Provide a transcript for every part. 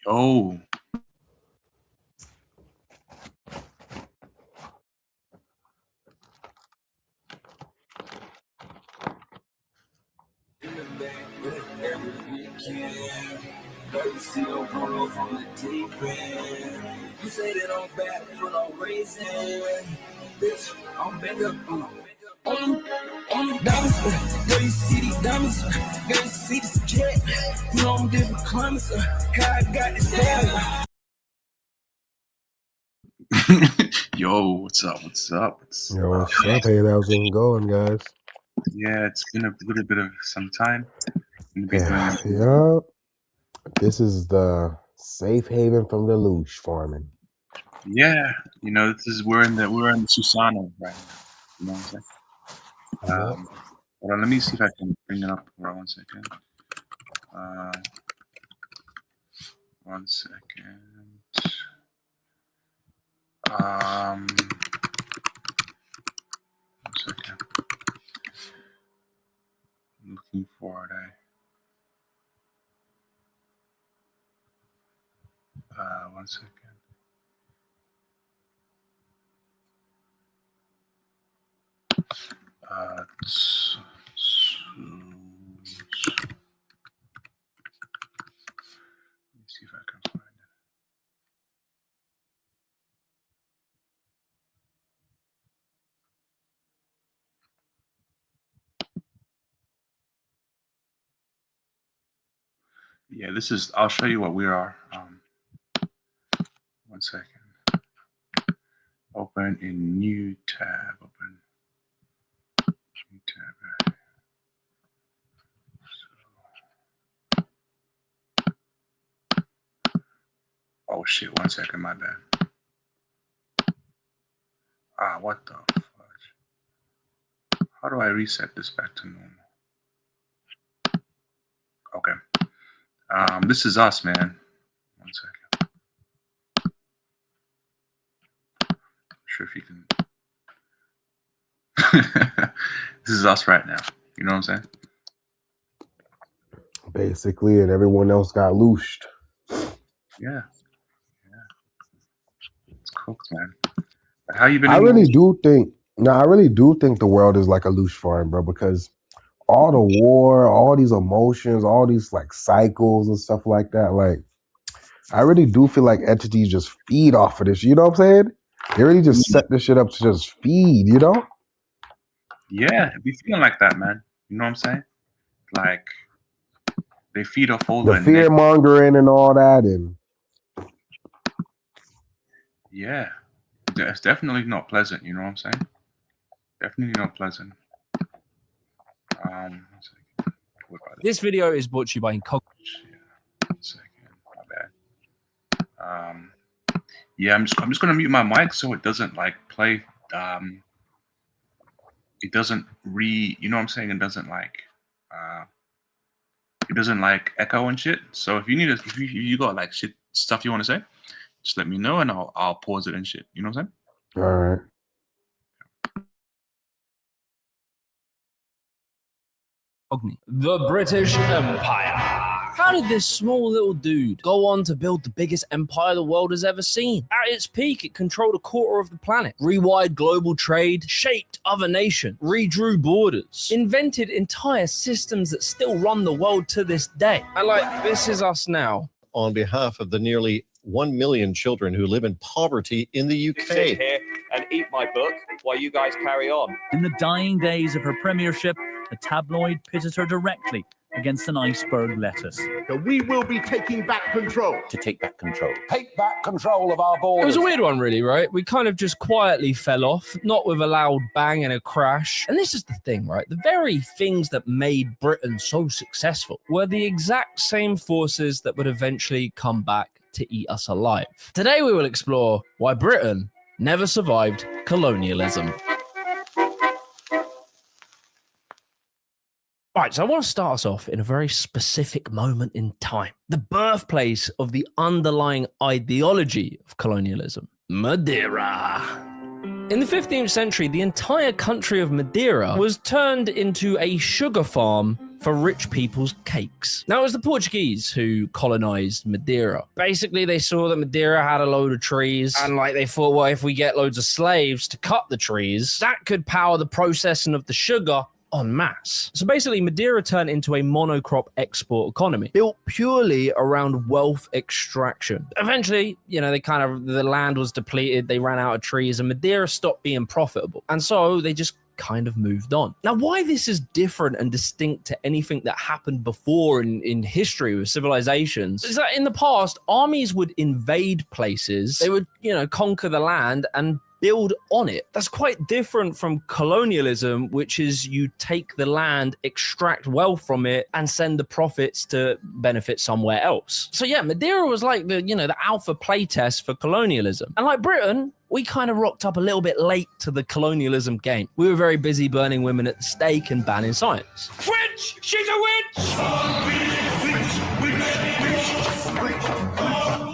Oh. You say that I'm bad for no reason. Bitch, I'm bent up on diamonds. Girl, you see these diamonds. Girl, you see this jet. You know I'm different climates. How I got this bag. Yo, what's up? Yo, what's up? Hey, how's it going, guys? Yeah, it's been a little bit of some time. Yeah. This is the safe haven from the loosh farming. Yeah, you know, we're in the Susano right now. You know what I'm saying? Hold on, let me see if I can bring it up. Hold on 1 second. 1 second. 1 second. I'm looking for it. 1 second. Let me see if I can find it. Yeah, I'll show you what we are. 1 second. Open in new tab. Open new tab. Oh shit, 1 second, my bad. What the fudge? How do I reset this back to normal? Okay. This is us, man. 1 second. Not sure if you can. This is us right now. You know what I'm saying? Basically, and everyone else got looshed. Yeah. It's cooked, man. How you been? I really do think the world is like a loosh farm, bro, because all the war, all these emotions, all these like cycles and stuff like that, like I really do feel like entities just feed off of this. You know what I'm saying? They really just set this shit up to just feed, you know? Yeah, it be feeling like that, man. You know what I'm saying? Like they feed off all the fear mongering and all that, and yeah, it's definitely not pleasant. You know what I'm saying? Definitely not pleasant. This video is brought to you by Incognito. 1 second, my bad. Yeah, I'm just gonna mute my mic so it doesn't like play. It doesn't you know what I'm saying? It doesn't like echo and shit. So if you got like stuff you want to say, just let me know and I'll pause it and shit. You know what I'm saying? All right. The British Empire. How did this small little dude go on to build the biggest empire the world has ever seen? At its peak, it controlled a quarter of the planet, rewired global trade, shaped other nations, redrew borders, invented entire systems that still run the world to this day. And like, this is us now. On behalf of the nearly 1 million children who live in poverty in the UK. Sit here and eat my book while you guys carry on. In the dying days of her premiership, the tabloid pitted her directly against an iceberg lettuce. That we will be taking back control. To take back control. Take back control of our borders. It was a weird one, really, right? We kind of just quietly fell off, not with a loud bang and a crash. And this is the thing, right? The very things that made Britain so successful were the exact same forces that would eventually come back to eat us alive. Today, we will explore why Britain never survived colonialism. Right, so I want to start us off in a very specific moment in time. The birthplace of the underlying ideology of colonialism, Madeira. In the 15th century, the entire country of Madeira was turned into a sugar farm for rich people's cakes. Now, it was the Portuguese who colonized Madeira. Basically, they saw that Madeira had a load of trees, and like they thought, well, if we get loads of slaves to cut the trees, that could power the processing of the sugar en masse. So basically, Madeira turned into a monocrop export economy, built purely around wealth extraction. Eventually, the land was depleted, they ran out of trees, and Madeira stopped being profitable. And so they just kind of moved on. Now, why this is different and distinct to anything that happened before in history with civilizations is that in the past, armies would invade places, they would, conquer the land and build on it. That's quite different from colonialism, which is you take the land, extract wealth from it, and send the profits to benefit somewhere else. So yeah, Madeira was like the alpha playtest for colonialism. And like Britain, we kind of rocked up a little bit late to the colonialism game. We were very busy burning women at the stake and banning science. Witch! She's a witch!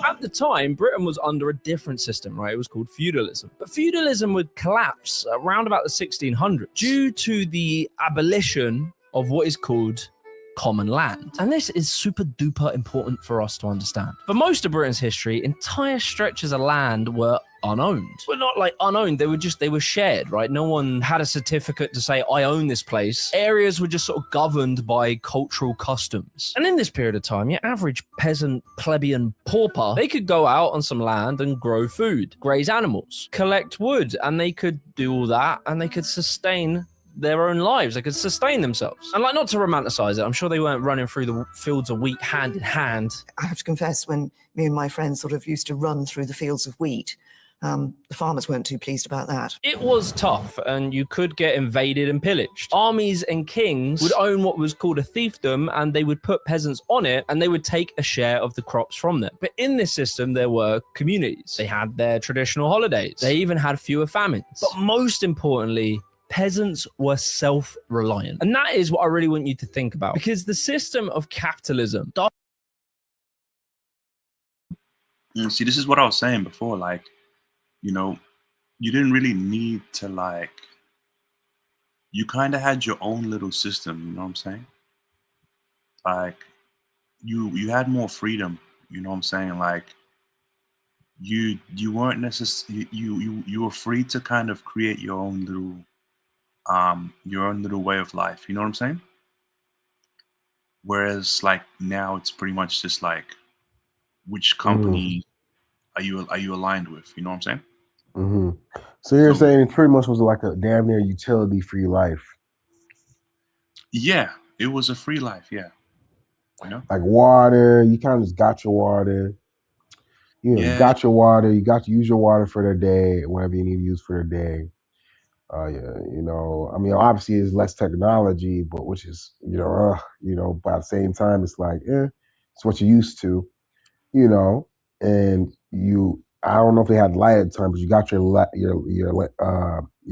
At the time, Britain was under a different system, right? It was called feudalism. But feudalism would collapse around about the 1600s due to the abolition of what is called common land. And this is super duper important for us to understand. For most of Britain's history, entire stretches of land were unowned. Well, not like unowned, they were shared, right? No one had a certificate to say, I own this place. Areas were just sort of governed by cultural customs. And in this period of time, your average peasant, plebeian, pauper, they could go out on some land and grow food, graze animals, collect wood, and they could do all that, and they could sustain their own lives. They could sustain themselves. And like, not to romanticize it, I'm sure they weren't running through the fields of wheat hand in hand. I have to confess, when me and my friends sort of used to run through the fields of wheat, the farmers weren't too pleased about that. It was tough, and you could get invaded and pillaged. Armies and kings would own what was called a fiefdom, and they would put peasants on it, and they would take a share of the crops from them. But in this system, there were communities. They had their traditional holidays. They even had fewer famines. But most importantly, peasants were self-reliant. And that is what I really want you to think about, because the system of capitalism... See, this is what I was saying before, like, you didn't really need to, like, you kind of had your own little system, you know what I'm saying? Like, you had more freedom, you know what I'm saying? Like, you weren't necessarily, you were free to kind of create your own little way of life, you know what I'm saying? Whereas like now it's pretty much just like, which company are you aligned with, you know what I'm saying? Mm-hmm. So you're saying it pretty much was like a damn near utility free life. Yeah, it was a free life, yeah. Like water, you kind of just got your water. You got your water, you got to use your water for the day, whatever you need to use for the day. I mean, obviously it's less technology, but which is, but at the same time, it's like, it's what you're used to, and I don't know if they had light at the time, but you got your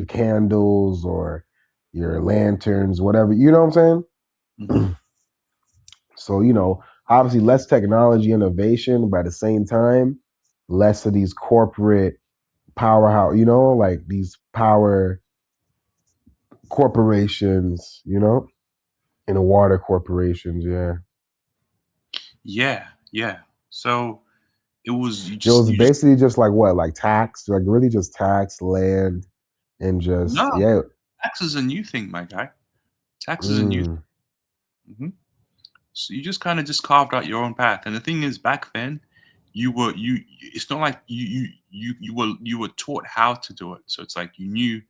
candles or your lanterns, whatever, you know what I'm saying? Mm-hmm. So, obviously less technology innovation, but at the same time, less of these corporate powerhouse, like these power corporations, and the water corporations, Yeah. So it was basically just like what, like tax, like really just tax land and just tax is a new thing, my guy. Tax is a new thing. Mm-hmm. So you just kind of just carved out your own path. And the thing is, back then, it's not like you were taught how to do it. So it's like you knew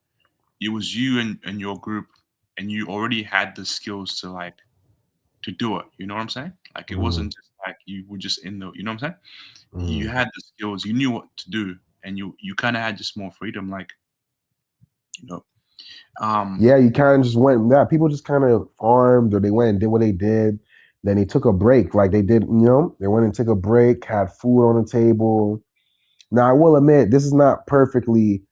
it was you and your group, and you already had the skills to do it. You know what I'm saying? Like it wasn't just like you were just you know what I'm saying? You had the skills, you knew what to do, and you kind of had just more freedom, like, you kind of just went. Yeah, people just kind of farmed, or they went and did what they did. Then they took a break, like they did. They went and took a break, had food on the table. Now I will admit, this is not perfectly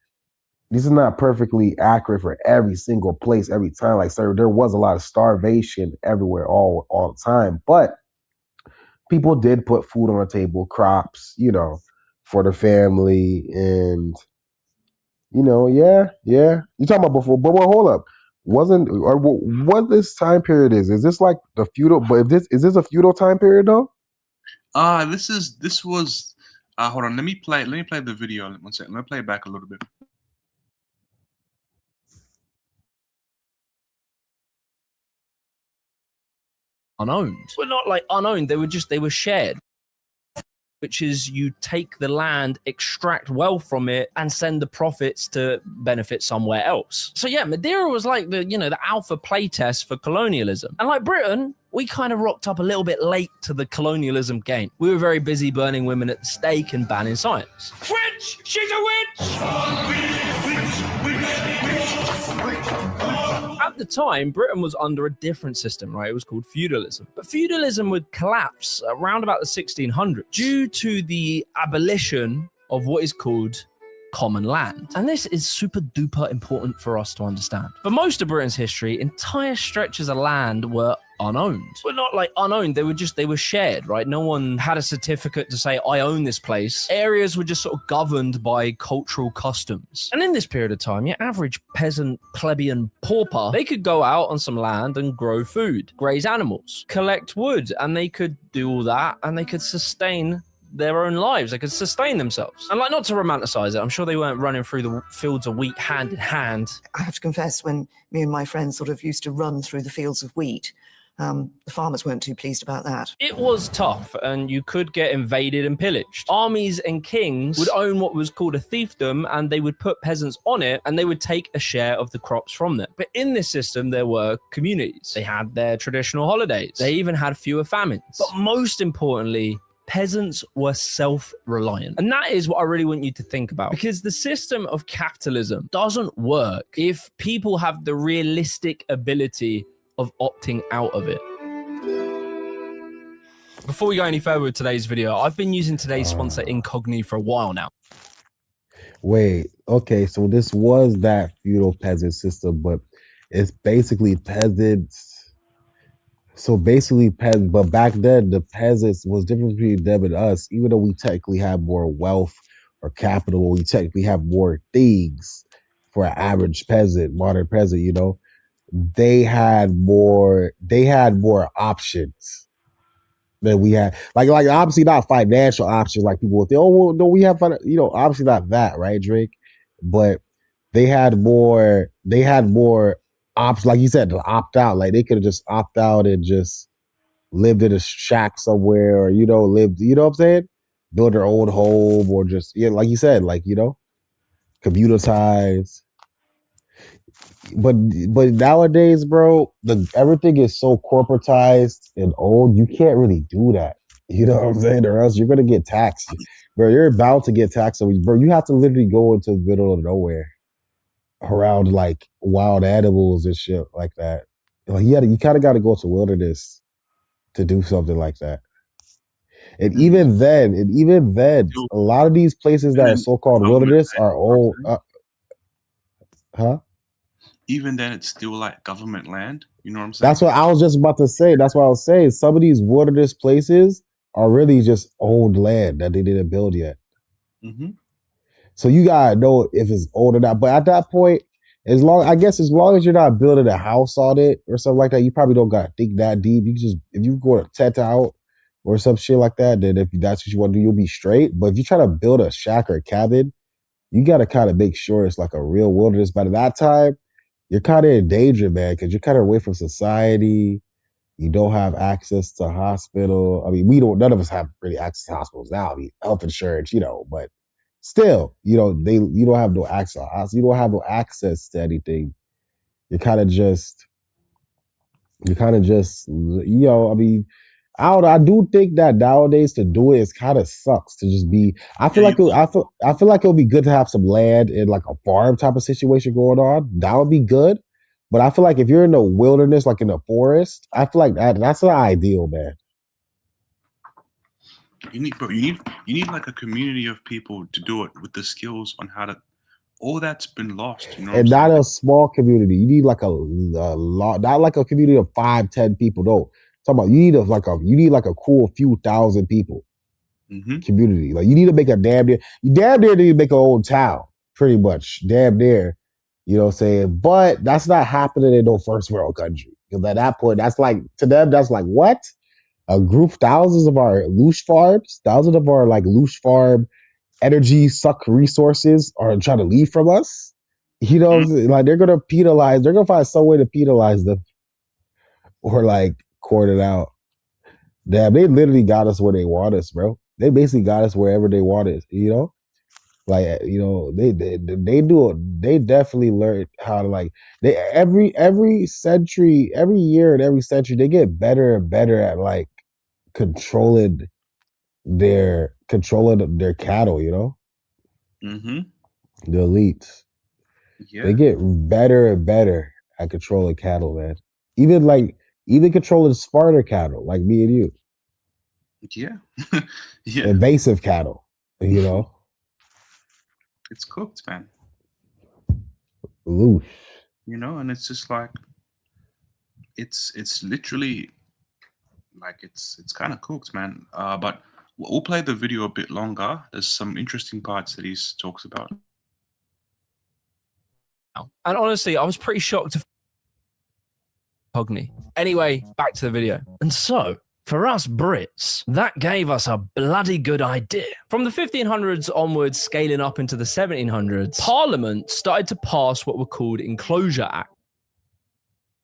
accurate for every single place every time. Like, sir, there was a lot of starvation everywhere all the time, but people did put food on the table, crops, for the family, and you talking about before, but hold up. Wasn't or what this time period is? Is this like the feudal? But if this is this a feudal time period though? This was hold on, let me play the video. One second. Let me play it back a little bit. Unowned. Well, not like unowned, they were shared. Which is you take the land, extract wealth from it, and send the profits to benefit somewhere else. So yeah, Madeira was like the alpha playtest for colonialism. And like Britain, we kind of rocked up a little bit late to the colonialism game. We were very busy burning women at the stake and banning science. Witch! She's a witch! At the time, Britain was under a different system, right? It was called feudalism. But feudalism would collapse around about the 1600s due to the abolition of what is called common land. And this is super duper important for us to understand. For most of Britain's history, entire stretches of land were unowned. Well, not like unowned, they were shared, right? No one had a certificate to say, I own this place. Areas were just sort of governed by cultural customs. And in this period of time, your average peasant, plebeian, pauper, they could go out on some land and grow food, graze animals, collect wood, and they could do all that, and they could sustain their own lives. They could sustain themselves. And like, not to romanticize it, I'm sure they weren't running through the fields of wheat hand in hand. I have to confess, when me and my friends sort of used to run through the fields of wheat, the farmers weren't too pleased about that. It was tough, and you could get invaded and pillaged. Armies and kings would own what was called a fiefdom, and they would put peasants on it, and they would take a share of the crops from them. But in this system, there were communities. They had their traditional holidays. They even had fewer famines. But most importantly, peasants were self-reliant. And that is what I really want you to think about, because the system of capitalism doesn't work if people have the realistic ability of opting out of it. Before we go any further with today's video, I've been using today's sponsor Incogni for a while now. Wait, okay, so this was that feudal peasant system, but it's basically peasants. So basically, but back then, the peasants was different between them and us, even though we technically have more wealth or capital, we technically have more things for an average peasant, modern peasant, you know. They had more options than we had. Like obviously not financial options like people would think, oh, well, no, we have, obviously not that, right, Drake? But they had more options, like you said, to opt out. Like they could have just opt out and just lived in a shack somewhere, or, lived, you know what I'm saying? Build their own home, or just, like you said, like, commuter ties. But nowadays, bro, everything is so corporatized and old. You can't really do that. You know what I'm saying? Or else you're gonna get taxed, bro. You're about to get taxed. So, bro, you have to literally go into the middle of nowhere, around like wild animals and shit like that. Like you kind of got to go to wilderness to do something like that. And even then, a lot of these places that are so-called wilderness are old. Huh? Even then, it's still like government land. You know what I'm saying? That's what I was just about to say. That's what I was saying. Some of these wilderness places are really just old land that they didn't build yet. Mm-hmm. So you gotta know if it's old or not. But at that point, as long as you're not building a house on it or something like that, you probably don't gotta think that deep. You just, if you go to tent out or some shit like that, then if that's what you want to do, you'll be straight. But if you try to build a shack or a cabin, you gotta kind of make sure it's like a real wilderness. By that time, you're kind of in danger, man, because you're kind of away from society. You don't have access to hospital. I mean, none of us have really access to hospitals now. I mean, health insurance, but still, you don't have no access. You don't have no access to anything. You're kind of just, I mean, I don't know. I do think that nowadays to do it kind of sucks to just be. I feel like it'll be good to have some land in like a farm type of situation going on. That would be good. But I feel like if you're in the wilderness, like in the forest, I feel like that's not ideal, man. You need like a community of people to do it with the skills on how to. All that's been lost, And not a small community. You need like a lot, not like a community of 5-10 people. No. Talking about you need like a cool few thousand people community. Like you need to make you damn near need to make a own town, pretty much. Damn near. You know what I'm saying? But that's not happening in no first world country. Because at that point, that's like, to them, that's like, what? A group, thousands of our loose farms, thousands of our like loose farm energy suck resources are trying to leave from us. You know, like they're gonna penalize. They're gonna find some way to penalize them, or like court it out. Damn, they literally got us where they want us, bro. They basically got us wherever they want us. You know, like they do. They definitely learned how to like. They every century, every year and every century, they get better and better at like controlling their cattle. You know, Mm-hmm. the elites. Yeah. They get better and better at controlling cattle, man. Even controlling smarter cattle, like me and you. Yeah. Yeah. Invasive cattle, you know. It's cooked, man. Loose. You know, and it's just like it's literally like it's kind of cooked, man. But we'll play the video a bit longer. There's some interesting parts that he talks about. And honestly, I was pretty shocked to Cogni. Anyway, back to the video. And so, for us Brits, that gave us a bloody good idea. From the 1500s onwards, scaling up into the 1700s, Parliament started to pass what were called Enclosure Acts.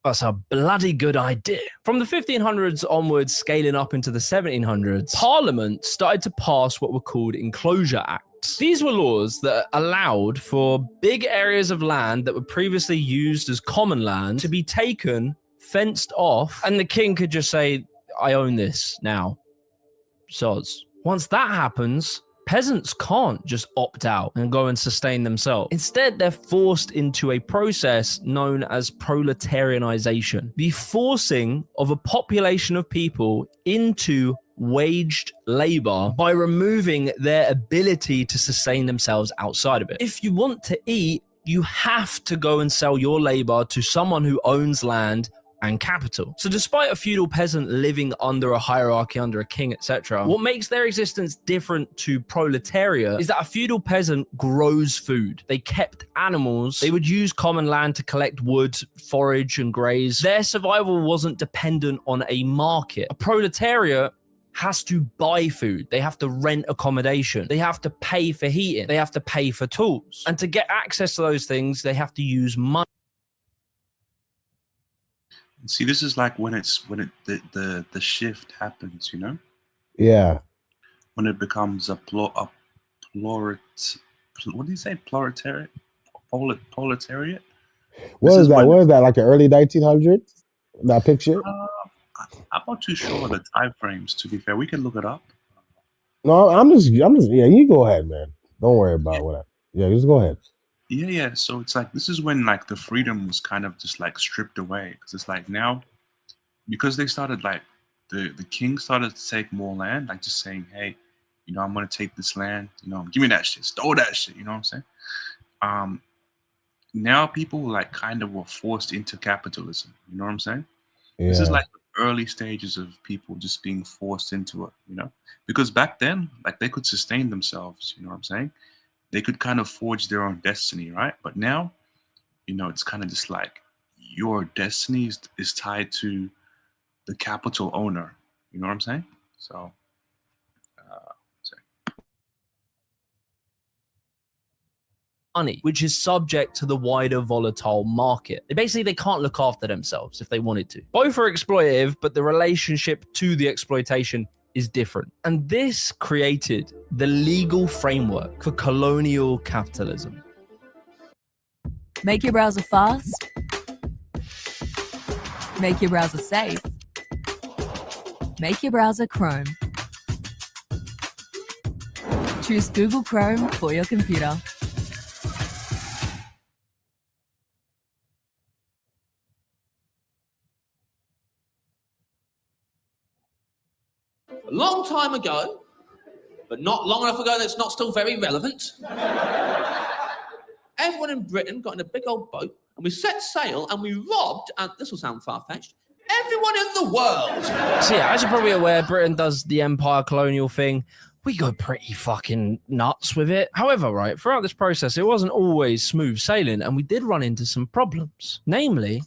That's a bloody good idea. From the 1500s onwards, scaling up into the 1700s, Parliament started to pass what were called Enclosure Acts. These were laws that allowed for big areas of land that were previously used as common land to be taken, fenced off, and the king could just say, I own this now. Sods. Once that happens, peasants can't just opt out and go and sustain themselves. Instead, they're forced into a process known as proletarianization, the forcing of a population of people into waged labor by removing their ability to sustain themselves outside of it. If you want to eat, you have to go and sell your labor to someone who owns land and capital. So despite a feudal peasant living under a hierarchy, under a king, etc., what makes their existence different to proletariat is that a feudal peasant grows food. They kept animals. They would use common land to collect wood, forage, and graze. Their survival wasn't dependent on a market. A proletariat has to buy food. They have to rent accommodation. They have to pay for heating. They have to pay for tools. And to get access to those things, they have to use money. See, this is like when the shift happens, you know? Yeah. When it becomes what do you say? Proletariat? Proletariat? What is that? What is that? Like the early 1900s? That picture? I'm not too sure of the time frames, to be fair. We can look it up. No, I'm just yeah, you go ahead, man. Don't worry about what just go ahead. Yeah. So it's like, this is when like the freedom was kind of just like stripped away. Because it's like now, because they started like, the king started to take more land, like just saying, hey, you know, I'm going to take this land, you know, give me that shit, store that shit, you know what I'm saying? Now people like kind of were forced into capitalism, you know what I'm saying? Yeah. This is like the early stages of people just being forced into it, you know? Because back then, like they could sustain themselves, you know what I'm saying? They could kind of forge their own destiny, right? But now, you know, it's kind of just like your destiny is tied to the capital owner. You know what I'm saying? So, money, which is subject to the wider volatile market. They can't look after themselves if they wanted to. Both are exploitative, but the relationship to the exploitation is different. And this created the legal framework for colonial capitalism. Make your browser fast. Make your browser safe. Make your browser Chrome. Choose Google Chrome for your computer. A long time ago, but not long enough ago that it's not still very relevant, everyone in Britain got in a big old boat and we set sail and we robbed, and this will sound far-fetched, everyone in the world. So yeah, as you're probably aware, Britain does the empire colonial thing we go pretty fucking nuts with it. However, right, throughout this process, it wasn't always smooth sailing, and we did run into some problems. Namely,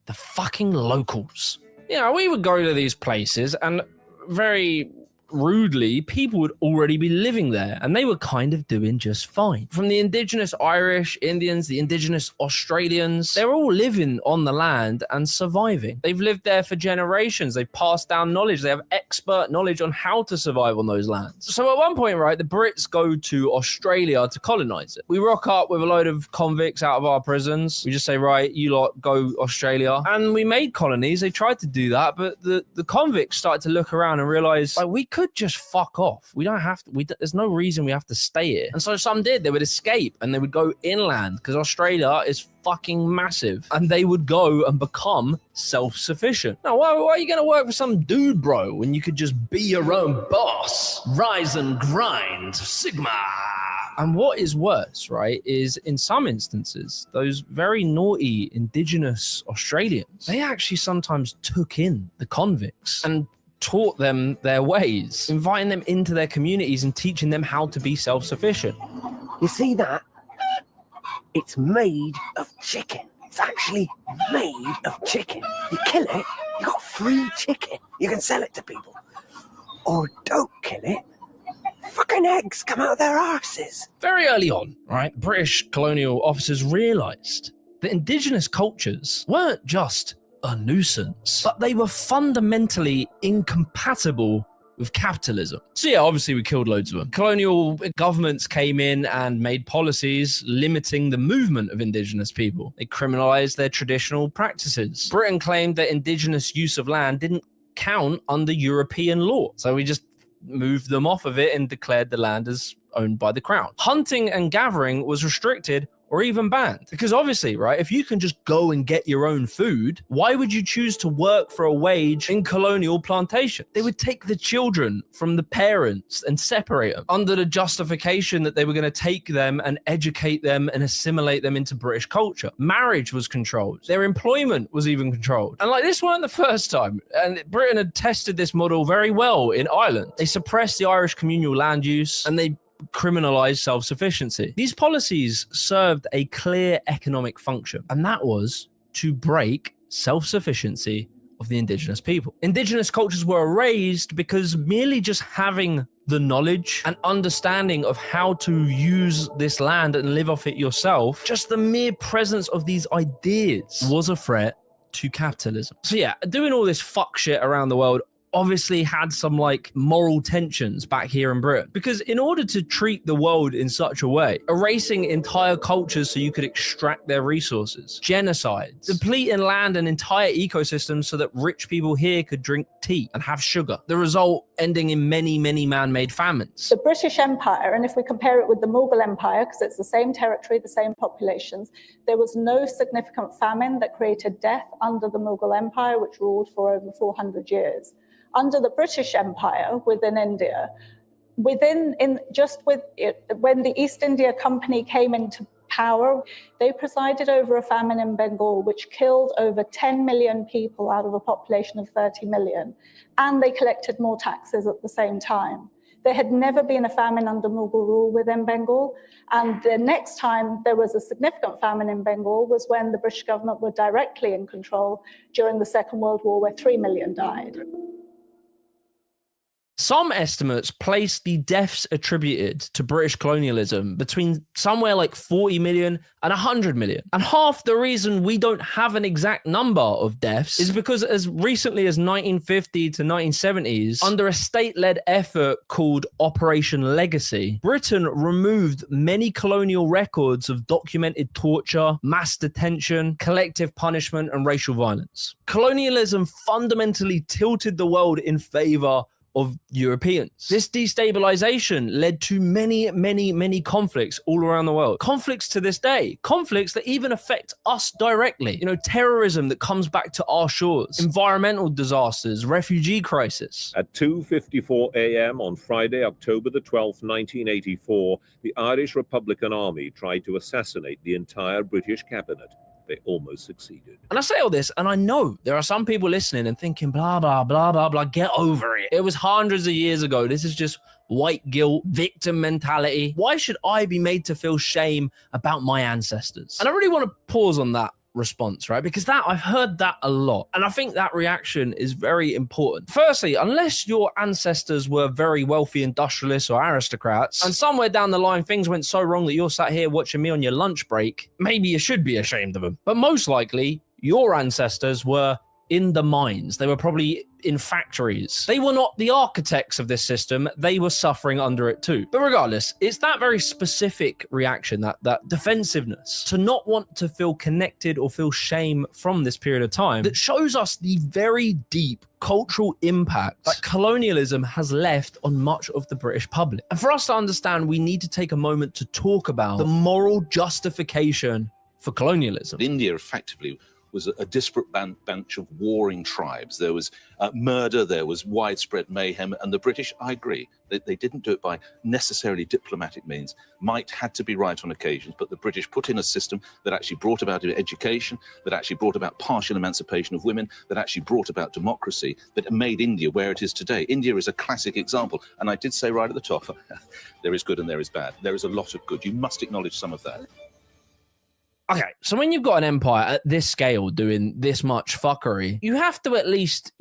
the fucking locals. You know, we would go to these places and very rudely, people would already be living there and they were kind of doing just fine. From the indigenous Irish, Indians, the indigenous Australians, they're all living on the land and surviving. They've lived there for generations. They've passed down knowledge. They have expert knowledge on how to survive on those lands. So at one point, right, the Brits go to Australia to colonize it. We rock up with a load of convicts out of our prisons. We just say, right, you lot go Australia. And we made colonies. They tried to do that, but the convicts started to look around and realize, like, we could just fuck off. We don't have to, there's no reason we have to stay here. And so some did. They would escape and they would go inland because Australia is fucking massive, and they would go and become self-sufficient. Now, why are you going to work for some dude, bro, when you could just be your own boss? Rise and grind, Sigma. And what is worse, right, is in some instances, those very naughty indigenous Australians, they actually sometimes took in the convicts and taught them their ways, inviting them into their communities and teaching them how to be self-sufficient. You see that? It's made of chicken. It's actually made of chicken. You kill it, you got free chicken. You can sell it to people. Or don't kill it, fucking eggs come out of their arses. Very early on, right, British colonial officers realised that indigenous cultures weren't just a nuisance, but they were fundamentally incompatible with capitalism. So yeah, obviously we killed loads of them. Colonial governments came in and made policies limiting the movement of indigenous people. They criminalized their traditional practices. Britain claimed that indigenous use of land didn't count under European law. So we just moved them off of it and declared the land as owned by the crown. Hunting and gathering was restricted or even banned. Because obviously, right, if you can just go and get your own food, why would you choose to work for a wage in colonial plantations? They would take the children from the parents and separate them under the justification that they were going to take them and educate them and assimilate them into British culture. Marriage was controlled. Their employment was even controlled. And like, this weren't the first time. And Britain had tested this model very well in Ireland. They suppressed the Irish communal land use and they criminalized self-sufficiency. These policies served a clear economic function, and that was to break self-sufficiency of the indigenous people. Indigenous cultures were erased because merely just having the knowledge and understanding of how to use this land and live off it yourself, just the mere presence of these ideas was a threat to capitalism. So yeah, doing all this fuck shit around the world obviously had some like moral tensions back here in Britain, because in order to treat the world in such a way, erasing entire cultures so you could extract their resources, genocides, depleting land and entire ecosystems so that rich people here could drink tea and have sugar, the result ending in many man-made famines. The British Empire, and if we compare it with the Mughal Empire, because it's the same territory, the same populations, there was no significant famine that created death under the Mughal Empire, which ruled for over 400 years. Under the British Empire within India, when the East India Company came into power, they presided over a famine in Bengal which killed over 10 million people out of a population of 30 million, and they collected more taxes at the same time. There had never been a famine under Mughal rule within Bengal, and the next time there was a significant famine in Bengal was when the British government were directly in control during the Second World War, where 3 million died. Some estimates place the deaths attributed to British colonialism between somewhere like 40 million and 100 million. And half the reason we don't have an exact number of deaths is because as recently as 1950 to 1970s, under a state-led effort called Operation Legacy, Britain removed many colonial records of documented torture, mass detention, collective punishment, and racial violence. Colonialism fundamentally tilted the world in favor of Europeans. This destabilization led to many conflicts all around the world. Conflicts to this day. Conflicts that even affect us directly. You know, terrorism that comes back to our shores. Environmental disasters, refugee crisis. At 2:54 a.m. on Friday, October the 12th, 1984, the Irish Republican Army tried to assassinate the entire British cabinet. They almost succeeded. And I say all this, and I know there are some people listening and thinking, blah, blah, blah, blah, blah, get over it. It was hundreds of years ago. This is just white guilt, victim mentality. Why should I be made to feel shame about my ancestors? And I really want to pause on that response, right? Because I've heard that a lot. And I think that reaction is very important. Firstly, unless your ancestors were very wealthy industrialists or aristocrats, and somewhere down the line things went so wrong that you're sat here watching me on your lunch break, maybe you should be ashamed of them. But most likely, your ancestors were in the mines. They were probably in factories. They were not the architects of this system. They were suffering under it too. But regardless, it's that very specific reaction, that defensiveness, to not want to feel connected or feel shame from this period of time, that shows us the very deep cultural impact that colonialism has left on much of the British public. And for us to understand, we need to take a moment to talk about the moral justification for colonialism. India effectively was a disparate bunch of warring tribes. There was murder, there was widespread mayhem, and the British, I agree, they didn't do it by necessarily diplomatic means. Might had to be right on occasions, but the British put in a system that actually brought about education, that actually brought about partial emancipation of women, that actually brought about democracy, that made India where it is today. India is a classic example, and I did say right at the top, there is good and there is bad. There is a lot of good. You must acknowledge some of that. Okay, so when you've got an empire at this scale doing this much fuckery, you have to at least,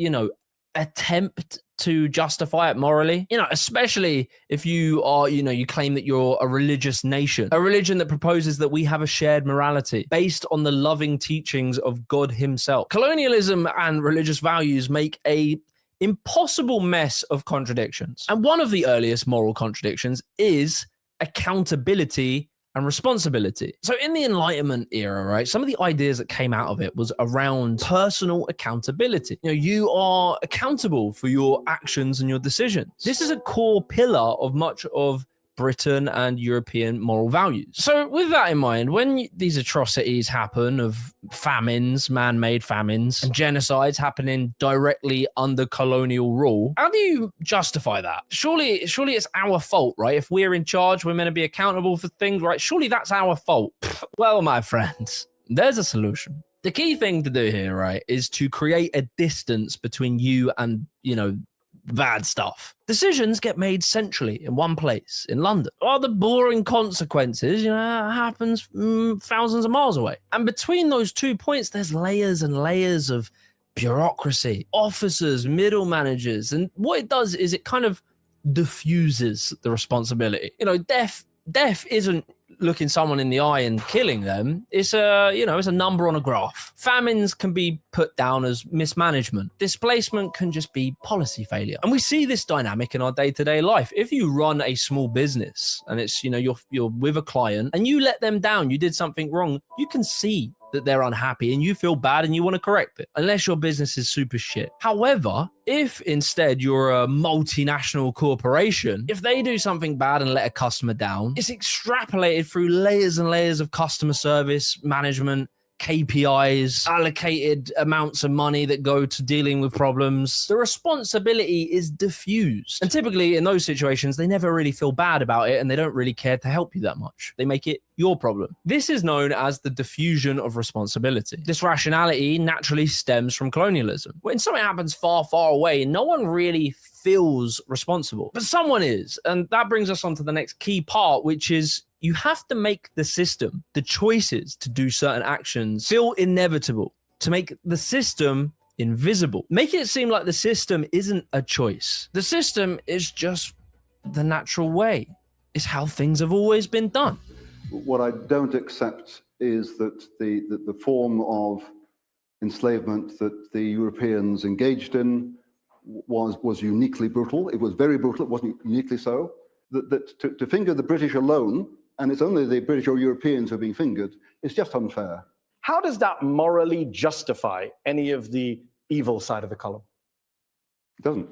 attempt to justify it morally, especially if you are, you claim that you're a religious nation, a religion that proposes that we have a shared morality based on the loving teachings of God himself. Colonialism and religious values make a impossible mess of contradictions. And one of the earliest moral contradictions is accountability and responsibility. So in the Enlightenment era, right, some of the ideas that came out of it was around personal accountability. You are accountable for your actions and your decisions. This is a core pillar of much of Britain and European moral values. So with that in mind, when these atrocities happen of famines, man-made famines, and genocides happening directly under colonial rule, how do you justify that? Surely it's our fault, right? If we're in charge, we're meant to be accountable for things, right? Surely that's our fault. Well, my friends, there's a solution. The key thing to do here, right, is to create a distance between you and, bad stuff. Decisions get made centrally in one place, in London. While the boring consequences, happens thousands of miles away. And between those 2 points, there's layers and layers of bureaucracy, officers, middle managers. And what it does is it kind of diffuses the responsibility. Death isn't looking someone in the eye and killing them. It's a number on a graph. Famines can be put down as mismanagement. Displacement can just be policy failure. And we see this dynamic in our day-to-day life. If you run a small business and it's, you're with a client and you let them down, you did something wrong, you can see that they're unhappy and you feel bad and you want to correct it, unless your business is super shit. However, if instead you're a multinational corporation, if they do something bad and let a customer down, it's extrapolated through layers and layers of customer service management, KPIs, allocated amounts of money that go to dealing with problems. The responsibility is diffused. And typically in those situations, they never really feel bad about it and they don't really care to help you that much. They make it your problem. This is known as the diffusion of responsibility. This rationality naturally stems from colonialism. When something happens far, far away, no one really feels responsible, but someone is. And that brings us on to the next key part, which is you have to make the system, the choices to do certain actions, feel inevitable, to make the system invisible. Make it seem like the system isn't a choice. The system is just the natural way. It's how things have always been done. What I don't accept is that the form of enslavement that the Europeans engaged in was uniquely brutal. It was very brutal. It wasn't uniquely so. That to finger the British alone, and it's only the British or Europeans who are being fingered, is just unfair. How does that morally justify any of the evil side of the column? It doesn't.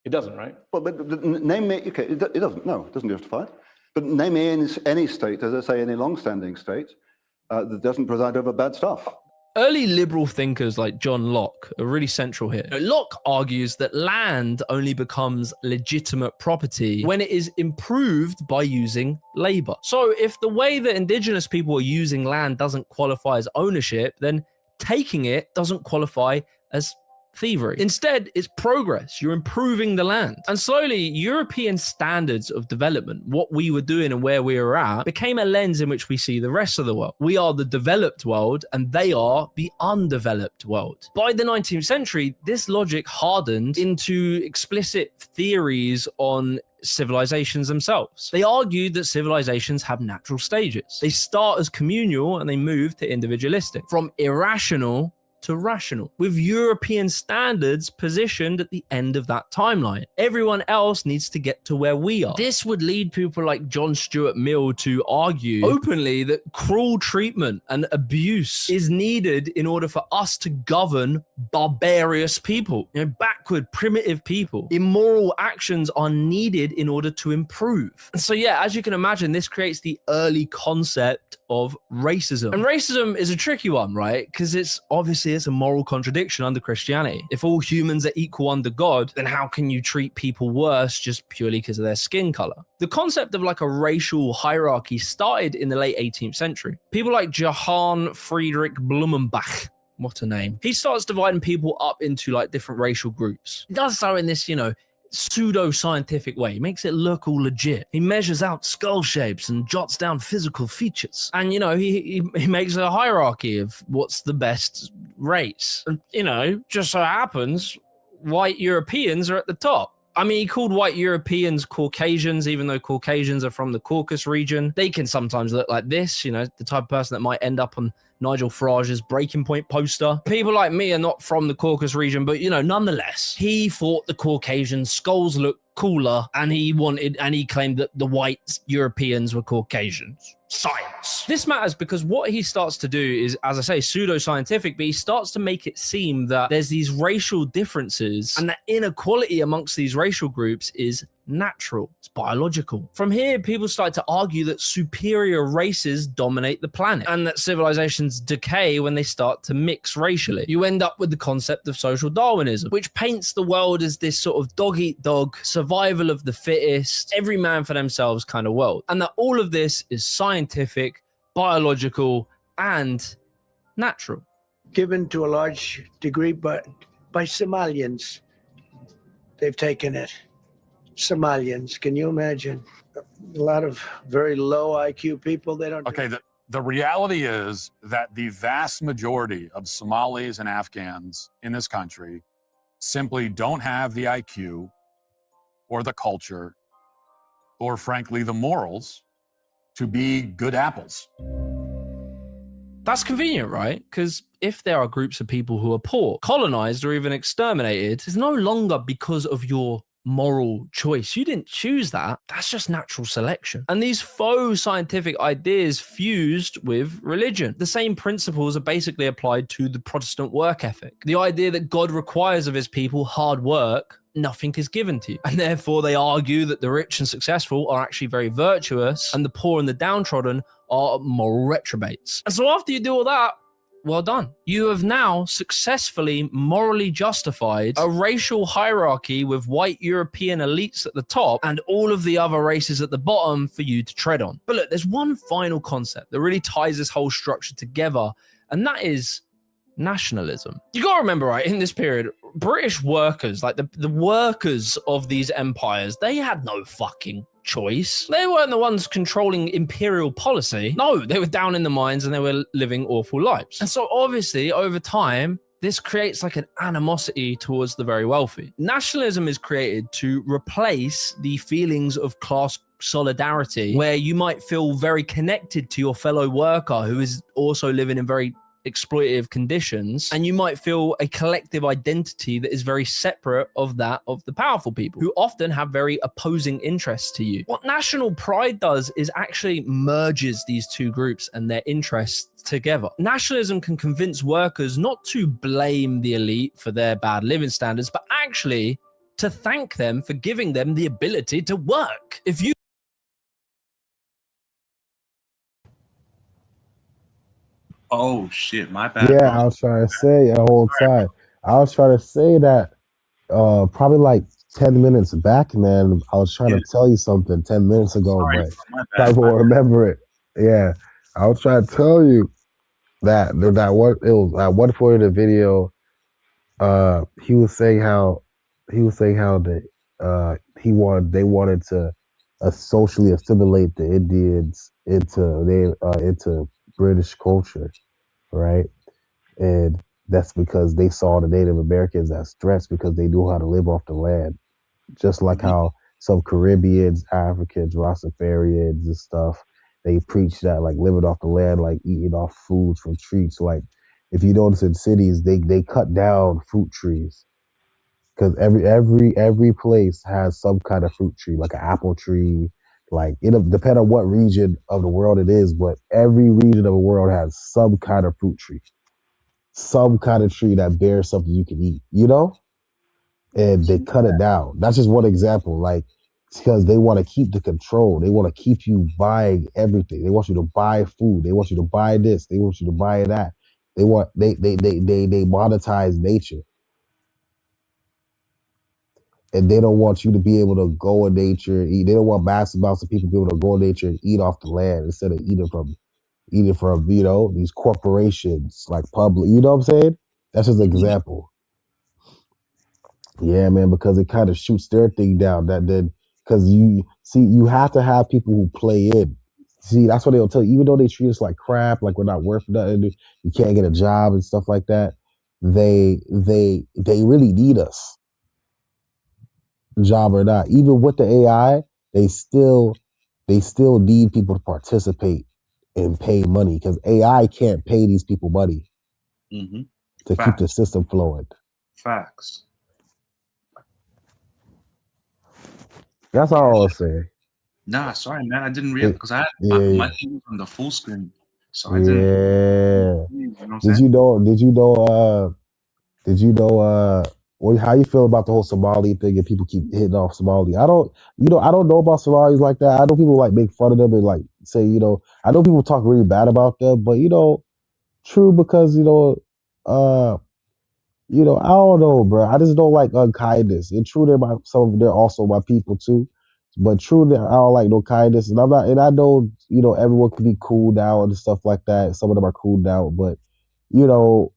It doesn't, right? Well, but name me, okay, it doesn't. No, it doesn't justify it. But name me any state, as I say, any long-standing state, that doesn't preside over bad stuff. Early liberal thinkers like John Locke are really central here. Locke argues that land only becomes legitimate property when it is improved by using labor. So if the way that indigenous people are using land doesn't qualify as ownership, then taking it doesn't qualify as thievery. Instead, it's progress. You're improving the land. And slowly, European standards of development, what we were doing and where we were at, became a lens in which we see the rest of the world. We are the developed world, and they are the undeveloped world. By the 19th century, this logic hardened into explicit theories on civilizations themselves. They argued that civilizations have natural stages. They start as communal and they move to individualistic. From irrational to rational, with European standards positioned at the end of that timeline. Everyone else needs to get to where we are. This would lead people like John Stuart Mill to argue openly that cruel treatment and abuse is needed in order for us to govern barbarous people, backward, primitive people. Immoral actions are needed in order to improve. And so yeah, as you can imagine, this creates the early concept of racism. And racism is a tricky one, right? Because it's a moral contradiction under Christianity. If all humans are equal under God, then how can you treat people worse just purely because of their skin color? The concept of like a racial hierarchy started in the late 18th century. People like Johann Friedrich Blumenbach, what a name. He starts dividing people up into like different racial groups. He does so in this, pseudo-scientific way. He makes it look all legit. He measures out skull shapes and jots down physical features. And, he makes a hierarchy of what's the best race. And, just so happens, white Europeans are at the top. I mean, he called white Europeans Caucasians, even though Caucasians are from the Caucasus region. They can sometimes look like this, the type of person that might end up on Nigel Farage's Breaking Point poster. People like me are not from the Caucasus region, but, nonetheless, he thought the Caucasian skulls looked cooler, and he claimed that the white Europeans were Caucasians. Science. This matters because what he starts to do is, as I say, pseudo-scientific, but he starts to make it seem that there's these racial differences and that inequality amongst these racial groups is natural. It's biological. From here, people start to argue that superior races dominate the planet and that civilizations decay when they start to mix racially. You end up with the concept of social Darwinism, which paints the world as this sort of dog-eat-dog, survival of the fittest, every man for themselves kind of world. And that all of this is scientific, biological, and natural. Given to a large degree by Somalians. They've taken it. Somalians, can you imagine? A lot of very low IQ people, they don't... Okay, the reality is that the vast majority of Somalis and Afghans in this country simply don't have the IQ or the culture or, frankly, the morals to be good apples. That's convenient, right? Because if there are groups of people who are poor, colonized, or even exterminated, it's no longer because of your moral choice. You didn't choose that. That's just natural selection. And these faux scientific ideas fused with religion. The same principles are basically applied to the Protestant work ethic. The idea that God requires of his people hard work, nothing is given to you. And therefore they argue that the rich and successful are actually very virtuous and the poor and the downtrodden are moral reprobates. And so after you do all that, well done. You have now successfully morally justified a racial hierarchy with white European elites at the top and all of the other races at the bottom for you to tread on. But look, there's one final concept that really ties this whole structure together, and that is nationalism. You gotta remember, right, in this period, British workers, like the workers of these empires, they had no fucking choice. They weren't the ones controlling imperial policy. No, they were down in the mines and they were living awful lives. And so obviously over time, this creates like an animosity towards the very wealthy. Nationalism is created to replace the feelings of class solidarity, where you might feel very connected to your fellow worker who is also living in very exploitative conditions, and you might feel a collective identity that is very separate of that of the powerful people who often have very opposing interests to you. What national pride does is actually merges these two groups and their interests together. Nationalism can convince workers not to blame the elite for their bad living standards, but actually to thank them for giving them the ability to work. If you Oh shit, my bad, Yeah, bro. I was trying to say the whole time. I was trying to say that probably like 10 minutes back, man. I was trying Yeah, to tell you something 10 minutes ago, sorry, but bro. My probably bad. My won't remember it. Yeah. I was trying to tell you that what it was at one point in the video, he was saying how he wanted they wanted to socially assimilate the Indians into British culture, right? And that's because they saw the Native Americans as threats because they knew how to live off the land. Just like bad. how some Caribbeans, Africans, Rastafarians and stuff, they preach that like living off the land, like eating off foods from trees. Like if you notice in cities, they cut down fruit trees because every place has some kind of fruit tree, like an apple tree. Like it'll depend on what region of the world it is, but every region of the world has some kind of fruit tree, some kind of tree that bears something you can eat, and they cut it down. That's just one example. Like, it's because they want to keep the control. They want to keep you buying everything. They want you to buy food. They want you to buy this. They want you to buy that. They monetize nature, and they don't want you to be able to go in nature and eat. They don't want mass amounts of people to be able to go in nature and eat off the land instead of eating from these corporations like public. You know what I'm saying? That's just an example. Yeah, man, because it kind of shoots their thing down. That then, because you have to have people who play in. See, that's what they'll tell you. Even though they treat us like crap, like we're not worth nothing, you can't get a job and stuff like that. They really need us, job or not. Even with the AI, they still need people to participate and pay money because AI can't pay these people money Mm-hmm. to keep the Facts. system flowing. Facts. That's Yeah. all I'll say. Nah, sorry, man. I didn't realize because I had my Yeah, thing was on the full screen, so I didn't. yeah. You know what I'm Did saying? you know? Did you know? Did you know? How you feel about the whole Somali thing and people keep hitting off Somali? I don't know about Somalis like that. I know people like make fun of them and like say, I know people talk really bad about them, but true because uh, I don't know, bro. I just don't like unkindness. And true, they're also my people too. But true, that I don't like no kindness, and I'm not. And I know, everyone can be cool now and stuff like that. Some of them are cool now, but you know,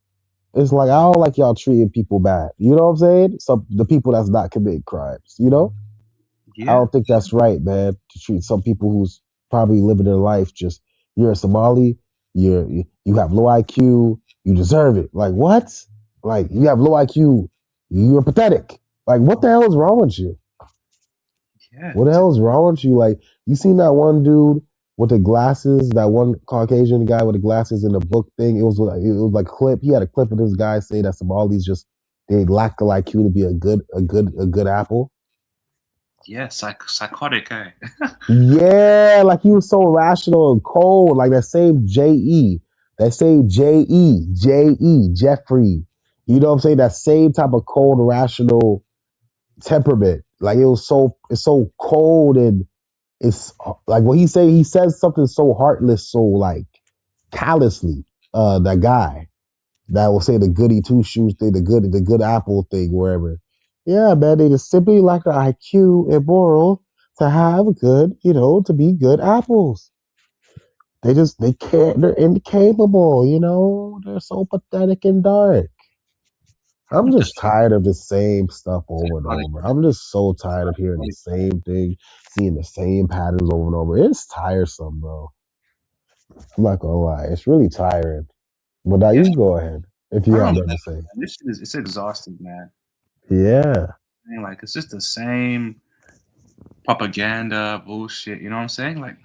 it's like I don't like y'all treating people bad. You know what I'm saying? Some the people that's not committing crimes. I Yeah. don't think that's right, man. To treat some people who's probably living their life just you're a Somali, you have low IQ, you deserve it. Like what? Like you have low IQ, you're pathetic. Like what the hell is wrong with you? Yeah. What the hell is wrong with you? Like you seen that one dude with the glasses, that one Caucasian guy with the glasses in the book thing. It was like a clip. He had a clip of this guy say that Somalis just they lack the IQ to be a good apple. Yeah. Psychotic, eh? Yeah, like he was so rational and cold, like that same Jeffrey. You know what I'm saying? That same type of cold, rational temperament. Like it's so cold and it's like what he says something so heartless, so like callously. That guy that will say the goody two shoes thing, the good apple thing, wherever. Yeah, man, they just simply lack the IQ and moral to have good, to be good apples. They can't. They're incapable. They're so pathetic and dark. I'm just tired of the same stuff over and Psychotic. over. I'm just so tired of hearing the Psychotic. same thing, seeing the same patterns over and over. It's tiresome, bro. I'm not gonna lie. It's really tiring. But now Yeah. you can go ahead if you I don't have blame nothing to you, say. man. This shit is it's exhausting, man. Yeah. Like it's just the same propaganda bullshit. You know what I'm saying? Like,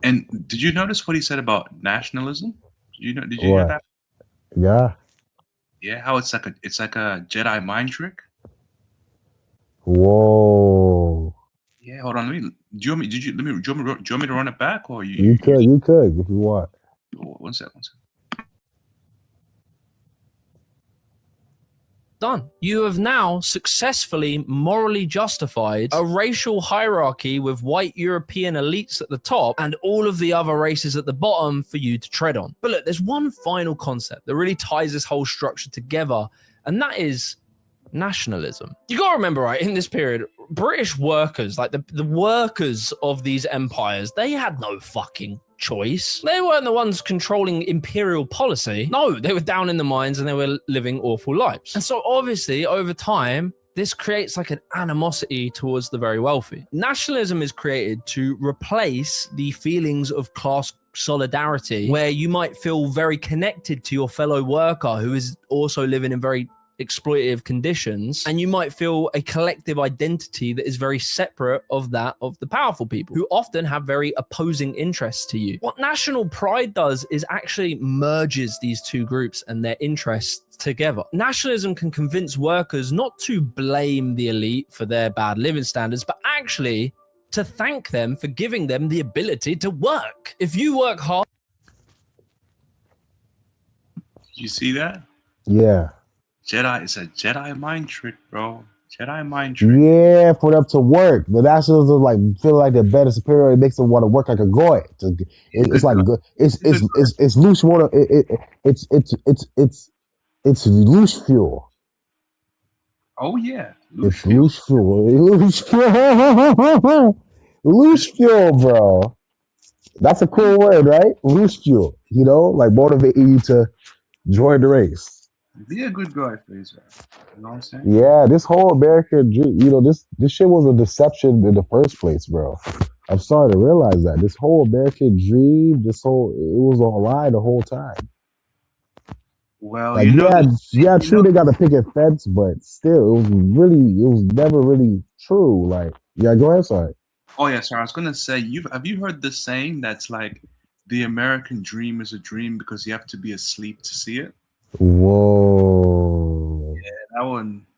and did you notice what he said about nationalism? Did you hear What? that? Yeah. Yeah, how it's like a Jedi mind trick. Whoa. Yeah, hold on. Let me. Do you want me? Did you? Let me. Do you want me to run it back, or You you could. You could if you want. one sec. One sec. Done. You have now successfully morally justified a racial hierarchy with white European elites at the top and all of the other races at the bottom for you to tread on. But look, there's one final concept that really ties this whole structure together, and that is nationalism. You gotta remember, right, in this period, British workers, like the workers of these empires, they had no fucking choice. They weren't the ones controlling imperial policy. No, they were down in the mines and they were living awful lives. And so obviously over time, this creates like an animosity towards the very wealthy. Nationalism is created to replace the feelings of class solidarity, where you might feel very connected to your fellow worker who is also living in very exploitative conditions, and you might feel a collective identity that is very separate of that of the powerful people who often have very opposing interests to you. What national pride does is actually merges these two groups and their interests together. Nationalism can convince workers not to blame the elite for their bad living standards, but actually to thank them for giving them the ability to work. If you work hard. You see that? Yeah. Jedi, it's a Jedi mind trick, bro. Jedi mind trick. Yeah, for them to work. The nationalism like feel like they're better, superior. It makes them want to work like a goy. It's like it's loose water. It's loose fuel. Oh yeah, Loose fuel. Loose fuel, bro. That's a cool word, right? Loose fuel. You know, like motivating you to join the race. Be a good guy, please, man. You know what I'm saying? Yeah, this whole American dream, you know, this shit was a deception in the first place, bro. I'm starting to realize that this whole American dream, it was a lie the whole time. Well, like, true, they got the picket fence, but still, it was never really true. Like, yeah, go ahead, sorry. Oh yeah, sorry. I was gonna say, have you heard the saying that's like, the American dream is a dream because you have to be asleep to see it? Whoa. Yeah,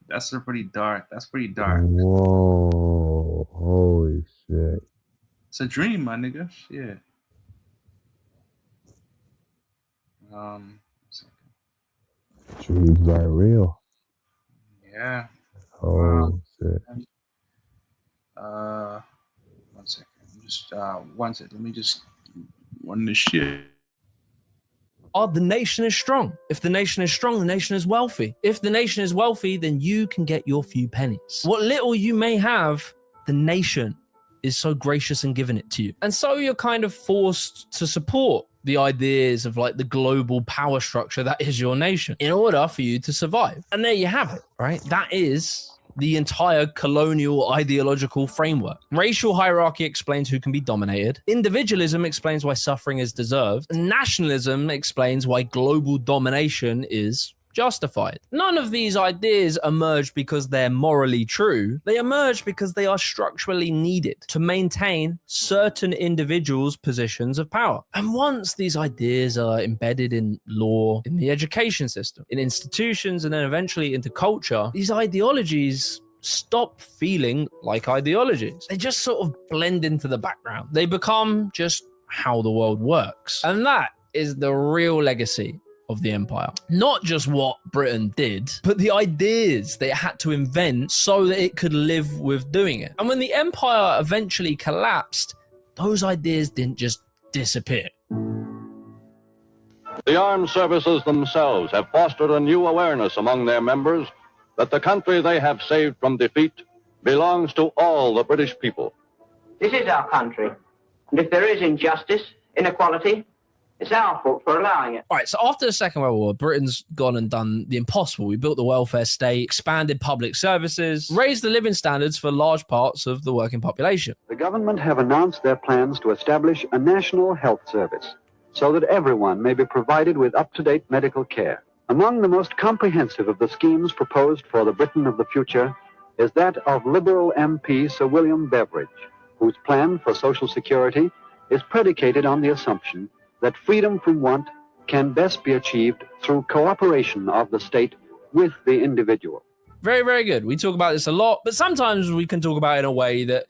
that's pretty dark. That's pretty dark. Whoa. Holy shit. It's a dream, my nigga. Shit. Dreams aren't real. Yeah. Oh shit. One second. Just one second. Let me just run this shit. The nation is strong. If the nation is strong, the nation is wealthy. If the nation is wealthy, then you can get your few pennies. What little you may have, the nation is so gracious in giving it to you. And so you're kind of forced to support the ideas of like the global power structure that is your nation in order for you to survive. And there you have it, right? That is the entire colonial ideological framework. Racial hierarchy explains who can be dominated. Individualism explains why suffering is deserved. Nationalism explains why global domination is justified. None of these ideas emerge because they're morally true. They emerge because they are structurally needed to maintain certain individuals' positions of power. And once these ideas are embedded in law, in the education system, in institutions, and then eventually into culture, these ideologies stop feeling like ideologies. They just sort of blend into the background. They become just how the world works. And that is the real legacy of the empire. Not just what Britain did, but the ideas they had to invent so that it could live with doing it. And when the empire eventually collapsed, those ideas didn't just disappear. The armed services themselves have fostered a new awareness among their members that the country they have saved from defeat belongs to all the British people. This is our country, and if there is injustice, inequality, it's our fault for allowing it. All right, so after the Second World War, Britain's gone and done the impossible. We built the welfare state, expanded public services, raised the living standards for large parts of the working population. The government have announced their plans to establish a national health service so that everyone may be provided with up-to-date medical care. Among the most comprehensive of the schemes proposed for the Britain of the future is that of Liberal MP Sir William Beveridge, whose plan for social security is predicated on the assumption that freedom from want can best be achieved through cooperation of the state with the individual. Very, very good. We talk about this a lot, but sometimes we can talk about it in a way that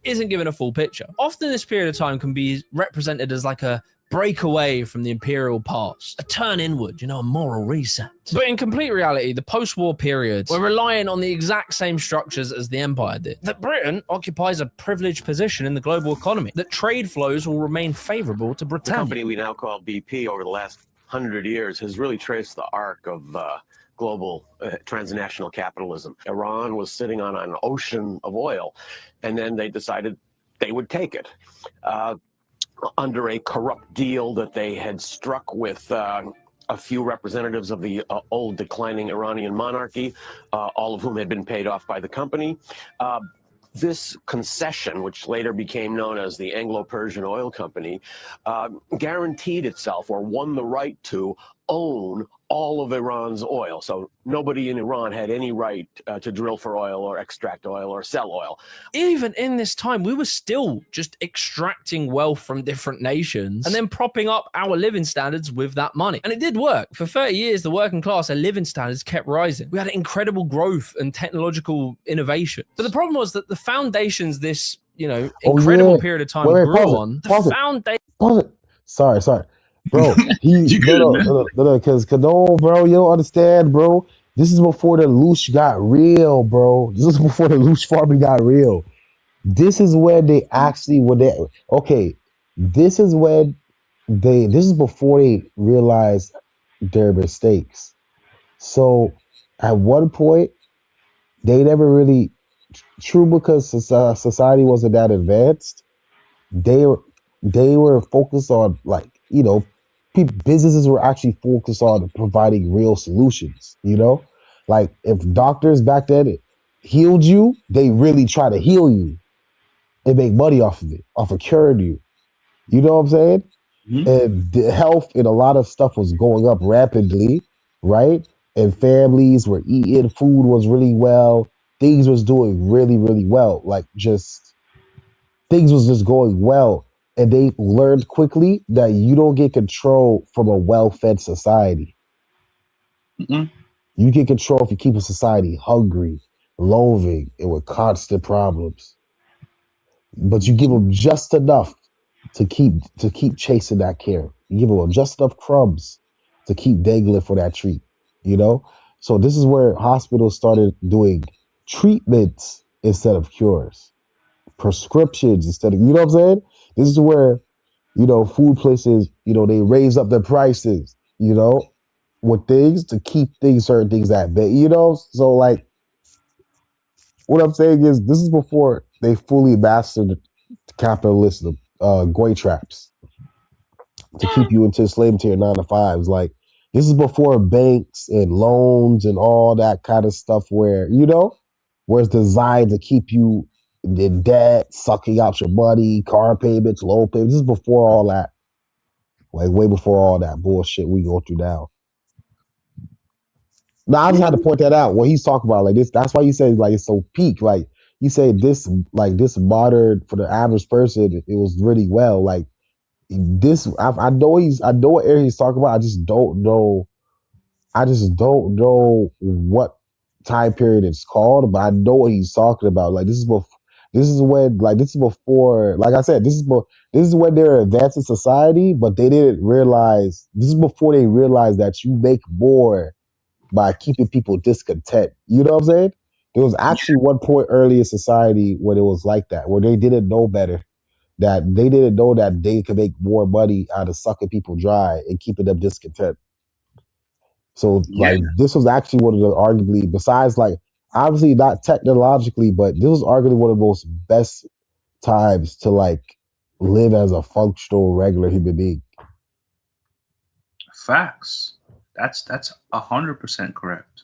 isn't given a full picture. Often this period of time can be represented as like a break away from the imperial past, a turn inward, a moral reset. But in complete reality, the post-war period, we're relying on the exact same structures as the empire did. That Britain occupies a privileged position in the global economy, that trade flows will remain favorable to The Britannia. company we now call BP over the last 100 years has really traced the arc of global transnational capitalism. Iran was sitting on an ocean of oil, and then they decided they would take it under a corrupt deal that they had struck with a few representatives of the old declining Iranian monarchy, all of whom had been paid off by the company. This concession, which later became known as the Anglo-Persian Oil Company, guaranteed itself or won the right to own all of Iran's oil. So nobody in Iran had any right to drill for oil or extract oil or sell oil. Even in this time, we were still just extracting wealth from different nations and then propping up our living standards with that money. And it did work. For 30 years, the working class, their living standards kept rising. We had incredible growth and technological innovation. But the problem was that the foundations this, incredible period of time grew on, the foundation... Pause it. Sorry. Bro, because no, bro, you don't understand, bro. This is before the loosh got real, bro. This is before the loosh farming got real. This is where they actually this is before they realized their mistakes. So at one point, they never really true because society wasn't that advanced. They were focused on businesses were actually focused on providing real solutions. Like if doctors back then healed you, they really try to heal you and make money off of it, off of curing you. You know what I'm saying? Mm-hmm. And the health and a lot of stuff was going up rapidly, right? And families were eating, food was really well, things was doing really, really well. Things was just going well. And they learned quickly that you don't get control from a well-fed society. Mm-mm. You get control if you keep a society hungry, loathing, and with constant problems. But you give them just enough to keep chasing that care. You give them just enough crumbs to keep dangling for that treat. So this is where hospitals started doing treatments instead of cures, prescriptions instead of, you know what I'm saying? This is where, food places, they raise up their prices, with things to keep certain things at bay, So what I'm saying is this is before they fully mastered capitalism, Gaint traps to keep you into enslavement to your 9 to 5s. This is before banks and loans and all that kind of stuff where it's designed to keep you in debt, sucking out your money, car payments, loan payments. This is before all that. Way before all that bullshit we go through now. No, I just had to point that out. What he's talking about, this, that's why you say it's so peak. You say this modern for the average person, it was really well. This, I know what area he's talking about. I just don't know what time period it's called, but I know what he's talking about. This is when they're advancing society, but they didn't realize this is before they realized that you make more by keeping people discontent. You know what I'm saying? There was actually one point early in society when it was like that, where they didn't know better, that they didn't know that they could make more money out of sucking people dry and keeping them discontent. So this was actually one of the arguably, besides obviously not technologically, but this was arguably one of the most best times to live as a functional regular human being. Facts. That's 100% correct.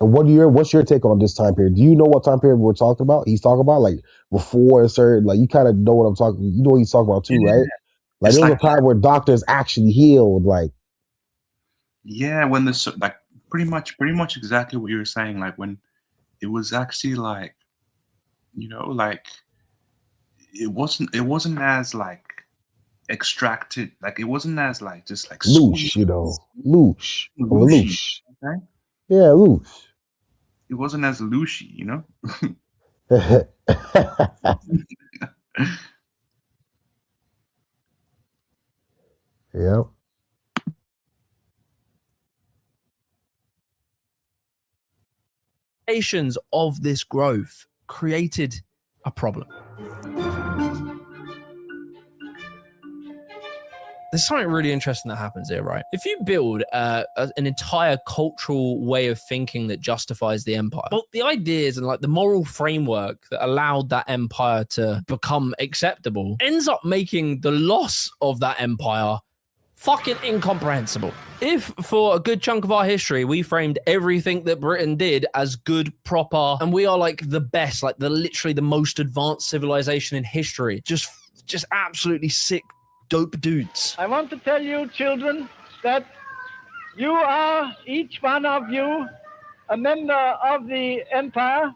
And what's your take on this time period? Do you know what time period we're talking about? He's talking about before a certain, you kind of know what I'm talking. You know what he's talking about too, right? There was a time where doctors actually healed. Yeah, when pretty much exactly what you were saying. When it was actually it wasn't as extracted. It wasn't as just loosh, loosh. Looshy, okay? Yeah, loosh. It wasn't as looshy, Yep. Of this growth created a problem. There's something really interesting that happens here, right? If you build an entire cultural way of thinking that justifies the empire, but the ideas and like the moral framework that allowed that empire to become acceptable ends up making the loss of that empire fucking incomprehensible. If for a good chunk of our history, we framed everything that Britain did as good, proper, and we are like the best, like literally the most advanced civilization in history, just absolutely sick, dope dudes. I want to tell you, children, that you are, each one of you, a member of the empire.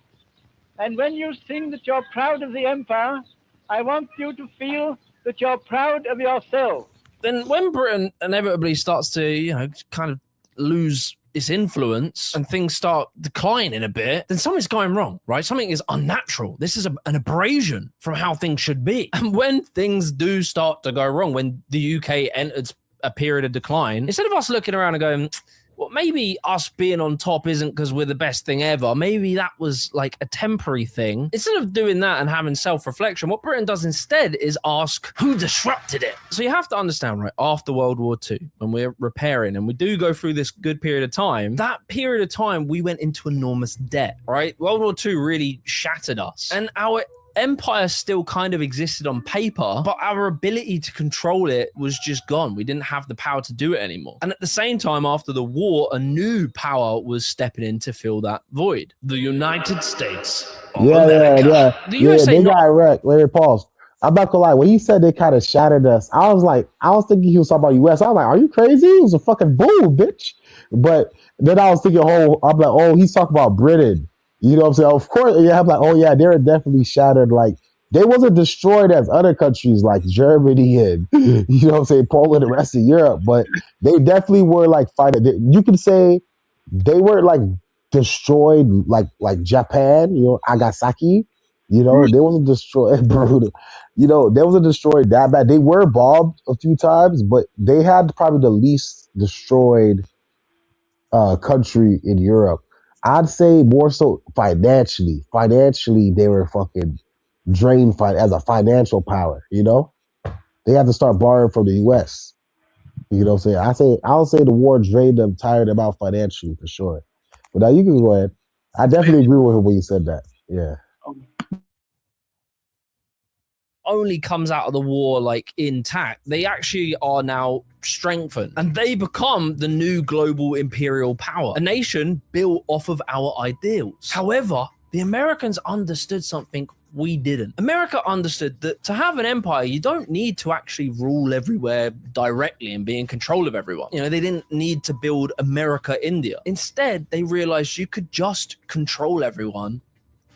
And when you sing that you're proud of the empire, I want you to feel that you're proud of yourselves. Then when Britain inevitably starts to, kind of lose its influence and things start declining a bit, then something's going wrong, right? Something is unnatural. This is an abrasion from how things should be. And when things do start to go wrong, when the UK entered a period of decline, instead of us looking around and going, well, maybe us being on top isn't because we're the best thing ever. Maybe that was like a temporary thing. Instead of doing that and having self-reflection, what Britain does instead is ask, who disrupted it? So you have to understand, right, after World War II, when we're repairing and we do go through this good period of time, that period of time, we went into enormous debt, right? World War II really shattered us. And our empire still kind of existed on paper, but our ability to control it was just gone. We didn't have the power to do it anymore. And at the same time, after the war, a new power was stepping in to fill that void. The United States of America. The USA they got wrecked. Wait, pause. I'm not gonna lie. When he said they kind of shattered us, I was thinking he was talking about US. I was like, are you crazy? It was a fucking boom, bitch. But then I was thinking, he's talking about Britain. You know what I'm saying? Of course, yeah, I'm like, oh yeah, they're definitely shattered. Like, they wasn't destroyed as other countries like Germany and, you know what I'm saying, Poland and the rest of Europe, but they definitely were like fighting. You can say they weren't like destroyed like Japan, Nagasaki, they wasn't destroyed, brutal. They wasn't destroyed that bad. They were bombed a few times, but they had probably the least destroyed country in Europe. I'd say more so financially. Financially, they were fucking drained as a financial power, They had to start borrowing from the US. You know what I'm saying? I'll say the war drained them, tired them out financially for sure. But now you can go ahead. I definitely agree with him when you said that. Yeah. Only comes out of the war like intact. They actually are now strengthened and they become the new global imperial power, a nation built off of our ideals. However, the Americans understood something we didn't. America understood that to have an empire, you don't need to actually rule everywhere directly and be in control of everyone. They didn't need to build America India. Instead, they realized you could just control everyone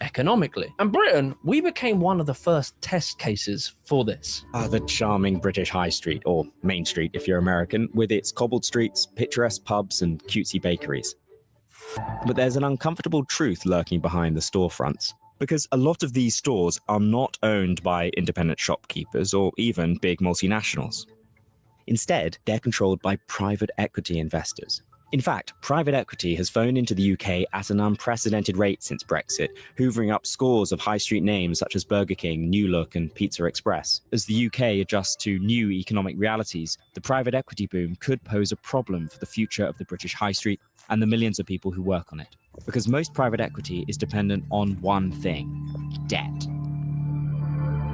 economically. And Britain, we became one of the first test cases for this. The charming British High Street, or Main Street if you're American, with its cobbled streets, picturesque pubs and cutesy bakeries. But there's an uncomfortable truth lurking behind the storefronts, because a lot of these stores are not owned by independent shopkeepers or even big multinationals. Instead, they're controlled by private equity investors. In fact, private equity has flown into the UK at an unprecedented rate since Brexit, hoovering up scores of high street names such as Burger King, New Look and Pizza Express. As the UK adjusts to new economic realities, the private equity boom could pose a problem for the future of the British high street and the millions of people who work on it. Because most private equity is dependent on one thing: debt.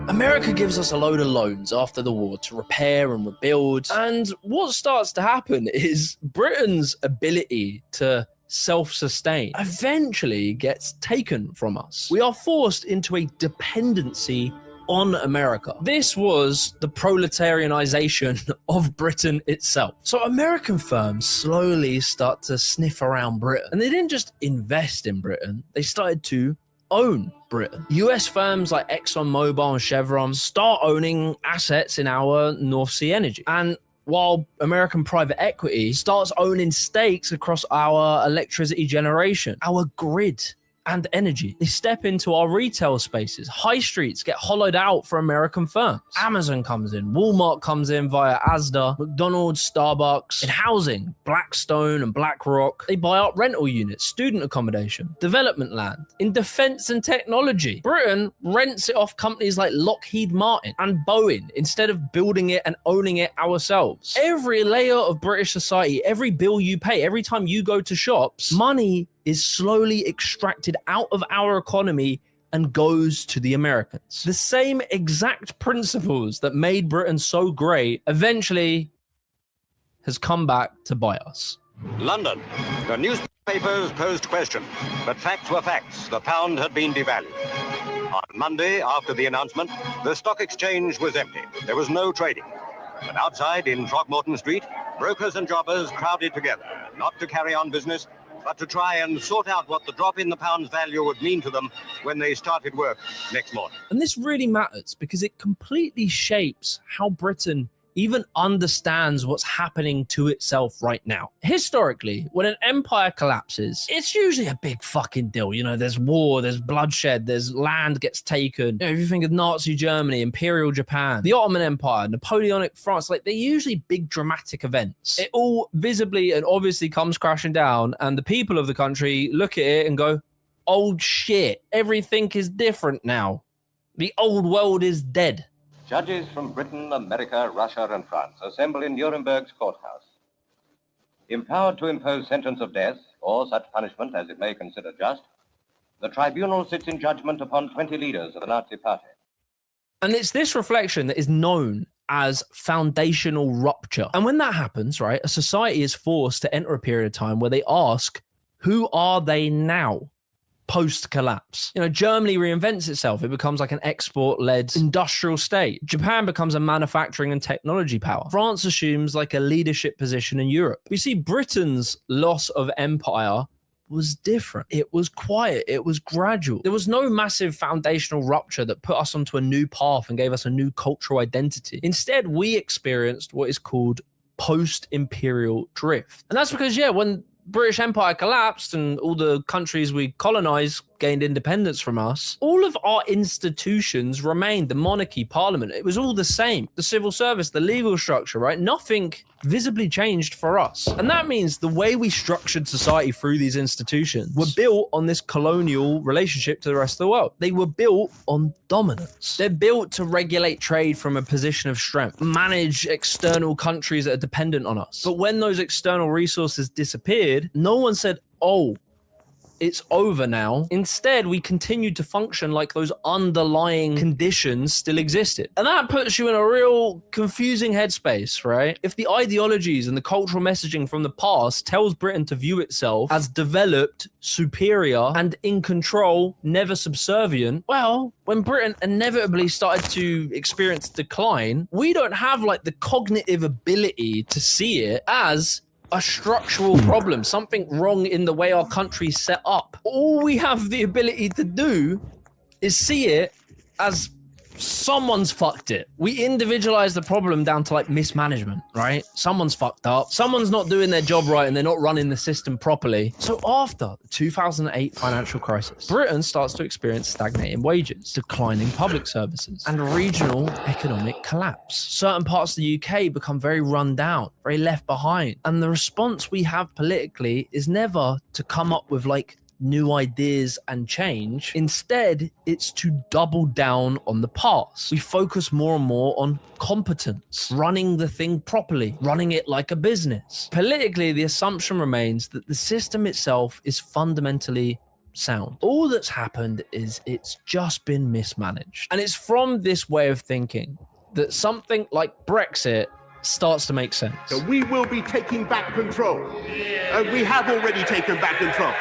America gives us a load of loans after the war to repair and rebuild. And what starts to happen is Britain's ability to self-sustain eventually gets taken from us. We are forced into a dependency on America. This was the proletarianization of Britain itself. So American firms slowly start to sniff around Britain. And they didn't just invest in Britain, they started to own Britain. US firms like ExxonMobil and Chevron start owning assets in our North Sea energy. And while American private equity starts owning stakes across our electricity generation, our grid, and energy. They step into our retail spaces. High streets get hollowed out for American firms. Amazon comes in. Walmart comes in via Asda. McDonald's, Starbucks. In housing, Blackstone and BlackRock. They buy up rental units, student accommodation, development land. In defense and technology, Britain rents it off companies like Lockheed Martin and Boeing instead of building it and owning it ourselves. Every layer of British society, every bill you pay, every time you go to shops, money is slowly extracted out of our economy and goes to the Americans. The same exact principles that made Britain so great eventually has come back to bite us. London. The newspapers posed questions, but facts were facts. The pound had been devalued. On Monday, after the announcement, the stock exchange was empty. There was no trading. But outside in Throgmorton Street, brokers and jobbers crowded together, not to carry on business, but to try and sort out what the drop in the pound's value would mean to them when they started work next morning. And this really matters because it completely shapes how Britain even understands what's happening to itself right now. Historically, when an empire collapses, it's usually a big fucking deal. You know, there's war, there's bloodshed, there's land gets taken. You know, if you think of Nazi Germany, Imperial Japan, the Ottoman Empire, Napoleonic France, like they're usually big dramatic events. It all visibly and obviously comes crashing down, and the people of the country look at it and go, oh shit, everything is different now. The old world is dead. Judges from Britain, America, Russia, and France assemble in Nuremberg's courthouse. Empowered to impose sentence of death, or such punishment as it may consider just, the tribunal sits in judgment upon 20 leaders of the Nazi Party. And it's this reflection that is known as foundational rupture. And when that happens, right, a society is forced to enter a period of time where they ask, who are they now? Post-collapse. You know, Germany reinvents itself. It becomes like an export-led industrial state. Japan becomes a manufacturing and technology power. France assumes like a leadership position in Europe. You see, Britain's loss of empire was different. It was quiet. It was gradual. There was no massive foundational rupture that put us onto a new path and gave us a new cultural identity. Instead, we experienced what is called post-imperial drift. And that's because, yeah, when British Empire collapsed and all the countries we colonized gained independence from us, all of our institutions remained. The monarchy, parliament, it was all the same. The civil service, the legal structure, right? Nothing visibly changed for us. And that means the way we structured society through these institutions were built on this colonial relationship to the rest of the world. They were built on dominance. They're built to regulate trade from a position of strength, manage external countries that are dependent on us. But when those external resources disappeared, no one said, oh, it's over now. Instead, we continued to function like those underlying conditions still existed. And that puts you in a real confusing headspace, right? If the ideologies and the cultural messaging from the past tells Britain to view itself as developed, superior, and in control, never subservient, well, when Britain inevitably started to experience decline, we don't have like the cognitive ability to see it as a structural problem, something wrong in the way our country's set up. All we have the ability to do is see it as someone's fucked it. We individualize the problem down to like mismanagement, right? Someone's fucked up. Someone's not doing their job right and they're not running the system properly. So after the 2008 financial crisis, Britain starts to experience stagnating wages, declining public services, and regional economic collapse. Certain parts of the UK become very run down, very left behind. And the response we have politically is never to come up with like new ideas and change. Instead, it's to double down on the past. We focus more and more on competence, running the thing properly, running it like a business. Politically, the assumption remains that the system itself is fundamentally sound. All that's happened is it's just been mismanaged. And it's from this way of thinking that something like Brexit starts to make sense. So we will be taking back control. And we have already taken back control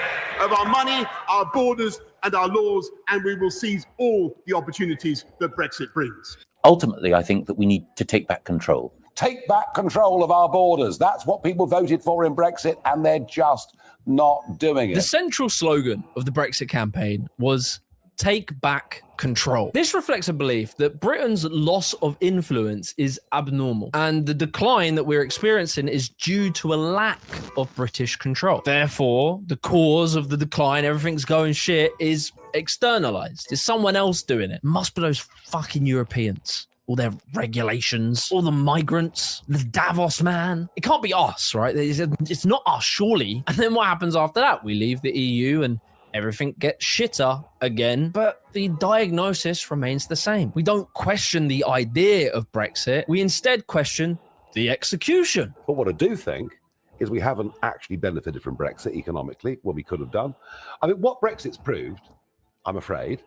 of our money, our borders, and our laws, and we will seize all the opportunities that Brexit brings. Ultimately, I think that we need to take back control. Take back control of our borders. That's what people voted for in Brexit, and they're just not doing it. The central slogan of the Brexit campaign was take back control. This reflects a belief that Britain's loss of influence is abnormal, and the decline that we're experiencing is due to a lack of British control. Therefore, the cause of the decline, everything's going shit, is externalized. It's someone else doing it. Must be those fucking Europeans. All their regulations, all the migrants, the Davos man. It can't be us, right? It's not us, surely. And then what happens after that? We leave the EU and everything gets shitter again, but the diagnosis remains the same. We don't question the idea of Brexit. We instead question the execution. But what I do think is we haven't actually benefited from Brexit economically, what we could have done. I mean, what Brexit's proved, I'm afraid,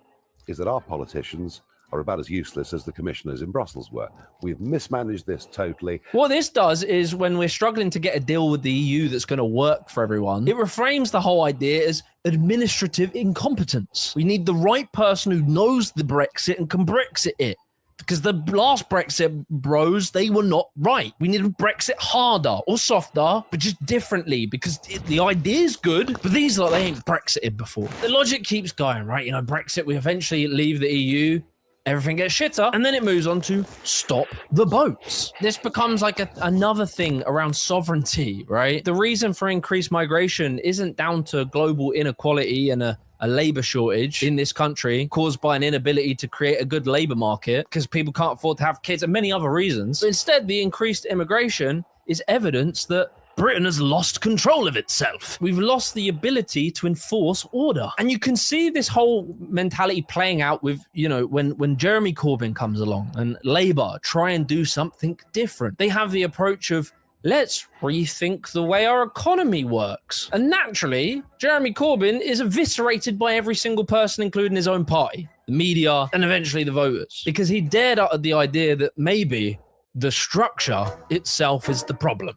is that our politicians are about as useless as the commissioners in Brussels were. We've mismanaged this totally. What this does is when we're struggling to get a deal with the EU that's going to work for everyone, it reframes the whole idea as administrative incompetence. We need the right person who knows the Brexit and can Brexit it. Because the last Brexit bros, they were not right. We need to Brexit harder or softer, but just differently, because the idea is good, but these they ain't Brexited before. The logic keeps going, right? You know, Brexit, we eventually leave the EU, everything gets shitter, and then it moves on to stop the boats. This becomes like another thing around sovereignty, right? The reason for increased migration isn't down to global inequality and a labor shortage in this country caused by an inability to create a good labor market because people can't afford to have kids and many other reasons. But instead, the increased immigration is evidence that Britain has lost control of itself. We've lost the ability to enforce order. And you can see this whole mentality playing out with, you know, when Jeremy Corbyn comes along and Labour try and do something different. They have the approach of, let's rethink the way our economy works. And naturally, Jeremy Corbyn is eviscerated by every single person, including his own party, the media, and eventually the voters, because he dared utter the idea that maybe the structure itself is the problem.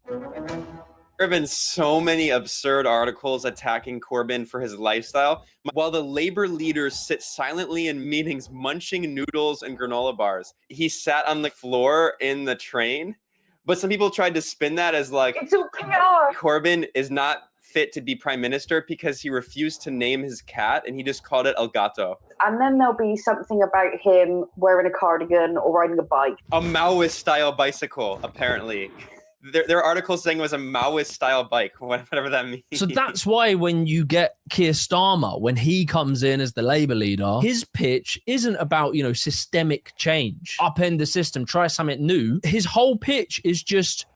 There have been so many absurd articles attacking Corbyn for his lifestyle, while the Labour leaders sit silently in meetings munching noodles and granola bars. He sat on the floor in the train, but some people tried to spin that as like, it's okay. Corbyn is not fit to be prime minister because he refused to name his cat and he just called it El Gato. And then there'll be something about him wearing a cardigan or riding a bike. A Maoist-style bicycle, apparently. There are articles saying it was a Maoist-style bike, whatever that means. So that's why when you get Keir Starmer, when he comes in as the Labour leader, his pitch isn't about, you know, systemic change. Upend the system, try something new. His whole pitch is just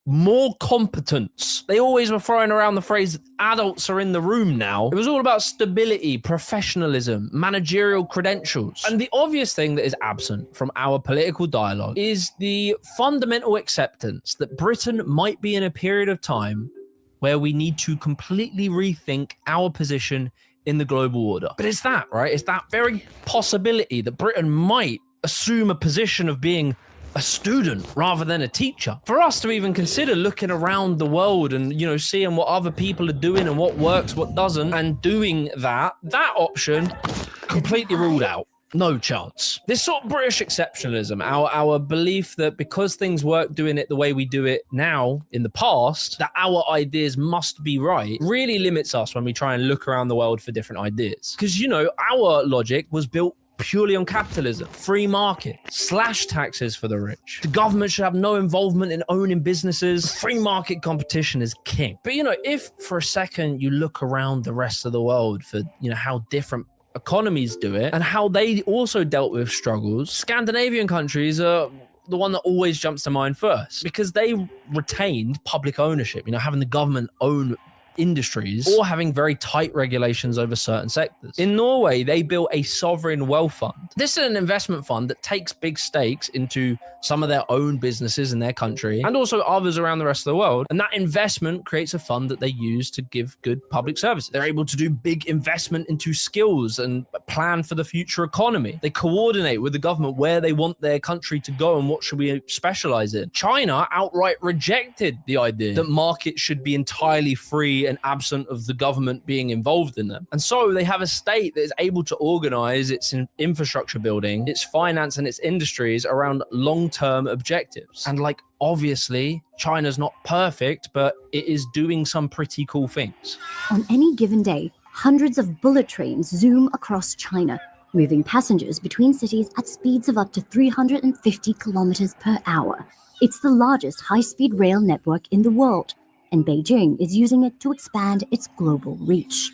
more competence. They always were throwing around the phrase, adults are in the room now. It was all about stability, professionalism, managerial credentials. And the obvious thing that is absent from our political dialogue is the fundamental acceptance that Britain might be in a period of time where we need to completely rethink our position in the global order. But it's that, right? It's that very possibility that Britain might assume a position of being a student rather than a teacher. For us to even consider looking around the world and, you know, seeing what other people are doing and what works, what doesn't, and doing that option completely ruled out. No chance. This sort of British exceptionalism, our belief that because things work doing it the way we do it now in the past, that our ideas must be right, really limits us when we try and look around the world for different ideas. Because, you know, our logic was built purely on capitalism, free market, slash taxes for the rich. The government should have no involvement in owning businesses. Free market competition is king. But, you know, if for a second you look around the rest of the world for, you know, how different economies do it and how they also dealt with struggles, Scandinavian countries are the one that always jumps to mind first because they retained public ownership, you know, having the government own industries or having very tight regulations over certain sectors. In Norway, they built a sovereign wealth fund. This is an investment fund that takes big stakes into some of their own businesses in their country and also others around the rest of the world. And that investment creates a fund that they use to give good public services. They're able to do big investment into skills and plan for the future economy. They coordinate with the government where they want their country to go and what should we specialize in. China outright rejected the idea that markets should be entirely free and absent of the government being involved in them. And so they have a state that is able to organize its infrastructure building, its finance and its industries around long-term objectives. And like, obviously, China's not perfect, but it is doing some pretty cool things. On any given day, hundreds of bullet trains zoom across China, moving passengers between cities at speeds of up to 350 kilometers per hour. It's the largest high-speed rail network in the world, and Beijing is using it to expand its global reach.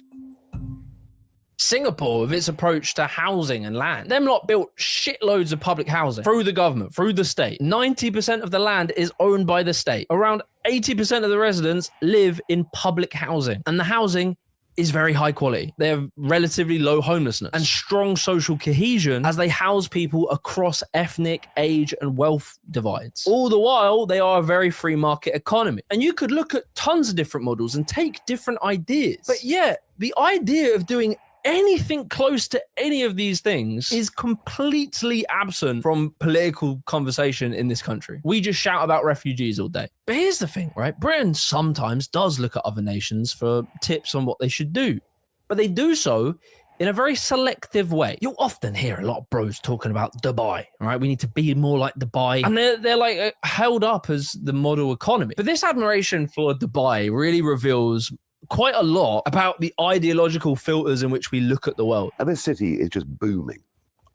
Singapore, with its approach to housing and land, them lot built shitloads of public housing through the government, through the state. 90% of the land is owned by the state. Around 80% of the residents live in public housing, and the housing is very high quality. They have relatively low homelessness and strong social cohesion as they house people across ethnic, age, and wealth divides. All the while, they are a very free market economy. And you could look at tons of different models and take different ideas. But yeah, the idea of doing anything close to any of these things is completely absent from political conversation in this country. We just shout about refugees all day. But here's the thing, right? Britain sometimes does look at other nations for tips on what they should do, but they do so in a very selective way. You'll often hear a lot of bros talking about Dubai, right? We need to be more like Dubai. And they're like held up as the model economy. But this admiration for Dubai really reveals quite a lot about the ideological filters in which we look at the world. And this city is just booming.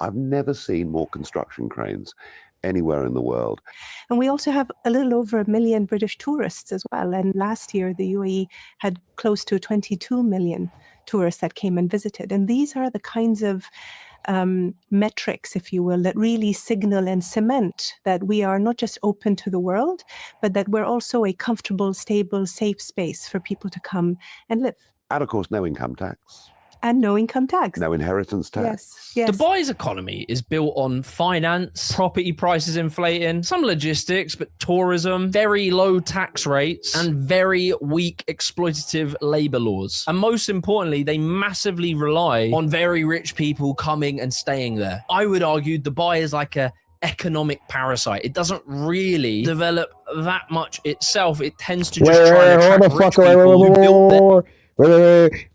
I've never seen more construction cranes anywhere in the world. And we also have a little over 1 million British tourists as well. And last year, the UAE had close to 22 million tourists that came and visited. And these are the kinds of metrics, if you will, that really signal and cement that we are not just open to the world, but that we're also a comfortable, stable, safe space for people to come and live. And of course, no income tax. And no income tax. No inheritance tax. Yes. Dubai's economy is built on finance, property prices inflating, some logistics, but tourism, very low tax rates, and very weak exploitative labor laws. And most importantly, they massively rely on very rich people coming and staying there. I would argue Dubai is like a economic parasite. It doesn't really develop that much itself. It tends to just try and attract rich people who built their... Wait.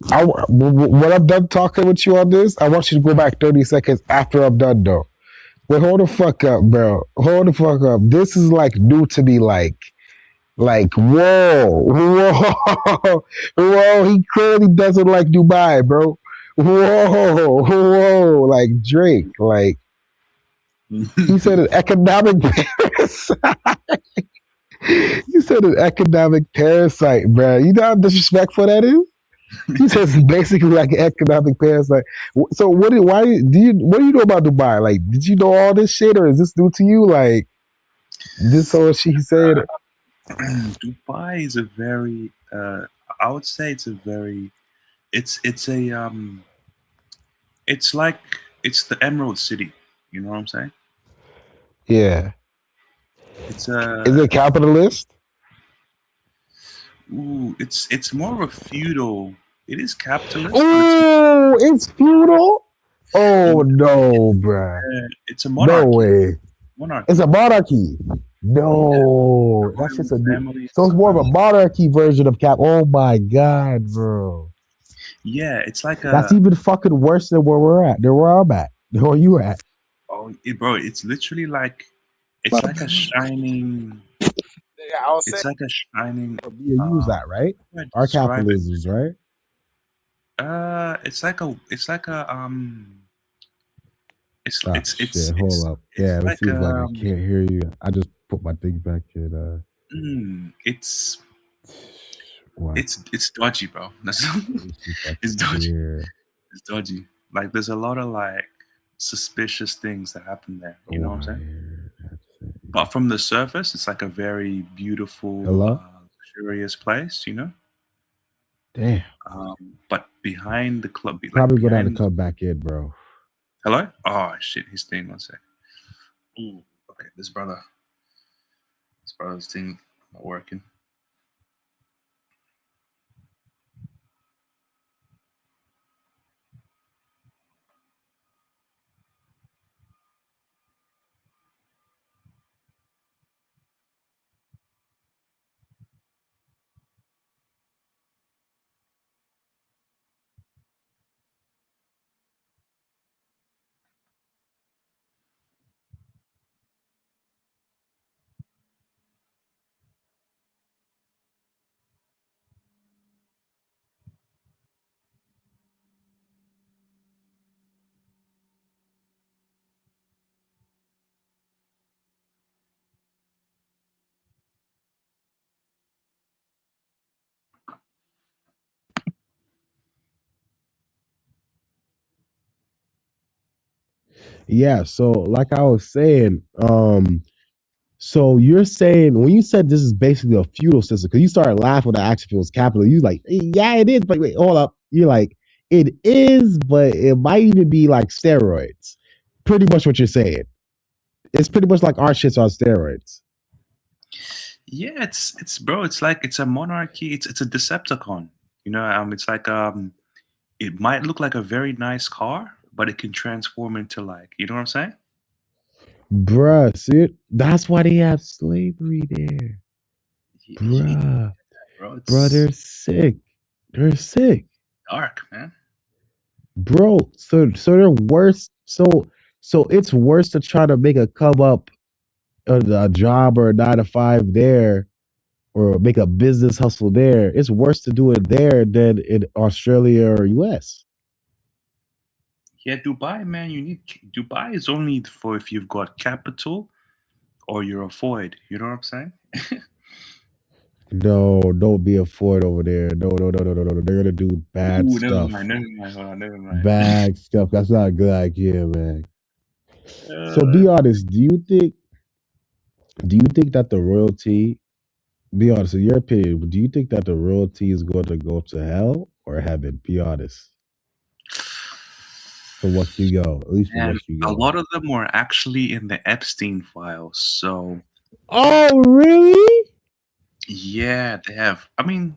When I'm done talking with you on this, I want you to go back 30 seconds after I'm done, though. Wait, hold the fuck up, bro. Hold the fuck up. This is like new to me, like, whoa. He clearly doesn't like Dubai, bro. Whoa. Like Drake, like, he said an economic parasite. You said an economic parasite, bro. You know how disrespectful that is? He says it's basically like an economic parasite. So what do you know about Dubai? Like, did you know all this shit, or is this new to you? Like, this all she said. Dubai is a very, I would say it's a very, it's like it's the Emerald City. You know what I'm saying? Yeah. It's Is it capitalist? Ooh, it's more of a feudal. It is capitalist. Ooh, it's feudal. Oh no, bruh. It's a monarchy. No way. Monarchy. It's a monarchy. No, that's just a new. So it's more of a monarchy version of cap. Oh my god, bro. Yeah, it's like That's even fucking worse than where we're at. Than where I'm at. Where you at? Oh, bro, it's literally like it's like a shining. Yeah, it's like a shining. You use that, right? Our capitalisms, right? It's like a It's Oh, shit. Hold up. Yeah, it like seems like I can't hear you. I just put my thing back in. It's What? it's dodgy, bro. It's dodgy. It's dodgy. Like there's a lot of like suspicious things that happen there. You know what I'm saying? But from the surface, it's like a very beautiful, luxurious place. You know. Damn. But behind the club, Probably gonna have to come back in, bro. Hello? Oh shit, his thing. 1 sec. Ooh, okay, this brother's thing not working. Yeah, so like I was saying, so you're saying when you said this is basically a feudal system, because you started laughing at actually feels capital, you like, yeah, it is, but wait, hold up. You're like, it is, but it might even be like steroids. Pretty much what you're saying. It's pretty much like our shits on steroids. Yeah, it's bro. It's like it's a monarchy. It's a Decepticon. It's like it might look like a very nice car, but it can transform into like, you know what I'm saying? Bruh, see, that's why they have slavery there. Bruh. Bro, Bruh, it's they're sick. They're sick. dark, man. Bro, so they're worse. So it's worse to try to make a come up a job or a 9 to 5 there or make a business hustle there. It's worse to do it there than in Australia or US. Yeah, Dubai, man. Dubai is only for if you've got capital or you're a void. You know what I'm saying? No, don't be a Ford over there. No, no, no, no, no, no. They're gonna do bad Ooh, never stuff. mind. Never mind. Hold on, never mind. Bad stuff. That's not a good idea, man. So Uh, be honest, do you think that the royalty, be honest, in your opinion, do you think that the royalty is going to go to hell or heaven? Be honest. From what you go, at least from and what you a go. lot of them were actually in the Epstein files. So Oh, really? yeah, they have. I mean,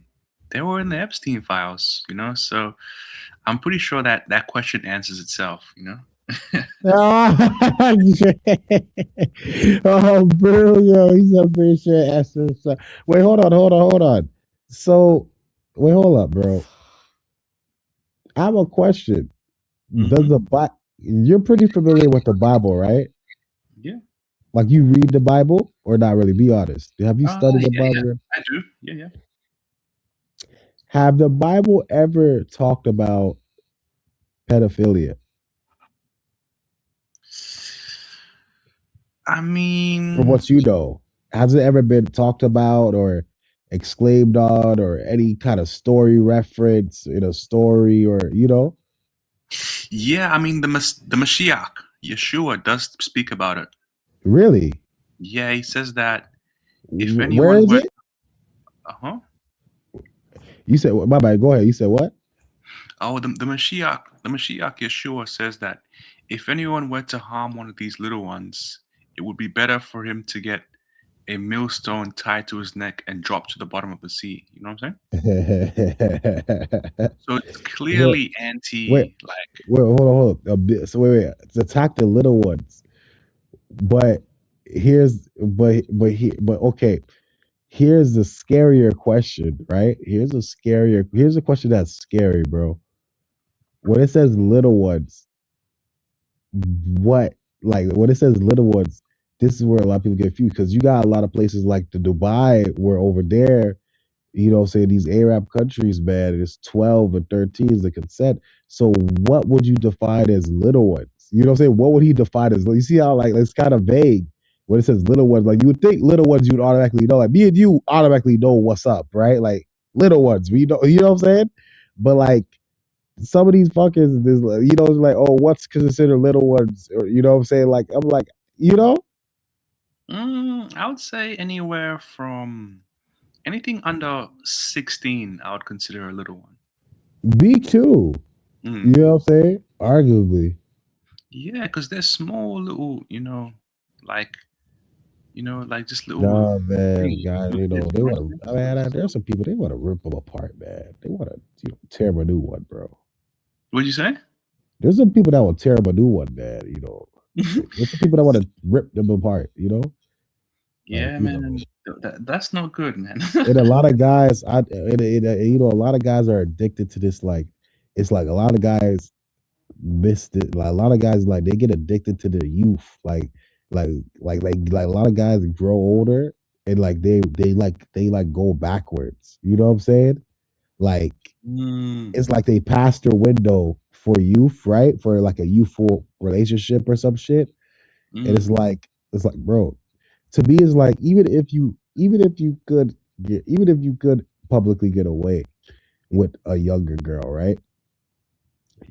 they were in the Epstein files. So I'm pretty sure that that question answers itself. Oh, oh, bro, he's a pretty sure essence. Wait, hold on. So, wait, hold up, bro. I have a question. Does the Bible? You're pretty familiar with the Bible, right? Yeah. Like you read the Bible or not really? Be honest. Have you studied the Yeah, Bible? I do. Yeah. Have the Bible ever talked about pedophilia? I From mean, what you know, has it ever been talked about or exclaimed on or any kind of story reference in a story or yeah. I mean, the Mashiach, Yeshua, does speak about it. Really? Yeah, he says that if Where anyone is were, it? uh-huh. You said my bad. Go ahead. You said what? Oh, the Mashiach Yeshua says that if anyone were to harm one of these little ones, it would be better for him to get a millstone tied to his neck and drop to the bottom of the sea. You know what I'm saying? So it's Here, clearly wait, anti, like, hold on. A bit. So wait. To attack the little ones, but okay. Here's the scarier question, right? Here's a question that's scary, bro. When it says little ones, what like when it says little ones, this is where a lot of people get confused because you got a lot of places like the Dubai where over there, say these Arab countries, man, it's 12 and 13 is the consent. So what would you define as little ones? You know what I'm saying? What would he define as? You see how like it's kind of vague when it says little ones. Like you would think little ones you'd automatically know. Like me and you automatically know what's up, right? Like little ones, you know what I'm saying? But like some of these fuckers, it's like, oh, what's considered little ones? Or you know what I'm saying? Like I'm like, you know, I would say anywhere from anything under 16, I would consider a little one. me too. You Mm. know what I'm saying? Arguably. Yeah, because they're small little, like, like just little Nah, man, things. guys, they want to. Man, there's some people they want to rip them apart, man. They want to tear them a new one, bro. What'd you say? There's some people that will tear them a new one, man. There's some people that want to rip them apart. Like Yeah, man. That's not good, man. and a lot of guys, a lot of guys are addicted to this. Like, it's like a lot of guys missed it. Like a lot of guys, like they get addicted to their youth. Like a lot of guys grow older and like they go backwards. You know what I'm saying? Like Mm. it's like they passed their window for youth, right? For like a youthful relationship or some shit. And Mm. it's like, bro, to me it's like even if you could publicly get away with a younger girl, right?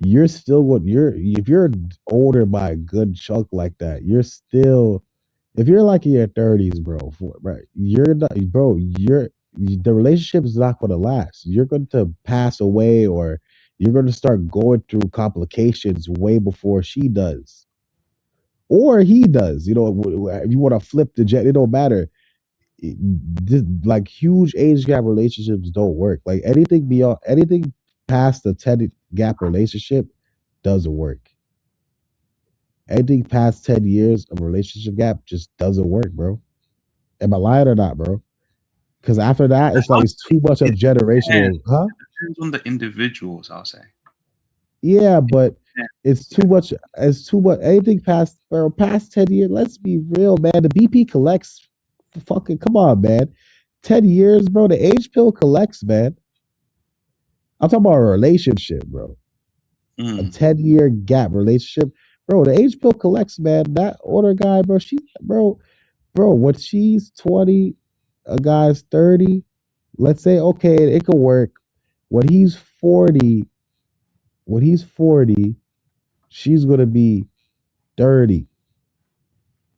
you're still if you're older by a good chunk like that, you're still, if you're like in your 30s, bro, right, you're not, bro, the relationship is not going to last. You're going to pass away, or you're going to start going through complications way before she does, or he does. You know, if you want to flip the jet, it don't matter. Like huge age gap relationships don't work. Like anything past the 10 gap relationship doesn't work. Anything past 10 years of relationship gap just doesn't work, bro. Am I lying or not, bro? Because after that, it's like it's too much of generational, huh? It depends on the individuals, I'll say. Yeah, but it's too much. It's too much. Anything past, bro, past 10 years. Let's be real, man. The BP collects. Fucking come on, man. 10 years, bro. The age pill collects, man. I'm talking about a relationship, bro. A 10-year gap relationship, bro. The age pill collects, man. That older guy, bro. Bro. When she's 20, a guy's 30. Let's say, okay, it could work. When he's 40, she's gonna be 30.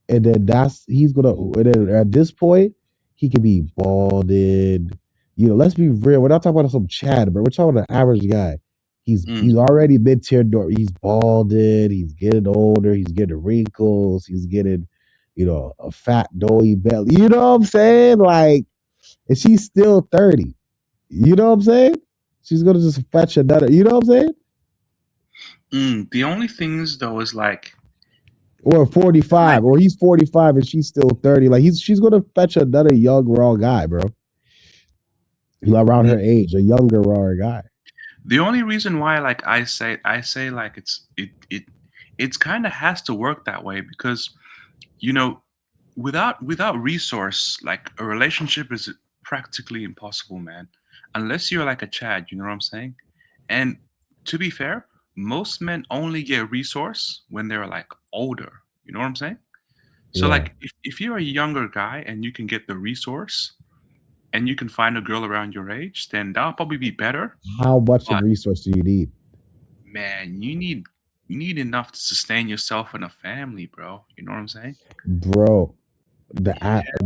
And then and then at this point, he could be balded. You know, let's be real. We're not talking about some Chad, but we're talking about an average guy. He's already mid-tier. He's balded. He's getting older. He's getting wrinkles. He's getting, a fat doughy belly. You know what I'm saying? Like, and she's still 30. You know what I'm saying? She's gonna just fetch another. You know what I'm saying? The only things though is like, or 45, or he's 45 and she's still 30. Like she's gonna fetch another young raw guy, bro. Around her age, a younger raw guy. The only reason why, like I say like it's kind of has to work that way because, without resource, like a relationship is practically impossible, man. Unless you're like a Chad, you know what I'm saying? And to be fair, most men only get resource when they're like older. You know what I'm saying? So like if you're a younger guy and you can get the resource and you can find a girl around your age, then that'll probably be better. How much of resource do you need? Man, you need enough to sustain yourself and a family, bro. You know what I'm saying? Bro, the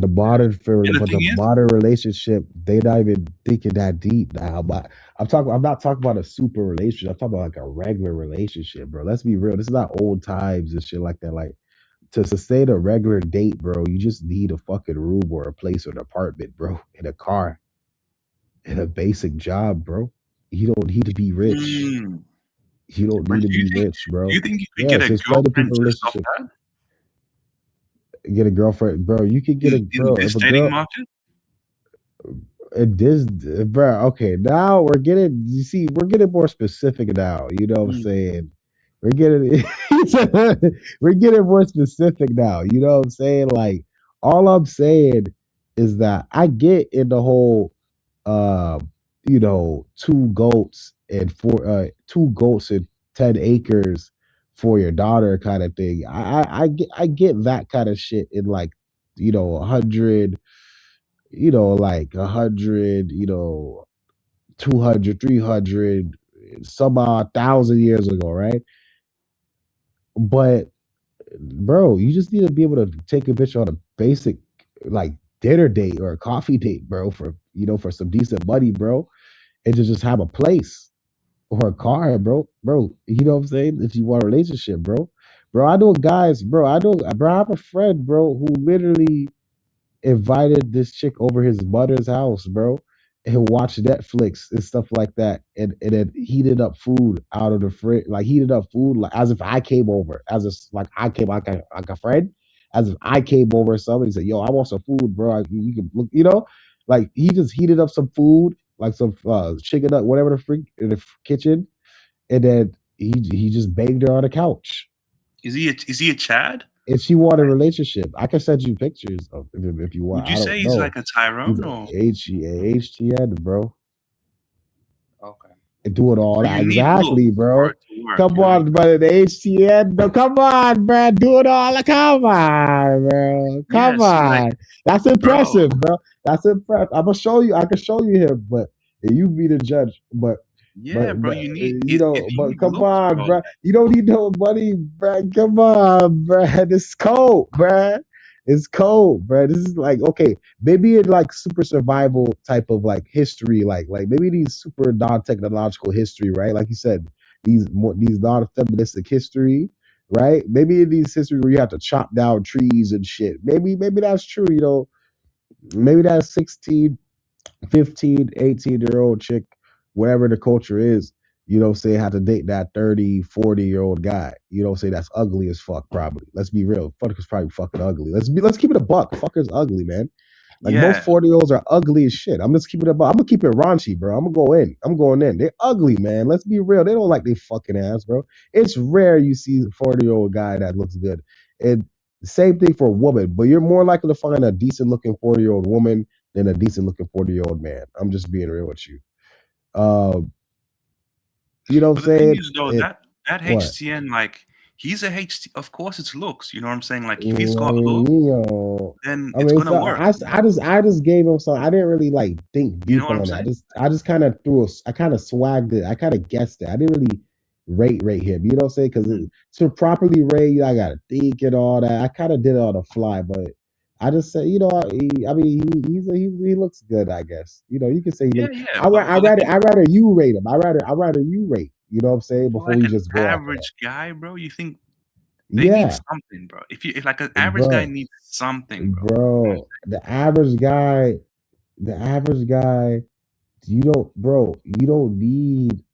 modern the modern relationship, they not even thinking that deep now. But I'm not talking about a super relationship. I'm talking about like a regular relationship, bro. Let's be real. This is not old times and shit like that. Like, to sustain a regular date, bro, you just need a fucking room or a place or an apartment, bro, and a car and a basic job, bro. You don't need to be rich. You don't need to be rich, bro. Do you think you could get a girlfriend just off that? Get a girlfriend, bro. You could get a girl. In this dating market? Bro, okay, now we're getting more specific now. You know what I'm saying? We're getting more specific now. You know what I'm saying? Like, all I'm saying is that I get in the whole 2 goats and 10 acres for your daughter kind of thing. I get that kind of shit in like 100, like 100, 200, 300, some 1,000 years ago, right? But bro, you just need to be able to take a bitch on a basic like dinner date or a coffee date, bro, for some decent money, bro, and to just have a place or a car, bro. You know what I'm saying? If you want a relationship, bro, I know guys, bro. I have a friend, bro, who literally invited this chick over his mother's house, bro, and watched Netflix and stuff like that, and then heated up food out of the fridge, like heated up food, like as if I came over, as if like I came like a friend, as if I came over or something. He said, "Yo, I want some food, bro. You can look, like he just heated up some food, like some chicken up, whatever the freak in the kitchen, and then he just banged her on the couch." Is he a Chad? If she want a relationship, I can send you pictures of him if you want. Would you say he's like a Tyrone or HGN, bro? Okay. And doing all that exactly, bro. Come on, brother. The HTN. No, come on, bro. Doing all that. Come on, bro. Come on. That's impressive, bro. That's impressive. I'm gonna show you. I can show you him, but you be the judge. But Yeah, bro. You need you it. know, You but need come looks, on, bro. bro. You don't need no money, bro. Come on, bro. It's cold, bro. It's cold, bro. This is like okay, maybe in like super survival type of like history, like maybe these super non-technological history, right? Like you said, these non-feministic history, right? Maybe in these history where you have to chop down trees and shit. Maybe that's true, you know. Maybe that's 16, 15, 18-year-old chick, whatever the culture is, you know, say have to date that 30, 40-year-old guy. You know, say that's ugly as fuck, probably. Let's be real. Fucker's probably fucking ugly. Let's keep it a buck. Fucker's ugly, man. Like most Yeah. 40-year-olds are ugly as shit. I'm just keeping it a buck. I'm gonna keep it raunchy, bro. I'm gonna go in. I'm going in. They're ugly, man. Let's be real. They don't like they fucking ass, bro. It's rare you see a 40-year-old guy that looks good. And same thing for a woman, but you're more likely to find a decent looking 40-year-old woman than a decent looking 40-year-old man. I'm just being real with you. You know what But I'm the thing saying? is, though, that What? HTN, like, he's a HT. Of course, it's looks. You know what I'm saying? Like, if he's I got mean, looks, you know, then I it's mean, gonna so work. I just gave him some. I didn't really like think You know deep what I'm on it. saying? I just kind of I kind of swagged it. I kind of guessed it. I didn't really rate him. You know what I'm saying? Because to properly rate, I gotta think and all that. I kind of did it on the fly, but I just said, you know, he looks good. I guess you know you can say he Yeah, looks. yeah. But the thing, I rather you rate him. I rather you rate. You know what I'm saying? for Before like we an just go off of that. average guy, bro, you think they need Yeah, something, bro. If like an average guy bro, needs something, bro. You know what I'm bro. The average guy, you don't, bro. You don't need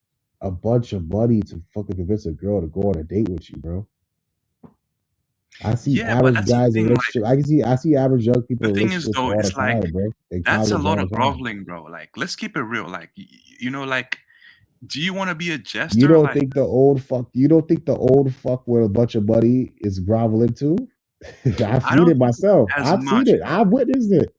a bunch of money to fucking convince a girl to go on a date with you, bro. I see Yeah, but average that's the guys in thing. Like, relationship. I see average young people the in thing is, relationships though, all the it's like time, bro. In that's a college all lot the of time. groveling, bro. Like, let's keep it real. Like, you know, like, do you want to be a You jester? don't Like, think the old fuck? You don't think the old fuck with a bunch of money is groveling too? I've I seen don't it think it's myself. as I've seen much, it. bro. I've witnessed it.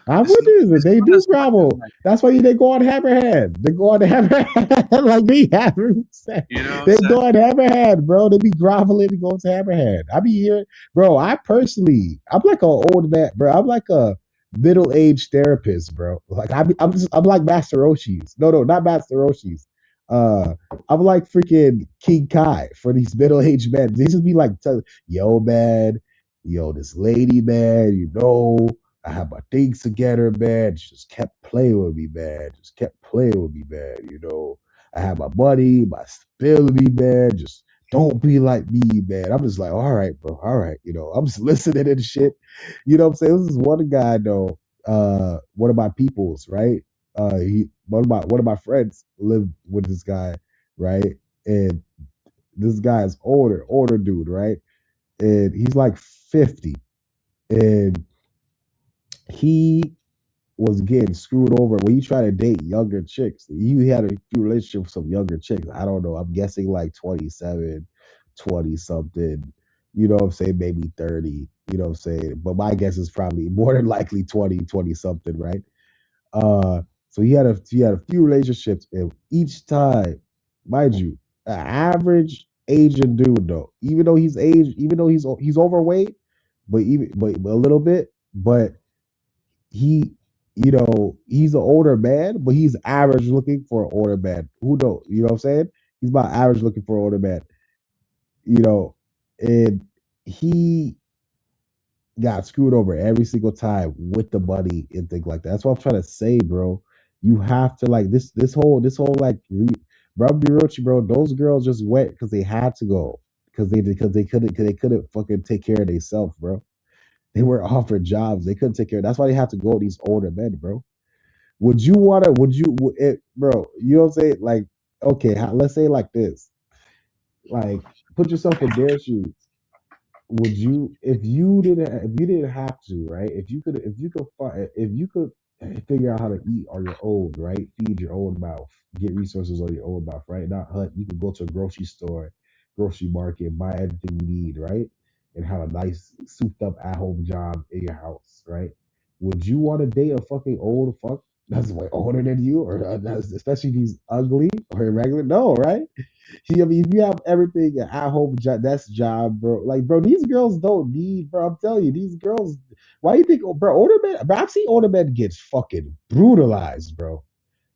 I've It's witnessed it. They not do as much as grovel. like, That's why they go on hammerhead. They go on hammerhead like we haven't said. you know what I'm They saying? go on hammerhead, bro. They be groveling and go to hammerhead. I be here, bro. I'm like an old man, bro. I'm like a middle-aged therapist, bro. Like I'm like Master Roshi's. No, not Master Roshi's. Uh, I'm like freaking King Kai for these middle-aged men. They just be like, yo, man, yo, this lady, man, you know. I had my things together, man. She just kept playing with me, man. Just kept playing with me, man. You know, I had my money, my stability, man. Just don't be like me, man. I'm just like, all right, bro. All right. You know, I'm just listening and shit. You know what I'm saying? This is one guy though, one of my peoples, right? One of my friends lived with this guy, right? And this guy is older dude, right? And he's like 50. And he was getting screwed over when you try to date younger chicks. You had a few relationships with some younger chicks. I don't know. I'm guessing like 27, 20 something. You know what I'm saying? Maybe 30. You know what I'm saying? But my guess is probably more than likely 20, 20 something, right? So he had a few relationships, and each time, mind you, an average Asian dude though, even though he's overweight, but a little bit, but he, you know, he's an older man, but he's average looking for an older man. Who knows? You know what I'm saying? He's about average looking for an older man. You know, and he got screwed over every single time with the money and things like that. That's what I'm trying to say, bro. You have to like this whole like bro, I'll be real with you, bro. Those girls just went because they had to go because they couldn't fucking take care of themselves, bro. They were offered jobs. They couldn't take care. That's why they have to go with these older men, bro. Would you want to? Bro? You know what I'm saying? Like, okay, let's say like this. Like, put yourself in their shoes. Would you, if you didn't have to, right? If you could figure out how to eat on your own, right? Feed your own mouth, get resources on your own mouth, right? Not hunt. You could go to a grocery store, grocery market, buy everything you need, right? And have a nice souped up at home job in your house, right? Would you want to date a fucking old fuck that's way older than you, or especially these ugly or irregular? No, right? See, I mean, if you have everything at home, that's job, bro. Like, bro, these girls don't need, bro. I'm telling you, these girls. Why you think, bro? Older men, bro. I've seen older men get fucking brutalized, bro.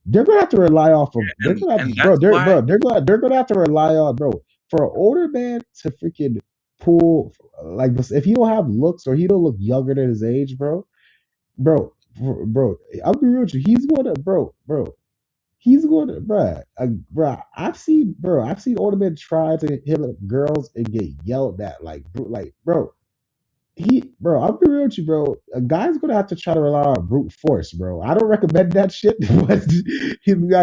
they're gonna have to rely off of. They're gonna have, and bro. that's why They're gonna have to rely on, bro, for an older man to freaking pull like this. If he don't have looks or he don't look younger than his age, bro, bro. I'll be real with you. He's gonna, bro. He's gonna, I've seen older men try to hit up girls and get yelled at, bro. I'll be real with you, bro. A guy's gonna have to try to rely on brute force, bro. I don't recommend that shit, but he's gonna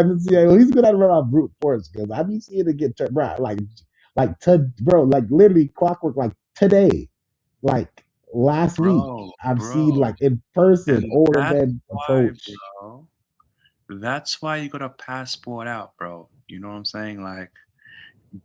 have to rely on brute force because I be seeing it get turned, bro. Like literally clockwork, like today, like last week, I've seen like in person and older that's men why, approach. bro. That's why you got a passport out, bro. You know what I'm saying? Like,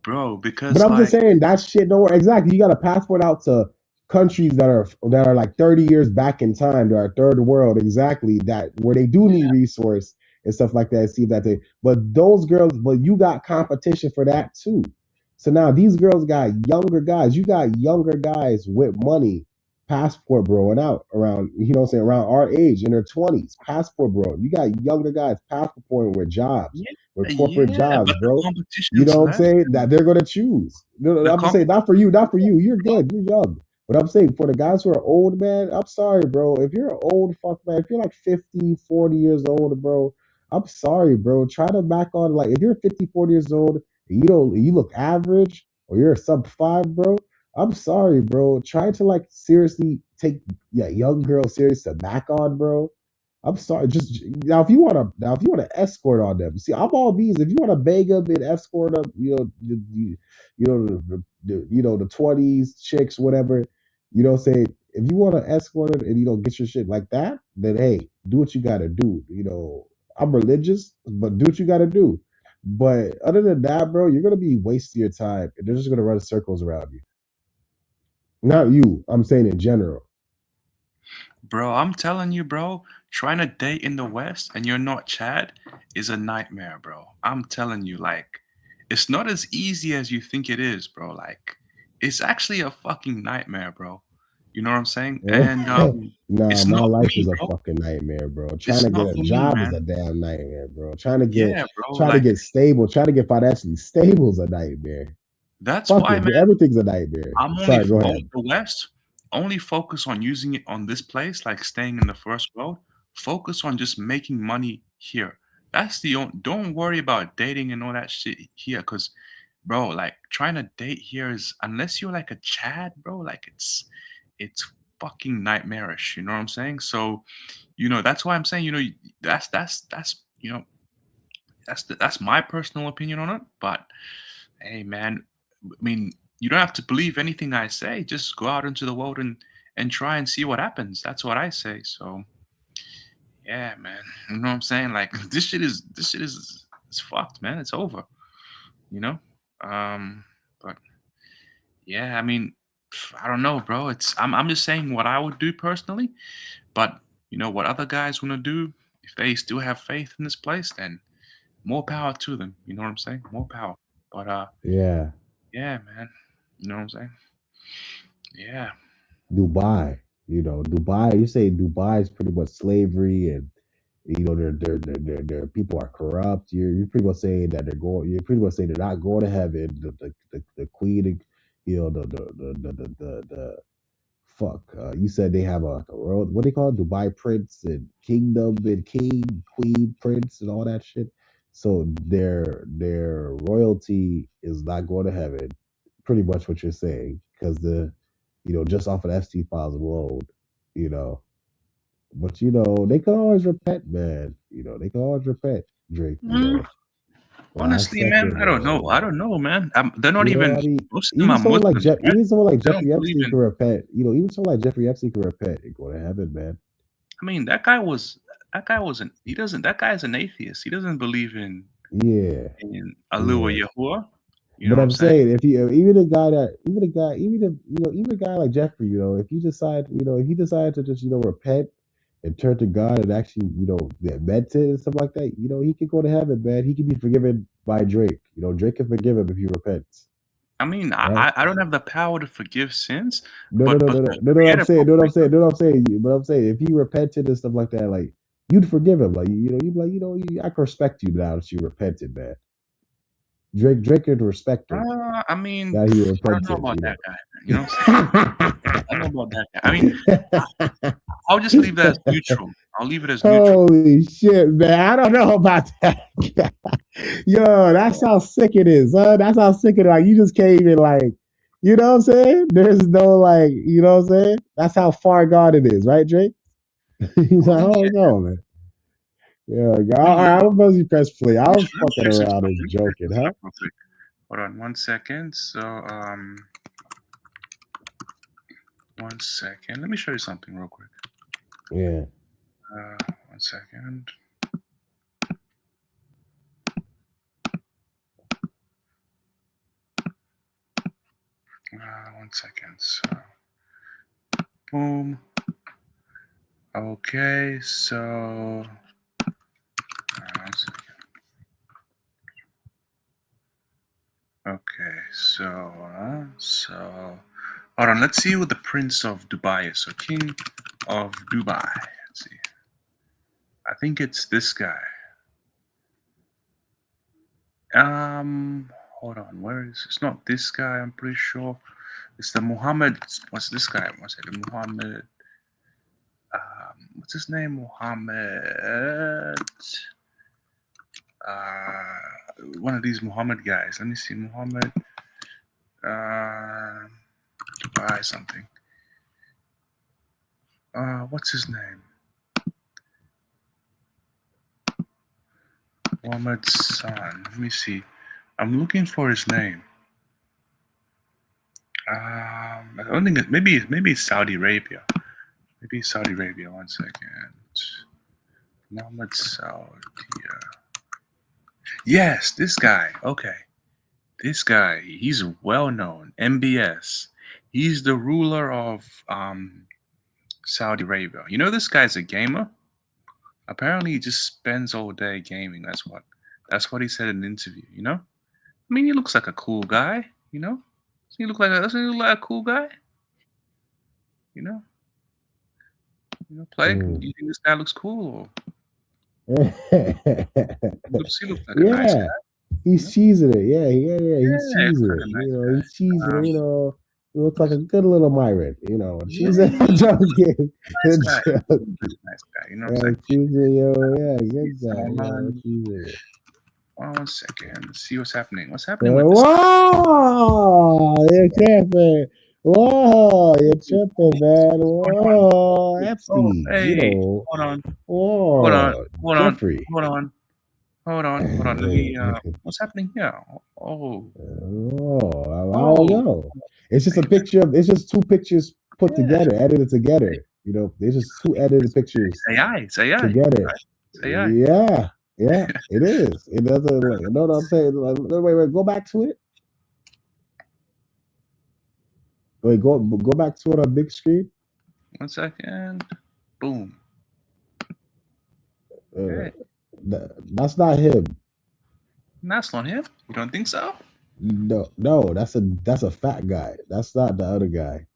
bro, But because I'm just like, saying that shit don't work. Exactly. You got a passport out to countries that are like 30 years back in time, that are third world, exactly, that where they do need resource and stuff like that. See that they but those girls, but you got competition for that too. So now these girls got younger guys. You got younger guys with money, passport bro, and out around, you know what I'm saying, around our age in their 20s, passport bro. You got younger guys, passport with jobs, with corporate yeah, jobs, but the bro. You competition's know what I'm less. saying? That they're gonna choose. No, The I'm just comp, saying, not for you, not for you. You're good, you're young. But I'm saying for the guys who are old, man, I'm sorry, bro. If you're an old fuck man, if you're like 50, 40 years old, bro, I'm sorry, bro. Try to back on, like, if you're 50, 40 years old and you look average or you're a sub 5, bro, I'm sorry, bro. Try to like seriously take young girls serious to back on, bro. I'm sorry. Just now, if you want to escort on them, see, I'm all these. If you want to beg them and escort them, the 20s chicks, whatever, you know, say if you want to escort them and get your shit like that, then hey, do what you gotta do. I'm religious, but do what you gotta do. But other than that, bro, you're gonna be wasting your time, and they're just gonna run circles around you. Not you. I'm saying in general. bro, I'm telling you, bro, trying to date in the West and you're not Chad is a nightmare, bro. I'm telling you, like, it's not as easy as you think it is, bro. Like, it's actually a fucking nightmare, bro. You know what I'm saying? And Nah, it's my not for life me, is a bro. fucking nightmare, bro. Trying It's to get not a for me, job is man. a damn nightmare, bro. Trying to get Yeah, bro. trying to Like, get stable, trying to get financially stable is a nightmare. that's Fuck why, it, man. everything's a nightmare. I'm only Sorry, go ahead. the West. Only focus on using it on this place, like staying in the first world. Focus on just making money here. That's the only. Don't worry about dating and all that shit here, cause, bro, like trying to date here is unless you're like a Chad, bro. Like it's fucking nightmarish. You know what I'm saying? So, that's why I'm saying, that's that's my personal opinion on it. But hey, man, I mean, you don't have to believe anything I say. Just go out into the world and try and see what happens. That's what I say. So yeah, man. You know what I'm saying? Like this shit is it's fucked, man. It's over. You know? But yeah, I mean, I don't know, bro. I'm just saying what I would do personally. But what other guys wanna do, if they still have faith in this place, then more power to them. You know what I'm saying? More power. But Yeah, yeah, man. You know what I'm saying? Yeah. Dubai. Dubai. You say Dubai is pretty much slavery, and their people are corrupt. You're pretty much saying that they're going. You're pretty much saying they're not going to heaven. The queen, the fuck. You said they have a royal. What do they call it? Dubai prince and kingdom and king, queen, prince, and all that shit. So their royalty is not going to heaven. Pretty much what you're saying, because just off of the FT files alone, you know. But they can always repent, man. They can always repent, Drake. Mm, Last honestly, man, second, I don't know. man. I don't know, man. They're not I even. mean, Most of them are Muslims, right? Even someone like They don't Jeffrey believe Epstein in. can repent. Even someone like Jeffrey Epstein can repent and go to heaven, man. I mean, that guy wasn't. He doesn't. That guy's an atheist. He doesn't believe Yeah, in Allah yeah. Yahuwah. You know But what I'm I'm saying? saying, if you even a guy that even a guy even if even a guy like Jeffrey, if he decides to just repent and turn to God and actually admit it and stuff like that, he could go to heaven, man. He can be forgiven by Drake. Drake can forgive him if he repents. I mean, Right? I don't have the power to forgive sins, No, no, but no, but no, no, the no, no. I'm Creator saying, no, no, I'm probably saying, could. no, I'm saying, but I'm saying, if he repented and stuff like that, like you'd forgive him. Like, you'd be like, I can respect you now that you repented, man. Drake could respect him I mean, that he I don't know repented. about that guy. You know what I'm saying? I don't know about that guy. I mean, I'll just leave that as neutral. I'll leave it as neutral. Holy shit, man! I don't know about that. Yo, that's how sick it is, huh? That's how sick it is. Like, you just can't even, like, you know what I'm saying? There's no, like, you know what I'm saying? That's how far gone it is, right, Drake? He's like, I don't know, man. Yeah, all right, I'm supposed to press play. I was fucking around and joking, huh? Hold on 1 second. So, 1 second. Let me show you something real quick. Yeah. 1 second. One second. So, boom. Okay, so. 1 second. Okay, so hold on. Let's see who the Prince of Dubai is. So, King of Dubai. Let's see. I think it's this guy. Hold on. Where is? It's not this guy. I'm pretty sure. It's the Muhammad. What's this guy? 1 second. Muhammad. What's his name? Muhammad. One of these Muhammad guys. Let me see. Muhammad. Dubai something. What's his name? Muhammad's son. Let me see. I'm looking for his name. I don't think maybe it's Saudi Arabia. Maybe it's Saudi Arabia. 1 second. Muhammad Saudi. Yes, this guy. Okay. This guy, he's well known. MBS. He's the ruler of Saudi Arabia. You know, this guy's a gamer. Apparently, he just spends all day gaming. That's what he said in an interview. You know, I mean, he looks like a cool guy. You know, doesn't he look like a cool guy? You know, play. Do you think this guy looks cool? Or he looks like a nice guy. He's cheesing it. Yeah, he's cheesing it. He's cheesing it. He looks like a good little Myron. Cheesing. Joking. Nice guy. You know what I'm saying? Cheesing, good guy. Cheesing it. 1 second. Let's see what's happening. What's happening with Whoa! You're tripping. Whoa! You're tripping, man. Whoa! Epstein. Hey, hold on. Whoa! Jeffrey. Hold on. Let me. What's happening here? Oh, I don't know. It's just a picture of. It's just two pictures put together, edited together. There's just two edited pictures. It's AI. Together. Right? It's AI. Yeah, it is. It doesn't. You know what I'm saying? Wait, go back to it. Wait, go back to it on big screen. 1 second. Boom. That's not him. That's not him. You don't think so? No, that's a fat guy. That's not the other guy.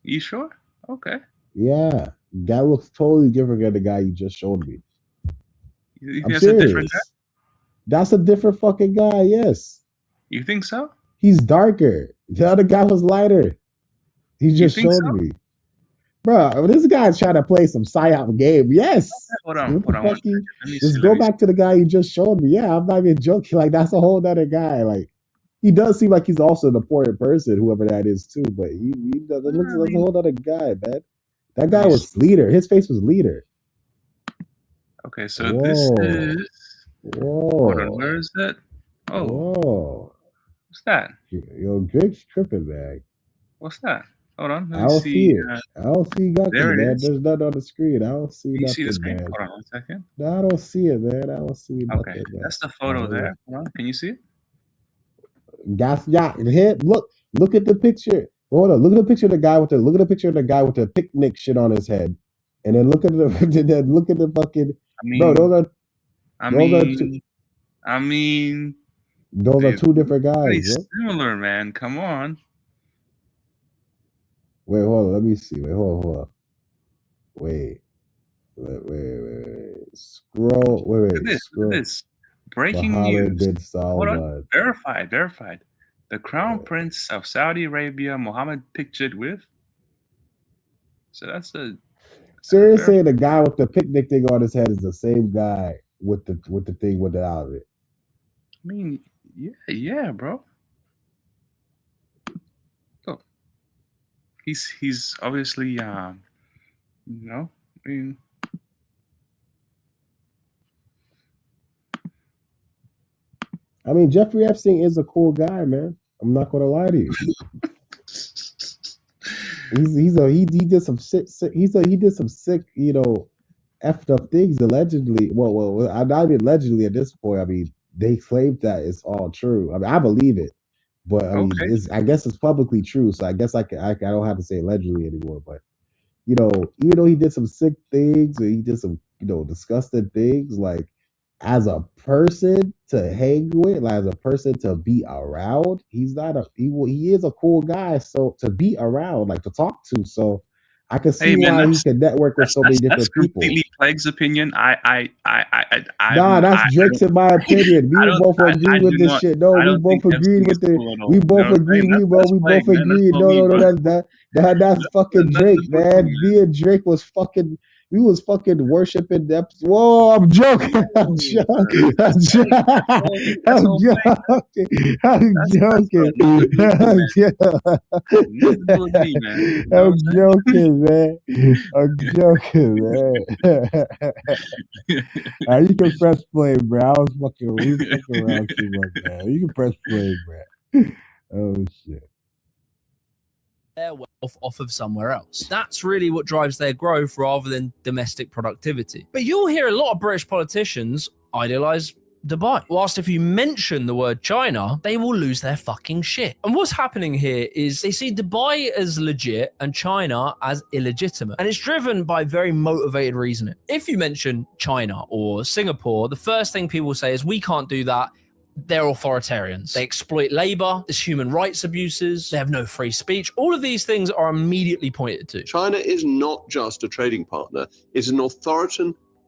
You sure? Okay. Yeah, that looks totally different than the guy you just showed me. You think I'm that's serious. a different guy? That's a different fucking guy. Yes. You think so? He's darker. The other guy was lighter. He just showed me. Bro, this guy's trying to play some psyop game. Yes. Hold on. Just go back to the guy you just showed me. Yeah, I'm not even joking. Like, that's a whole other guy. Like, he does seem like he's also an important person, whoever that is too. But he doesn't look like a whole other guy, man. That guy was leader. His face was leader. Okay, so this is. Hold on, where is that? Oh. Whoa. What's that? Yo, Drake's tripping, man. What's that? Hold on. I don't see it. I don't see nothing, there it man. is. There's nothing on the screen. I don't see You nothing, see the screen? man. Hold on 1 second. No, I don't see it, man. I don't see nothing. Okay, that's the photo there. Hold on. Can you see it? Look at the picture. Hold on. Look at the picture of the guy with the picnic shit on his head, and then look at the fucking. Those are two different guys. Pretty similar, man. Come on. Wait, hold on. Let me see. Wait, hold on. Wait. Scroll. Look at this. Look at this. Breaking Mohammed news. bin Hold on. Salman. Verified. The Crown Prince of Saudi Arabia, Mohammed, pictured with. So that's the. So you're saying the guy with the picnic thing on his head is the same guy with the thing with it out of it? I mean, yeah, bro. Look, he's obviously, I mean. I mean, Jeffrey Epstein is a cool guy, man. I'm not gonna lie to you. he did some sick, he did some sick, effed up things allegedly. Well, not even allegedly at this point. I mean, they claim that it's all true. I mean, I believe it, but I mean, I guess it's publicly true. So I guess I don't have to say allegedly anymore. But even though he did some sick things or he did some disgusting things, like as a person to hang with, like as a person to be around, he is a cool guy. So to be around, like to talk to, so I can see why he can network with so many different people. That's completely Plague's opinion. That's Drake's in my opinion. We both agree with this shit. No, we both agreed with it. We both agreed. We both agreed. No, that's fucking Drake, man. Me and Drake was fucking. We was fucking worshiping them. Whoa, I'm joking. I'm joking. I'm joking. I'm joking, man. I'm joking, man. You can press play, bro. I was fucking around too much, man. You can press play, bro. Oh shit. Their wealth off of somewhere else. That's really what drives their growth rather than domestic productivity. But you'll hear a lot of British politicians idealize Dubai. Whilst if you mention the word China, they will lose their fucking shit. And what's happening here is they see Dubai as legit and China as illegitimate. And it's driven by very motivated reasoning. If you mention China or Singapore, the first thing people say is, we can't do that. They're authoritarians. They exploit labor. There's human rights abuses. They have no free speech. All of these things are immediately pointed to. China is not just a trading partner. It's an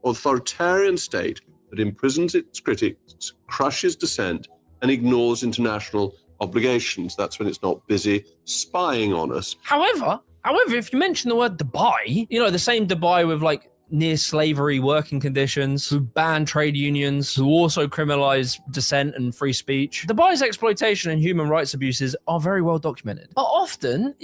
authoritarian state that imprisons its critics, crushes dissent, and ignores international obligations. That's when it's not busy spying on us. However, if you mention the word Dubai, the same Dubai with near slavery working conditions, who ban trade unions, who also criminalize dissent and free speech. Dubai's exploitation and human rights abuses are very well documented. But often,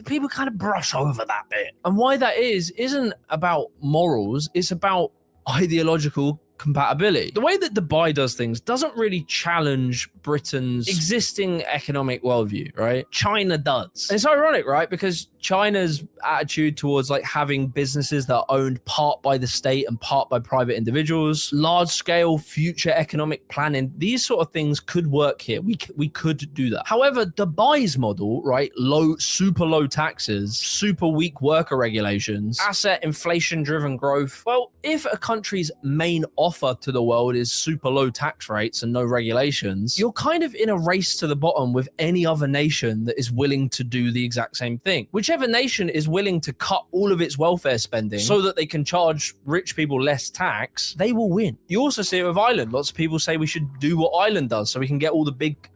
people kind of brush over that bit. And why that isn't about morals, it's about ideological compatibility. The way that Dubai does things doesn't really challenge Britain's existing economic worldview, right? China does. And it's ironic, right? Because China's attitude towards having businesses that are owned part by the state and part by private individuals, large-scale future economic planning, these sort of things could work here. We could do that. However, Dubai's model, right? Super low taxes, super weak worker regulations, asset inflation-driven growth. Well, if a country's main offer to the world is super low tax rates and no regulations, you're kind of in a race to the bottom with any other nation that is willing to do the exact same thing. Whichever nation is willing to cut all of its welfare spending so that they can charge rich people less tax, they will win. You also see it with Ireland. Lots of people say we should do what Ireland does so we can get all the big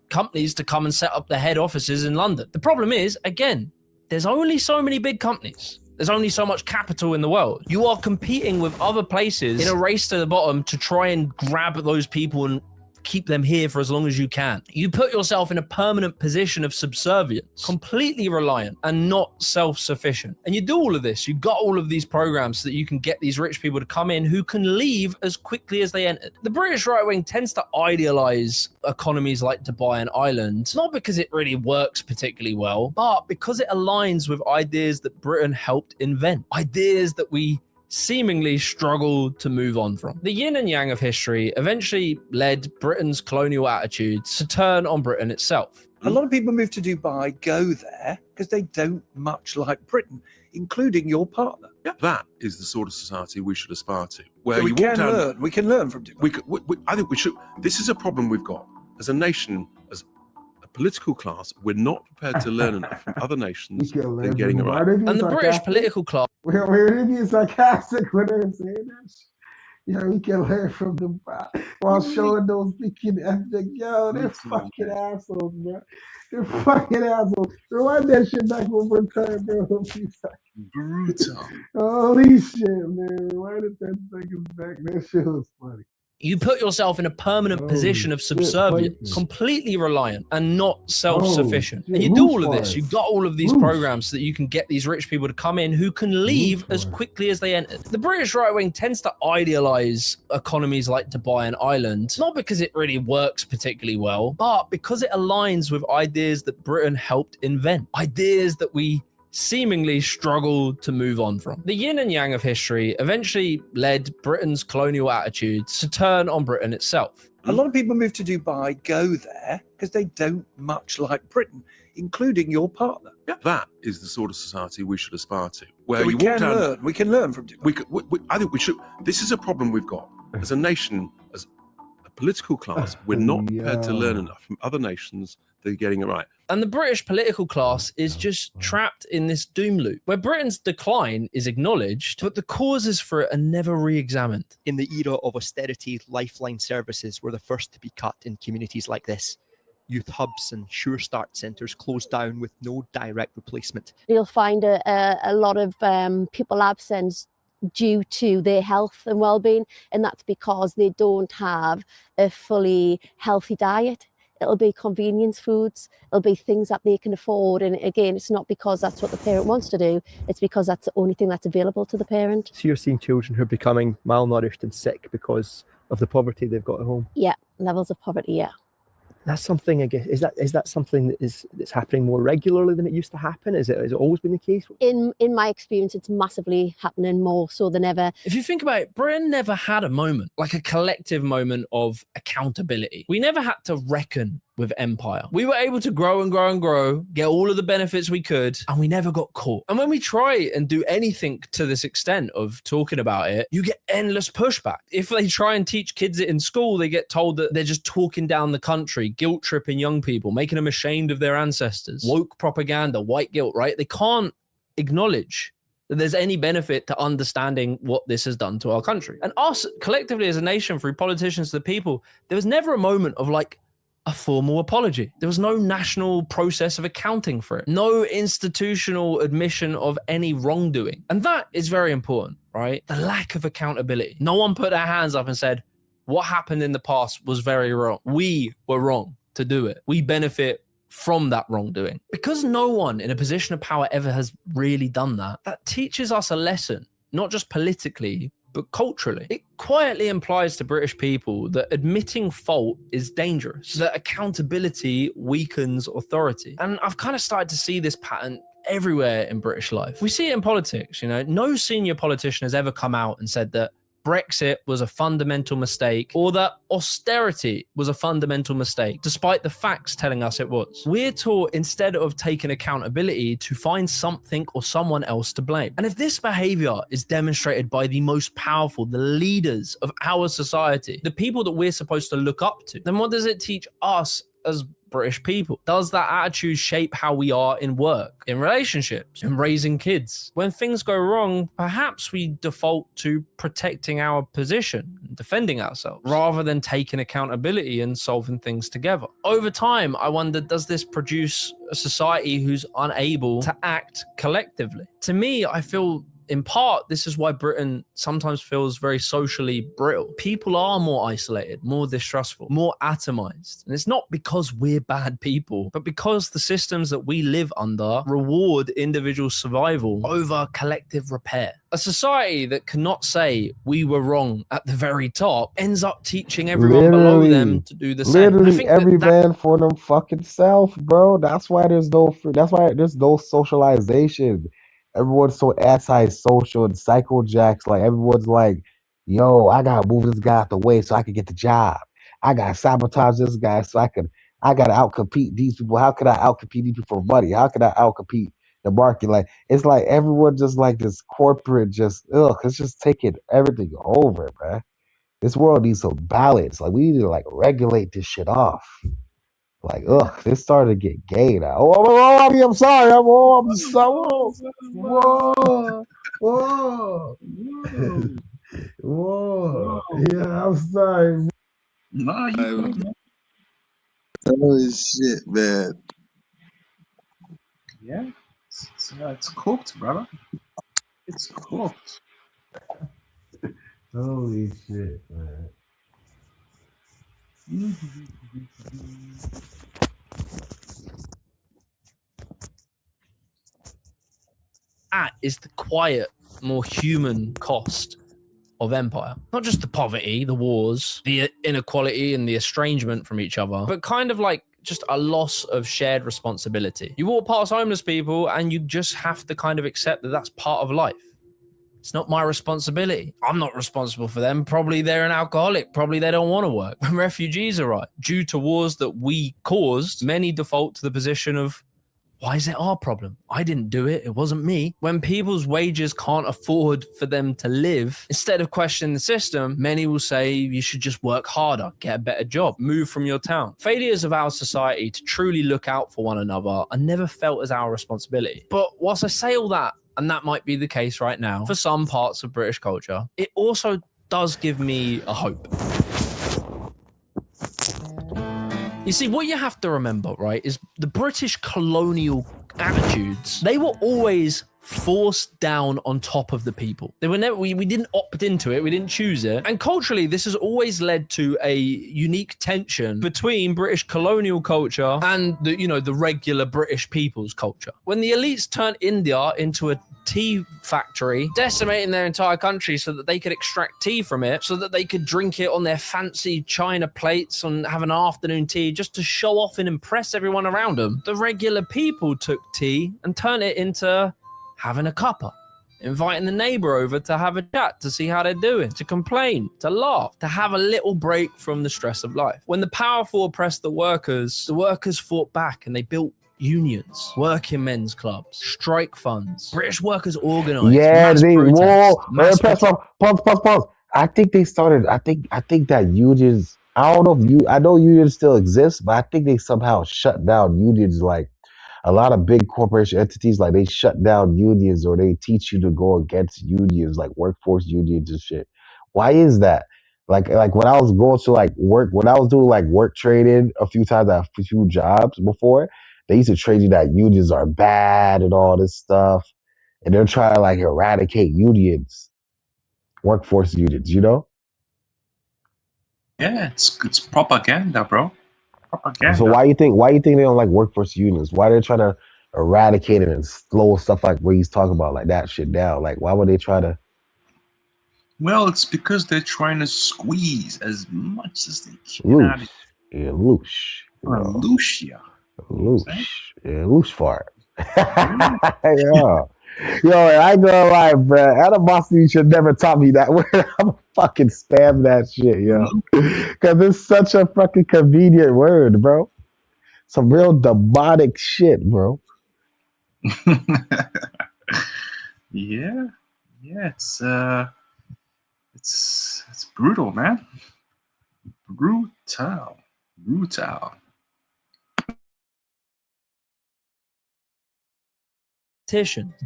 companies to come and set up their head offices in London. The problem is, again, there's only so many big companies. There's only so much capital in the world. You are competing with other places in a race to the bottom to try and grab those people and keep them here for as long as you can. You put yourself in a permanent position of subservience, completely reliant and not self-sufficient. And you do all of this. You got all of these programs so that you can get these rich people to come in who can leave as quickly as they entered. The British right wing tends to idealize economies like Dubai and Ireland, not because it really works particularly well, but because it aligns with ideas that Britain helped invent. Ideas that we seemingly struggled to move on from. The yin and yang of history eventually led Britain's colonial attitudes to turn on Britain itself. A lot of people move to Dubai, go there, because they don't much like Britain, including your partner. Yeah, that is the sort of society we should aspire to. Where So we can learn from Dubai. I think we should. This is a problem we've got as a nation, as a political class, we're not prepared to learn enough from other nations You can than learn getting it from right. why they be And the British sarcastic? political class. Where they be sarcastic when they're saying that shit? Yo, we can learn from them while showing those freaking ethnic. Yo, they're fucking assholes, bro. They're fucking assholes. Rewind that shit back one more time, bro. Brutal. Holy shit, man. Rewind it 10 seconds back. That shit was funny. You put yourself in a permanent position of subservience, completely reliant and not self-sufficient. And you do all of this. You got all of these programs so that you can get these rich people to come in who can leave as quickly as they entered. The British right wing tends to idealize economies like Dubai and Ireland, not because it really works particularly well, but because it aligns with ideas that Britain helped invent. Ideas that we seemingly struggled to move on from. The yin and yang of history eventually led Britain's colonial attitudes to turn on Britain itself. A lot of people move to Dubai, go there, because they don't much like Britain, including your partner. That is the sort of society we should aspire to. Where So we you walk can down, learn. We can learn from Dubai. I think we should. This is a problem we've got as a nation, as a political class. We're not prepared to learn enough from other nations that are getting it right. And the British political class is just trapped in this doom loop where Britain's decline is acknowledged, but the causes for it are never re-examined. In the era of austerity, lifeline services were the first to be cut in communities like this. Youth hubs and Sure Start centres closed down with no direct replacement. You'll find a lot of people absent due to their health and well-being, and that's because they don't have a fully healthy diet. It'll be convenience foods, it'll be things that they can afford, and again, it's not because that's what the parent wants to do, it's because that's the only thing that's available to the parent. So you're seeing children who are becoming malnourished and sick because of the poverty they've got at home? Yeah, levels of poverty, yeah. That's something, I guess, is that something that's happening more regularly than it used to happen? Has it always been the case? In my experience, it's massively happening more so than ever. If you think about it, Britain never had a moment, like a collective moment of accountability. We never had to reckon with empire. We were able to grow and grow and grow, get all of the benefits we could, and we never got caught. And when we try and do anything to this extent of talking about it, you get endless pushback. If they try and teach kids it in school, they get told that they're just talking down the country, guilt tripping young people, making them ashamed of their ancestors. Woke propaganda, white guilt, right? They can't acknowledge that there's any benefit to understanding what this has done to our country. And us collectively as a nation, through politicians to the people, there was never a moment of like a formal apology. There was no national process of accounting for it, no institutional admission of any wrongdoing. And that is very important, right? The lack of accountability. No one put their hands up and said, what happened in the past was very wrong. We were wrong to do it. We benefit from that wrongdoing. Because no one in a position of power ever has really done that, that teaches us a lesson, not just politically, but culturally. It quietly implies to British people that admitting fault is dangerous, that accountability weakens authority. And I've kind of started to see this pattern everywhere in British life. We see it in politics, you know, no senior politician has ever come out and said that Brexit was a fundamental mistake or that austerity was a fundamental mistake, despite the facts telling us it was. We're taught, instead of taking accountability, to find something or someone else to blame. And if this behavior is demonstrated by the most powerful, the leaders of our society, the people that we're supposed to look up to, then what does it teach us as British people? Does that attitude shape how we are in work, in relationships, in raising kids? When things go wrong, perhaps we default to protecting our position, defending ourselves, rather than taking accountability and solving things together. Over time, I wonder, does this produce a society who's unable to act collectively? To me, I feel in part, this is why Britain sometimes feels very socially brittle. People are more isolated, more distrustful, more atomized. And it's not because we're bad people, but because the systems that we live under reward individual survival over collective repair. A society that cannot say we were wrong at the very top ends up teaching everyone below them to do the same. Literally every man for them fucking self, bro. That's why there's no socialization. Everyone's so anti-social and psychojacks. Like everyone's like, yo, I gotta move this guy out the way so I can get the job. I gotta sabotage this guy so I gotta outcompete these people. How could I outcompete these people for money? How could I outcompete the market? Like it's like everyone just like this corporate it's just taking everything over, man. This world needs some balance. Like we need to like regulate this shit off. Like, ugh, this started to get gay now. I'm sorry. I'm sorry. Whoa. Whoa. Whoa. Yeah, I'm sorry. No, you good, man. Holy shit, man. Yeah, it's cooked, brother. It's cooked. Holy shit, man. That is the quiet, more human cost of empire. Not just the poverty, the wars, the inequality and the estrangement from each other, but kind of like just a loss of shared responsibility. You walk past homeless people and you just have to kind of accept that that's part of life. It's not my responsibility. I'm not responsible for them. Probably they're an alcoholic. Probably they don't want to work. When refugees arrive, due to wars that we caused, many default to the position of, why is it our problem? I didn't do it. It wasn't me. When people's wages can't afford for them to live, instead of questioning the system, many will say you should just work harder, get a better job, move from your town. Failures of our society to truly look out for one another are never felt as our responsibility. But whilst I say all that, and that might be the case right now for some parts of British culture, it also does give me a hope. You see, what you have to remember, right, is the British colonial attitudes, they were always forced down on top of the people. They were never, we didn't opt into it, we didn't choose it. And culturally, this has always led to a unique tension between British colonial culture and the regular British people's culture. When the elites turned India into a tea factory, decimating their entire country so that they could extract tea from it, so that they could drink it on their fancy china plates and have an afternoon tea just to show off and impress everyone around them, the regular people took tea and turned it into having a cuppa, inviting the neighbor over to have a chat, to see how they're doing, to complain, to laugh, to have a little break from the stress of life. When the powerful oppressed the workers fought back and they built unions, working men's clubs, strike funds. British workers organized. Yeah, mass they protests, pause. I think they started. I think that unions. I don't know if I know unions still exist, but I think they somehow shut down unions. Like a lot of big corporation entities, like they shut down unions or they teach you to go against unions, like workforce unions and shit. Why is that? Like when I was going to like work, when I was doing like work training a few times at a few jobs before, they used to train you that unions are bad and all this stuff. And they're trying to like eradicate unions, workforce unions, you know? Yeah, it's propaganda, bro. Propaganda. So why you think they don't like workforce unions? Why they're trying to eradicate it and slow stuff like what he's talking about, like that shit down? Like why would they try to? Well, it's because they're trying to squeeze as much as they can out of Loose. Loose fart. Yeah. Yo, I ain't gonna lie, bro. Animosity should never taught me that word. I'm fucking spam that shit, yo. Cause it's such a fucking convenient word, bro. Some real demonic shit, bro. Yeah, it's brutal, man. Brutal.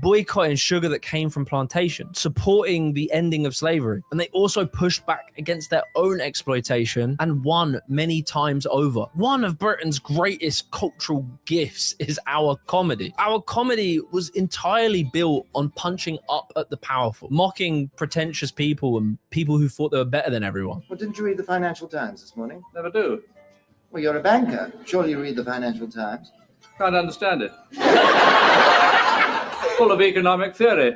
Boycotting sugar that came from plantations, supporting the ending of slavery. And they also pushed back against their own exploitation and won many times over. One of Britain's greatest cultural gifts is our comedy. Our comedy was entirely built on punching up at the powerful, mocking pretentious people and people who thought they were better than everyone. Well, didn't you read the Financial Times this morning? Never do. Well, you're a banker. Surely you read the Financial Times. Can't understand it. Full of economic theory.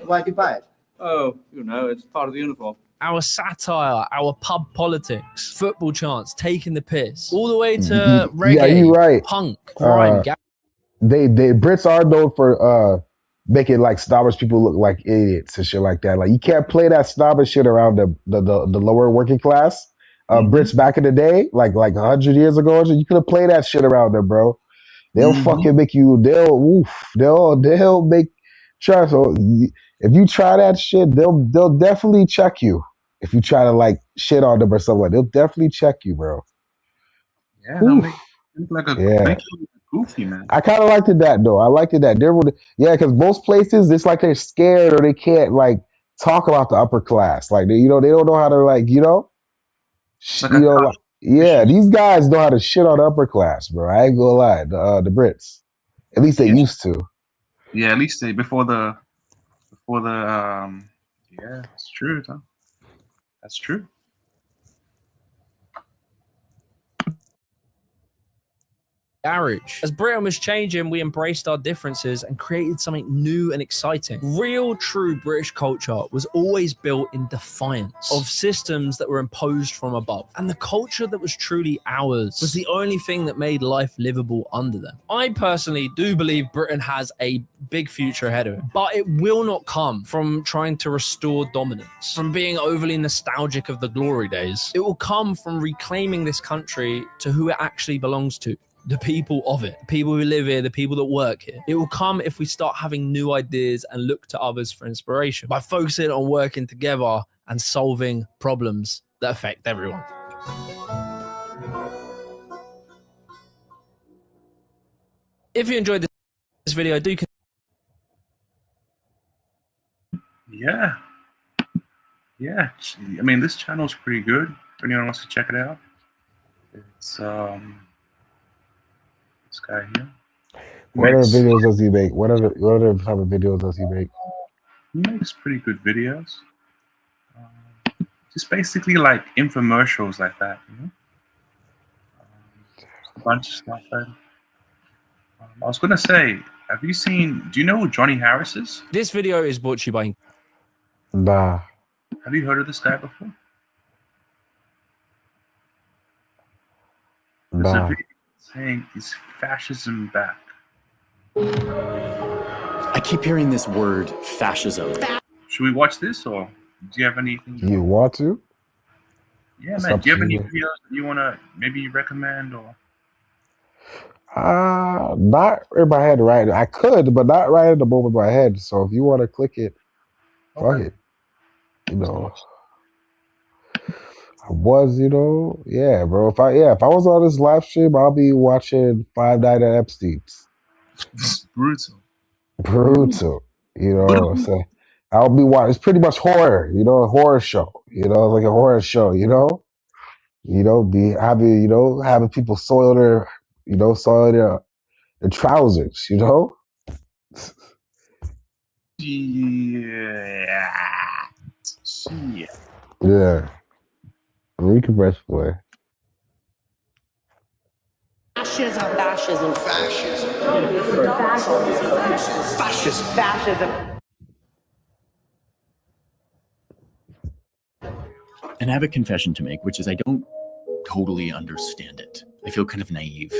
Why'd you buy it? Oh, it's part of the uniform. Our satire, our pub politics, football chants, taking the piss, all the way to reggae, yeah, you're right. punk, grime, they Brits are known for making like snobbish people look like idiots and shit like that. Like you can't play that snobbish shit around the lower working class. Brits back in the day, like 100 years ago, you couldn't play that shit around them, bro. They'll fucking make you. They'll make try. So if you try that shit, they'll definitely check you. If you try to like shit on them or something, they'll definitely check you, bro. Yeah, they'll make you look like a Yeah. make you look goofy, man. I kind of liked it that though. I liked it that there were, yeah, because most places it's like they're scared or they can't like talk about the upper class. Like they don't know how to like It's like a like, yeah, these guys know how to shit on the upper class, bro. I ain't gonna lie, the Brits, at least they used to. yeah, at least they before the yeah, it's true, though. That's true. Marriage. As Britain was changing, we embraced our differences and created something new and exciting. Real, true British culture was always built in defiance of systems that were imposed from above. And the culture that was truly ours was the only thing that made life livable under them. I personally do believe Britain has a big future ahead of it, but it will not come from trying to restore dominance, from being overly nostalgic of the glory days. It will come from reclaiming this country to who it actually belongs to. The people of it, the people who live here, the people that work here. It will come if we start having new ideas and look to others for inspiration by focusing on working together and solving problems that affect everyone. If you enjoyed this video, do Yeah. Yeah. I mean, this channel's pretty good. If anyone wants to check it out, it's this guy here. What other videos does he make? What other type of videos does he make? He makes pretty good videos. Just basically like infomercials like that, you know? Just a bunch of stuff. I was gonna say, have you seen? Do you know who Johnny Harris is? This video is brought to you by. Nah. Have you heard of this guy before? There's a video saying, "Is fascism back?" I keep hearing this word, fascism. Should we watch this, or do you have anything? You want to? Yeah, It's man. up Do you have to any you. videos that you wanna maybe recommend, or? Not in my head right now. I could, but not right at the moment in my head. So if you want to click it, fuck it. You know. I was, yeah, bro. If I was on this live stream, I'll be watching Five Nights at Epstein's. Brutal. Brutal. You know what I'm saying? I'll be watching. It's pretty much horror, a horror show. Like a horror show. Be having people soil their trousers. Yeah. Yeah. We can press play. Fascism. Fascism. Fascism. Fascism. Fascism. And I have a confession to make, which is I don't totally understand it. I feel kind of naive.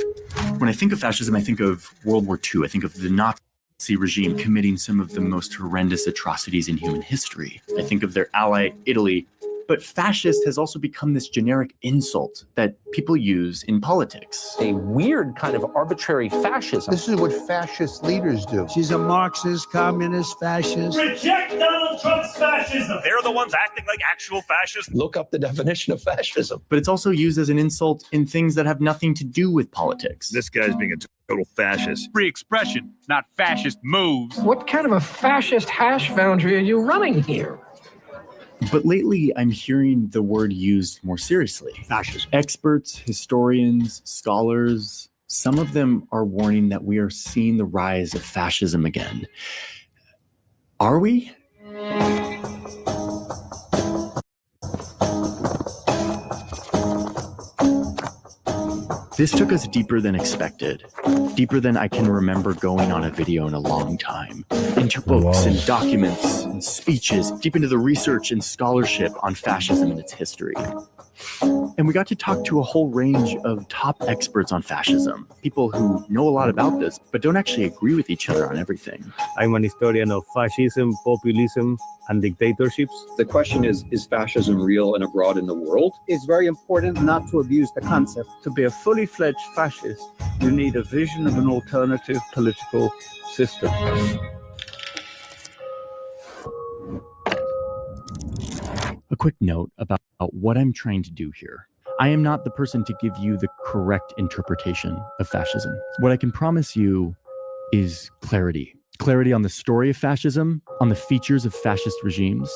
When I think of fascism, I think of World War II. I think of the Nazi regime committing some of the most horrendous atrocities in human history. I think of their ally, Italy. But fascist has also become this generic insult that people use in politics. A weird kind of arbitrary fascism. This is what fascist leaders do. She's a Marxist, communist, fascist. Reject Donald Trump's fascism. They're the ones acting like actual fascists. Look up the definition of fascism. But it's also used as an insult in things that have nothing to do with politics. This guy's being a total fascist. Free expression, not fascist moves. What kind of a fascist hash foundry are you running here? But lately, I'm hearing the word used more seriously. Fascism. Experts, historians, scholars, some of them are warning that we are seeing the rise of fascism again. Are we? This took us deeper than expected, deeper than I can remember going on a video in a long time, into books and documents and speeches, deep into the research and scholarship on fascism and its history. And we got to talk to a whole range of top experts on fascism, people who know a lot about this, but don't actually agree with each other on everything. I'm an historian of fascism, populism, and dictatorships. The question is fascism real and abroad in the world? It's very important not to abuse the concept. To be a fully fledged fascist, you need a vision of an alternative political system. A quick note about what I'm trying to do here. I am not the person to give you the correct interpretation of fascism. What I can promise you is clarity. Clarity on the story of fascism, on the features of fascist regimes.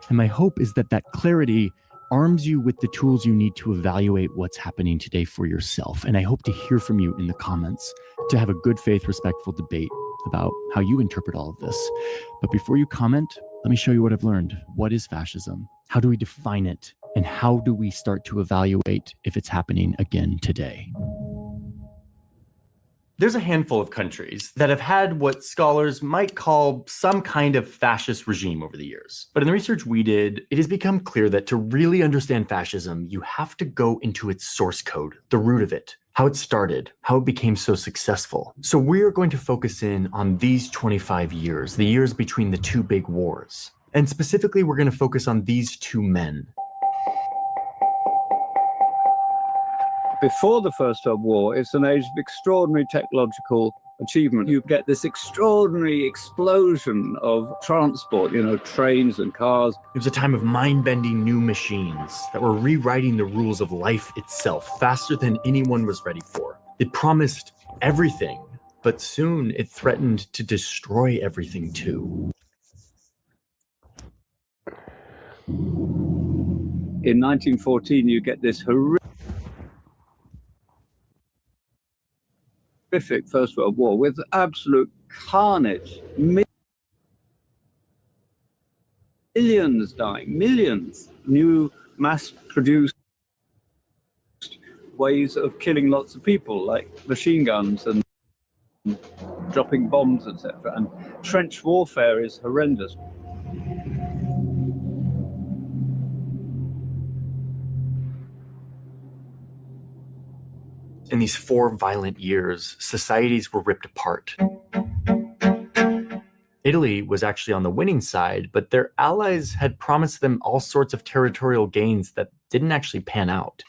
And my hope is that that clarity arms you with the tools you need to evaluate what's happening today for yourself. And I hope to hear from you in the comments to have a good faith, respectful debate about how you interpret all of this. But before you comment, let me show you what I've learned. What is fascism? How do we define it? And how do we start to evaluate if it's happening again today? There's a handful of countries that have had what scholars might call some kind of fascist regime over the years. But in the research we did, it has become clear that to really understand fascism, you have to go into its source code, the root of it, how it started, how it became so successful. So we're going to focus in on these 25 years, the years between the two big wars. And specifically, we're going to focus on these two men. Before the First World War, it's an age of extraordinary technological achievement. You get this extraordinary explosion of transport, trains and cars. It was a time of mind-bending new machines that were rewriting the rules of life itself faster than anyone was ready for. It promised everything, but soon it threatened to destroy everything too. In 1914, you get this horrific First World War with absolute carnage. Millions dying, millions. New mass-produced ways of killing lots of people, like machine guns and dropping bombs, etc. And trench warfare is horrendous. In these 4 violent years, societies were ripped apart. Italy was actually on the winning side, but their allies had promised them all sorts of territorial gains that didn't actually pan out.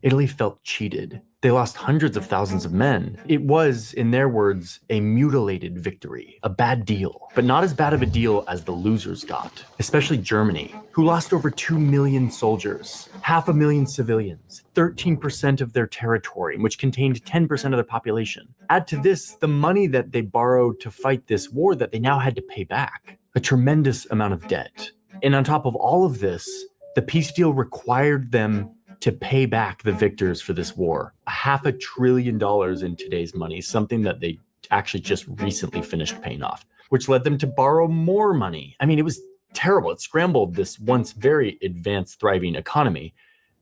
Italy felt cheated. They lost hundreds of thousands of men. It was, in their words, a mutilated victory, a bad deal, but not as bad of a deal as the losers got, especially Germany, who lost over 2 million soldiers, 500,000 civilians, 13% of their territory, which contained 10% of their population. Add to this the money that they borrowed to fight this war that they now had to pay back, a tremendous amount of debt. And on top of all of this, the peace deal required them to pay back the victors for this war. $500 billion in today's money, something that they actually just recently finished paying off, which led them to borrow more money. I mean, it was terrible. It scrambled this once very advanced, thriving economy.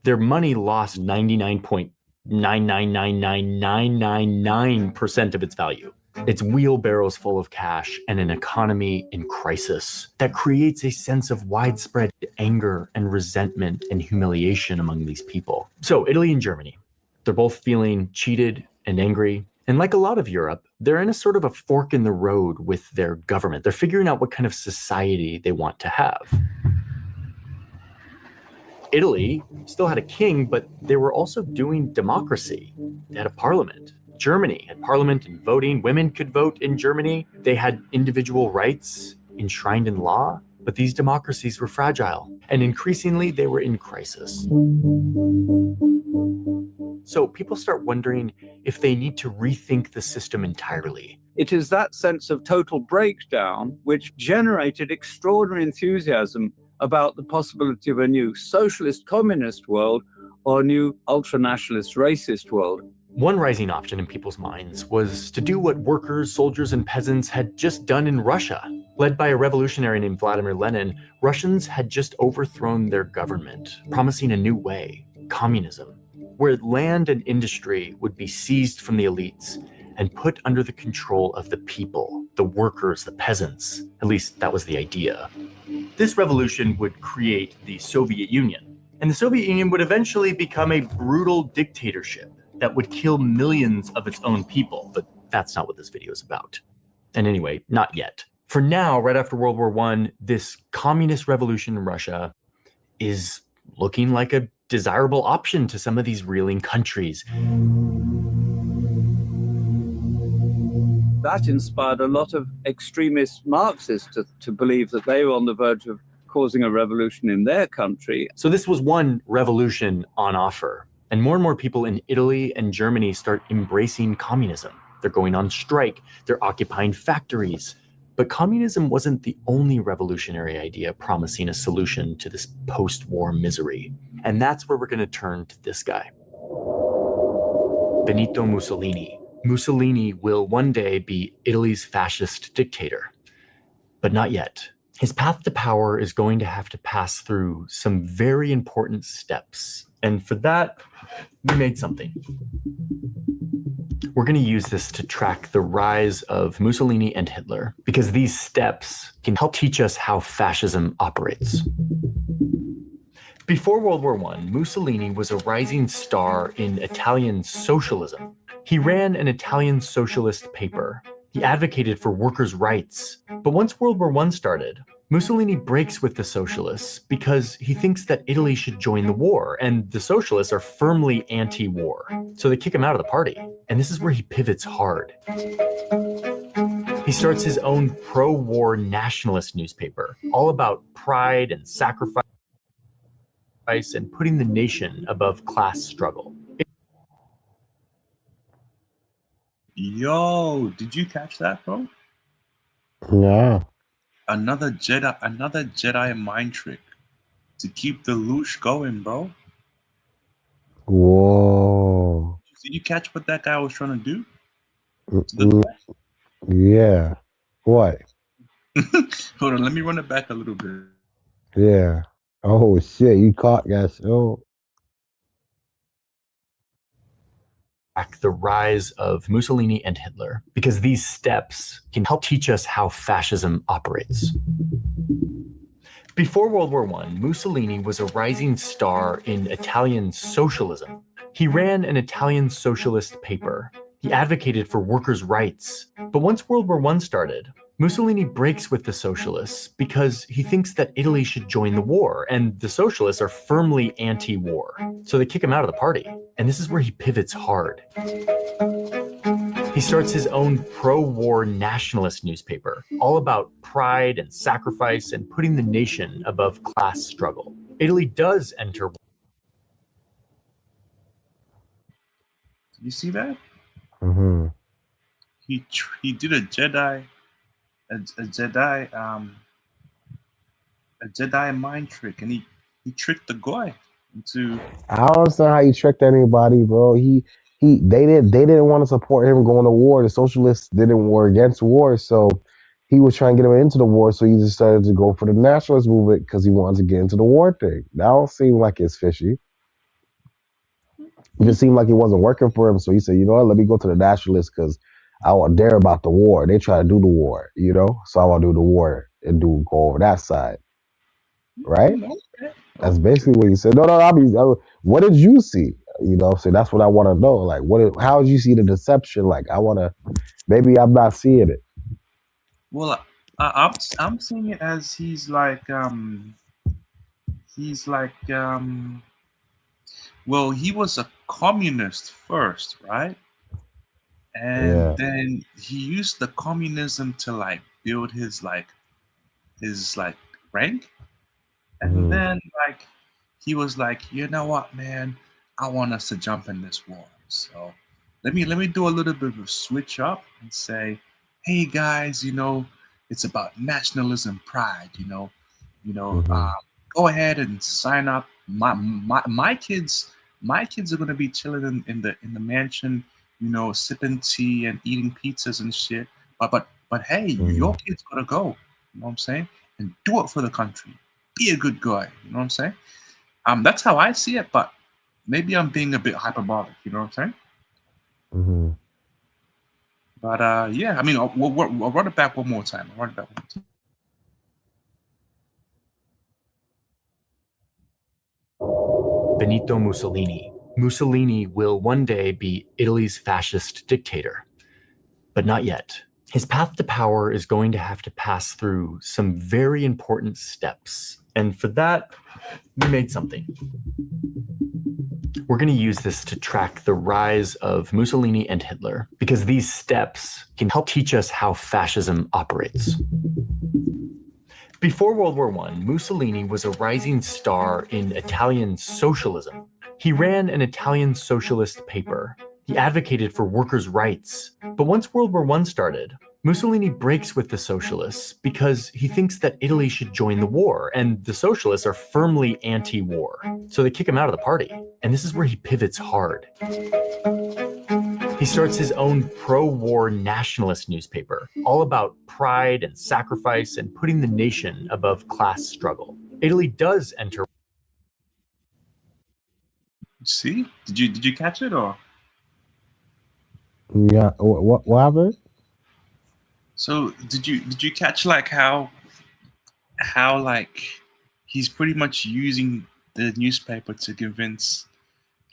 Their money lost 99.9999999% of its value. It's wheelbarrows full of cash and an economy in crisis that creates a sense of widespread anger and resentment and humiliation among these people. So Italy and Germany, they're both feeling cheated and angry. And like a lot of Europe, they're in a sort of a fork in the road with their government. They're figuring out what kind of society they want to have. Italy still had a king, but they were also doing democracy. They had a parliament. Germany had parliament and voting. Women could vote in Germany. They had individual rights enshrined in law, but these democracies were fragile, and increasingly they were in crisis. So people start wondering if they need to rethink the system entirely. It is that sense of total breakdown which generated extraordinary enthusiasm about the possibility of a new socialist communist world or a new ultranationalist racist world. One rising option in people's minds was to do what workers, soldiers, and peasants had just done in Russia. Led by a revolutionary named Vladimir Lenin, Russians had just overthrown their government, promising a new way, communism, where land and industry would be seized from the elites and put under the control of the people, the workers, the peasants. At least that was the idea. This revolution would create the Soviet Union, and the Soviet Union would eventually become a brutal dictatorship that would kill millions of its own people, but that's not what this video is about. And anyway, not yet. For now, right after World War I, this communist revolution in Russia is looking like a desirable option to some of these reeling countries. That inspired a lot of extremist Marxists to believe that they were on the verge of causing a revolution in their country. So this was one revolution on offer. And more people in Italy and Germany start embracing communism. They're going on strike, they're occupying factories. But communism wasn't the only revolutionary idea promising a solution to this post-war misery. And that's where we're going to turn to this guy. Benito Mussolini. Mussolini will one day be Italy's fascist dictator. But not yet. His path to power is going to have to pass through some very important steps. And for that, we made something. We're going to use this to track the rise of Mussolini and Hitler, because these steps can help teach us how fascism operates. Before World War I, Mussolini was a rising star in Italian socialism. He ran an Italian socialist paper. He advocated for workers' rights. But once World War I started, Mussolini breaks with the socialists because he thinks that Italy should join the war, and the socialists are firmly anti-war. So they kick him out of the party. And this is where he pivots hard. He starts his own pro-war nationalist newspaper, all about pride and sacrifice and putting the nation above class struggle. Yo, did you catch that, bro? Yeah. Another Jedi mind trick to keep the loosh going, bro. Whoa. Did you catch what that guy was trying to do? Yeah. What? Hold on, let me run it back a little bit. Yeah. Oh shit, you caught that show. The rise of Mussolini and Hitler, because these steps can help teach us how fascism operates. Before World War I, Mussolini was a rising star in Italian socialism. He ran an Italian socialist paper. He advocated for workers' rights. But once World War I started, Mussolini breaks with the socialists because he thinks that Italy should join the war, and the socialists are firmly anti-war. So they kick him out of the party. And this is where he pivots hard. He starts his own pro-war nationalist newspaper, all about pride and sacrifice and putting the nation above class struggle. Italy does enter. You see that? Mm-hmm. He did a Jedi mind trick, and he tricked the guy into. I don't understand how he tricked anybody, bro. They didn't want to support him going to war. The socialists didn't war against war, so he was trying to get him into the war. So he decided to go for the nationalist movement because he wanted to get into the war thing. That don't seem like it's fishy. It just seemed like it wasn't working for him. So he said, you know what, let me go to the nationalists because I want dare about the war. They try to do the war, you know? So I want to do the war and go over that side. Right? That's basically what he said. No, I mean, what did you see? You know, so that's what I want to know. Like, how did you see the deception? Like, maybe I'm not seeing it. Well, I'm seeing it as he's like, well, he was a communist first, right? And then he used the communism to like build his rank. And then like he was like, you know what, man, I want us to jump in this war. So let me do a little bit of a switch up and say, hey guys, you know, it's about nationalism, pride, go ahead and sign up. My kids are gonna be chilling in the mansion, you know, sipping tea and eating pizzas and shit. But hey, your kids gotta go. You know what I'm saying? And do it for the country. Be a good guy. You know what I'm saying? That's how I see it. But maybe I'm being a bit hyperbolic. You know what I'm saying? Mm-hmm. But yeah, I mean, I'll run it back one more time. Benito Mussolini. Mussolini will one day be Italy's fascist dictator. But not yet. His path to power is going to have to pass through some very important steps. And for that, we made something. We're going to use this to track the rise of Mussolini and Hitler, because these steps can help teach us how fascism operates. Before World War I, Mussolini was a rising star in Italian socialism. He ran an Italian socialist paper. He advocated for workers' rights. But once World War I started, Mussolini breaks with the socialists because he thinks that Italy should join the war, and the socialists are firmly anti-war. So they kick him out of the party, and this is where he pivots hard. He starts his own pro-war nationalist newspaper, all about pride and sacrifice and putting the nation above class struggle. Italy does enter. See? Did you catch it or? Yeah. What happened? So did you catch like how like he's pretty much using the newspaper to convince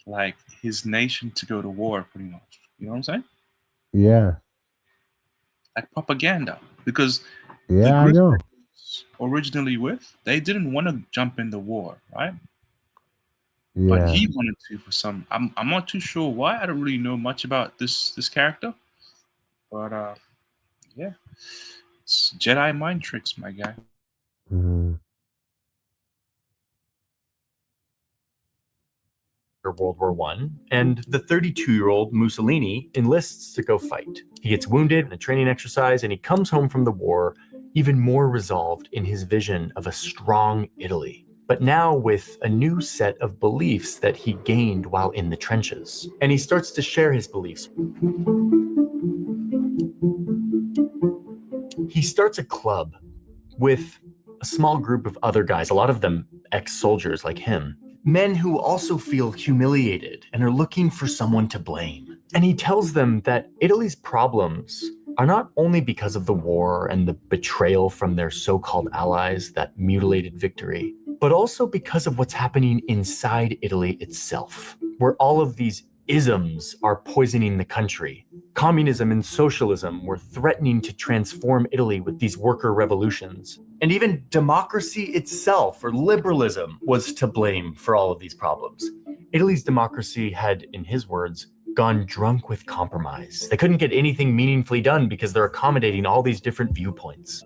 like his nation to go to war, pretty much. You know what I'm saying? Yeah. Like propaganda, because the Yeah, I group know. that he was originally with, they didn't want to jump in the war, right? But Yeah. he wanted to for some. I'm not too sure why. I don't really know much about this character, but yeah, it's Jedi mind tricks, my guy. Mhm. World War I, and the 32-year-old Mussolini enlists to go fight. He gets wounded in a training exercise, and he comes home from the war even more resolved in his vision of a strong Italy, but now with a new set of beliefs that he gained while in the trenches. And he starts to share his beliefs. He starts a club with a small group of other guys, a lot of them ex-soldiers like him, men who also feel humiliated and are looking for someone to blame. And he tells them that Italy's problems are not only because of the war and the betrayal from their so-called allies, that mutilated victory, but also because of what's happening inside Italy itself, where all of these isms are poisoning the country. Communism and socialism were threatening to transform Italy with these worker revolutions. And even democracy itself, or liberalism, was to blame for all of these problems. Italy's democracy had, in his words, gone drunk with compromise. They couldn't get anything meaningfully done because they're accommodating all these different viewpoints.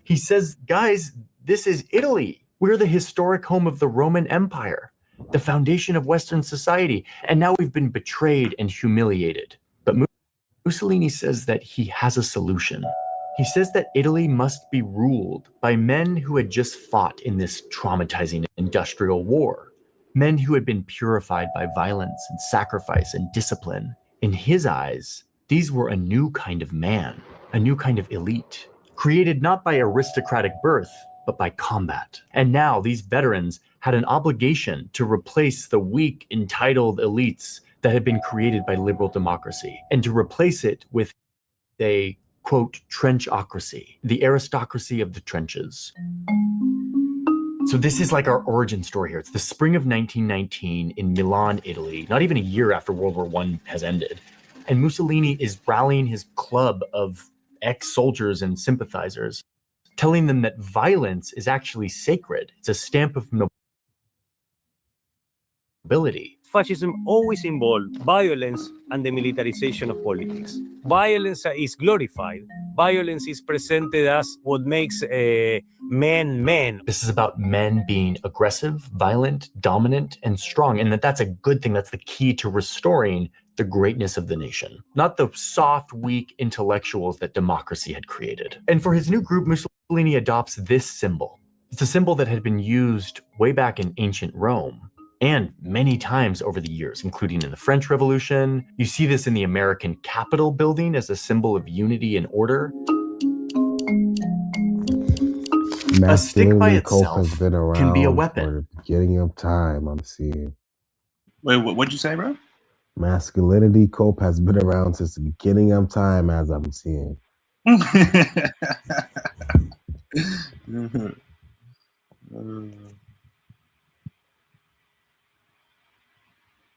He says, guys, this is Italy. We're the historic home of the Roman Empire, the foundation of Western society, and now we've been betrayed and humiliated. But Mussolini says that he has a solution. He says that Italy must be ruled by men who had just fought in this traumatizing industrial war, men who had been purified by violence and sacrifice and discipline. In his eyes, these were a new kind of man, a new kind of elite, created not by aristocratic birth, but by combat. And now these veterans had an obligation to replace the weak, entitled elites that had been created by liberal democracy, and to replace it with a, quote, trenchocracy, the aristocracy of the trenches. So this is like our origin story here. It's the spring of 1919 in Milan, Italy, not even a year after World War I has ended. And Mussolini is rallying his club of ex-soldiers and sympathizers, telling them that violence is actually sacred. It's a stamp of nobility. Fascism always involved violence and the militarization of politics. Violence is glorified. Violence is presented as what makes men men. This is about men being aggressive, violent, dominant, and strong, and that's a good thing. That's the key to restoring the greatness of the nation, not the soft, weak intellectuals that democracy had created. And for his new group, Mussolini adopts this symbol. It's a symbol that had been used way back in ancient Rome, and many times over the years, including in the French Revolution. You see this in the American Capitol building as a symbol of unity and order. A stick by itself has been around can be a weapon. For the beginning of time, I'm seeing. Wait, what'd you say, bro? Masculinity cope has been around since the beginning of time, as I'm seeing.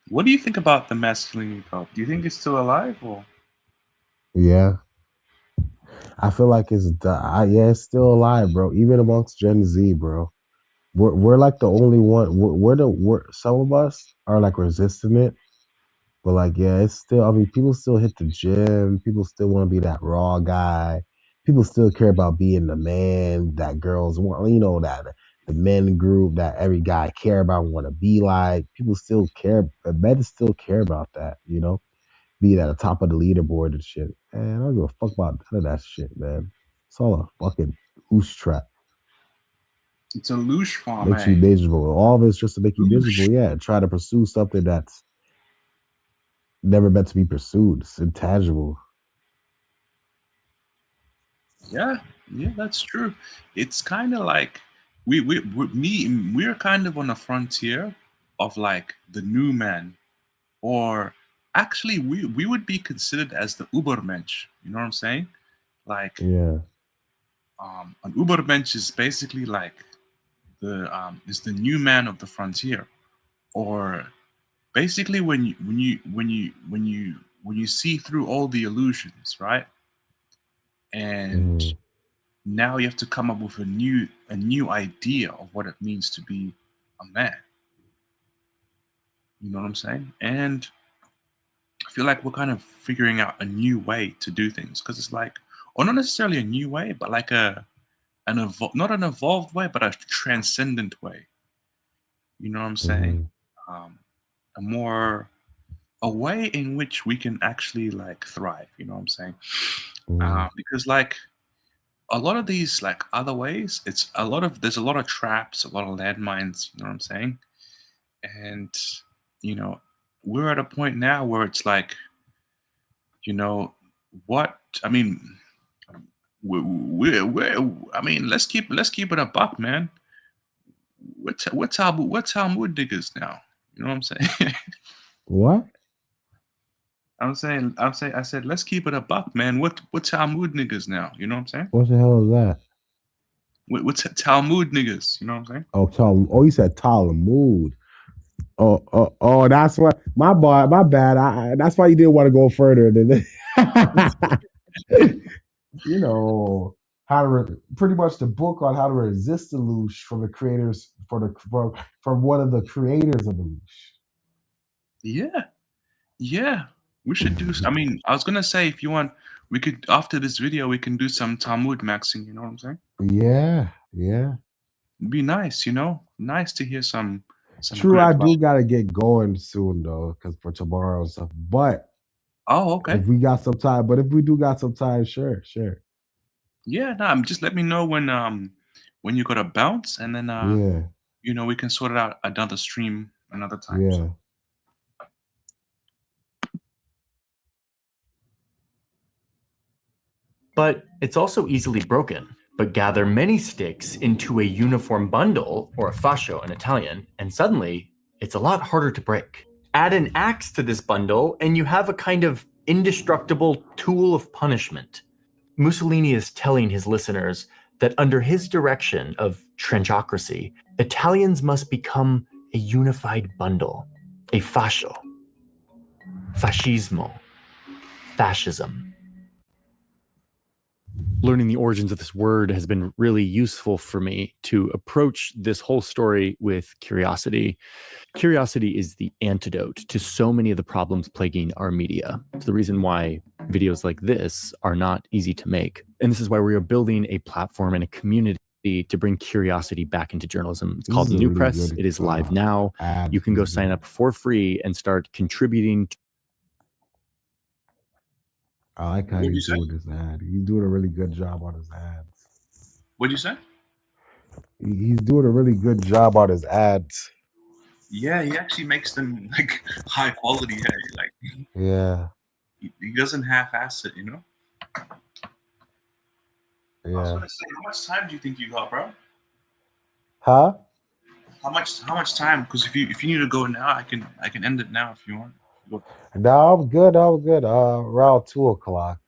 What do you think about the masculinity cult? Do you think it's still alive, or? Yeah, I feel like it's it's still alive, bro. Even amongst Gen Z, bro. We're like the only one. We're some of us are like resisting it, but like it's still. I mean, people still hit the gym. People still want to be that raw guy. People still care about being the man that girls want. You know, the men group that every guy care about and want to be like. People still care. Men still care about that, you know, being at the top of the leaderboard and shit. And I don't give a fuck about none of that shit, man. It's all a fucking oosh trap. It's a loosh farm, Makes you eh? miserable. All of it's just to make you Loosh. miserable, yeah. And try to pursue something that's never meant to be pursued. It's intangible. Yeah, yeah, that's true. It's kind of like we're kind of on the frontier of like the new man, or actually we would be considered as the Ubermensch. You know what I'm saying? Like Yeah. an Ubermensch is basically like is the new man of the frontier, or basically when you see through all the illusions, right? And now you have to come up with a new idea of what it means to be a man. You know what I'm saying? And I feel like we're kind of figuring out a new way to do things, because it's like, or not necessarily a new way, but like not an evolved way, but a transcendent way. You know what I'm saying? A more a way in which we can actually like thrive. You know what I'm saying? Because like a lot of these like other ways, there's a lot of traps, a lot of landmines. You know what I'm saying? And you know, we're at a point now where it's like, you know, what I mean, I mean, let's keep it a buck, man. What's our mood diggers now? You know what I'm saying? What? I said, let's keep it a buck, man. What's our mood niggas now? You know what I'm saying? What the hell is that? What's Talmud niggas? You know what I'm saying? Oh, you said Talmud. Oh, that's what my bad. That's why you didn't want to go further than you know, pretty much the book on how to resist the loosh from the creators from one of the creators of the loosh. Yeah. We should do. I mean, I was gonna say, if you want, we could, after this video, we can do some Talmud maxing. You know what I'm saying? Yeah. It'd be nice, you know. Nice to hear some. True, good I do gotta get going soon though, because for tomorrow and stuff. But okay. if we got some time, if we do got some time, sure. Yeah, just let me know when you gotta bounce, and then Yeah. you know, we can sort it out another stream another time. Yeah. But it's also easily broken. But gather many sticks into a uniform bundle, or a fascio in Italian, and suddenly it's a lot harder to break. Add an axe to this bundle, and you have a kind of indestructible tool of punishment. Mussolini is telling his listeners that under his direction of trenchocracy, Italians must become a unified bundle, a fascio. Fascismo. Fascism. Learning the origins of this word has been really useful for me to approach this whole story with curiosity. Curiosity is the antidote to so many of the problems plaguing our media. It's the reason why videos like this are not easy to make. And this is why we are building a platform and a community to bring curiosity back into journalism. It's called New Press. It is live now. You can go sign up for free and start contributing. I like how he's doing his ad. He's doing a really good job on his ads. What'd you say? He's doing a really good job on his ads. Yeah, he actually makes them like high quality. Like, yeah, he doesn't half-ass it, you know. Yeah. I was gonna say, how much time do you think you got, bro? Huh? How much time? Because if you need to go now, I can end it now if you want. No, I'm good. Around 2:00.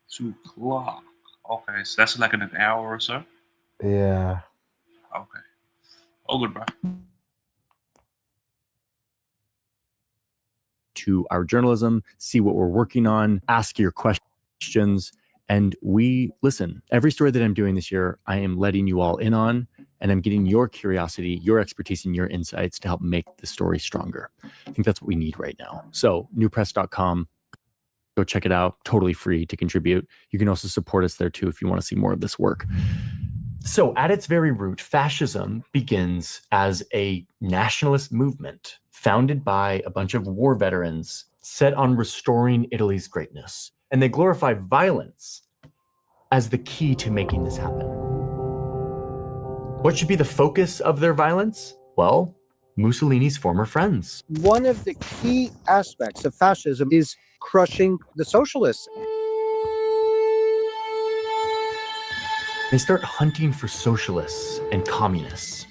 2:00. Okay, so that's like in an hour or so. Yeah. Okay. Oh, good, bro. To our journalism, see what we're working on, ask your questions, and we listen. Every story that I'm doing this year, I am letting you all in on, and I'm getting your curiosity, your expertise, and your insights to help make the story stronger. I think that's what we need right now. So newpress.com, go check it out. Totally free to contribute. You can also support us there too if you want to see more of this work. So at its very root, fascism begins as a nationalist movement founded by a bunch of war veterans set on restoring Italy's greatness. And they glorify violence as the key to making this happen. What should be the focus of their violence? Well, Mussolini's former friends. One of the key aspects of fascism is crushing the socialists. They start hunting for socialists and communists,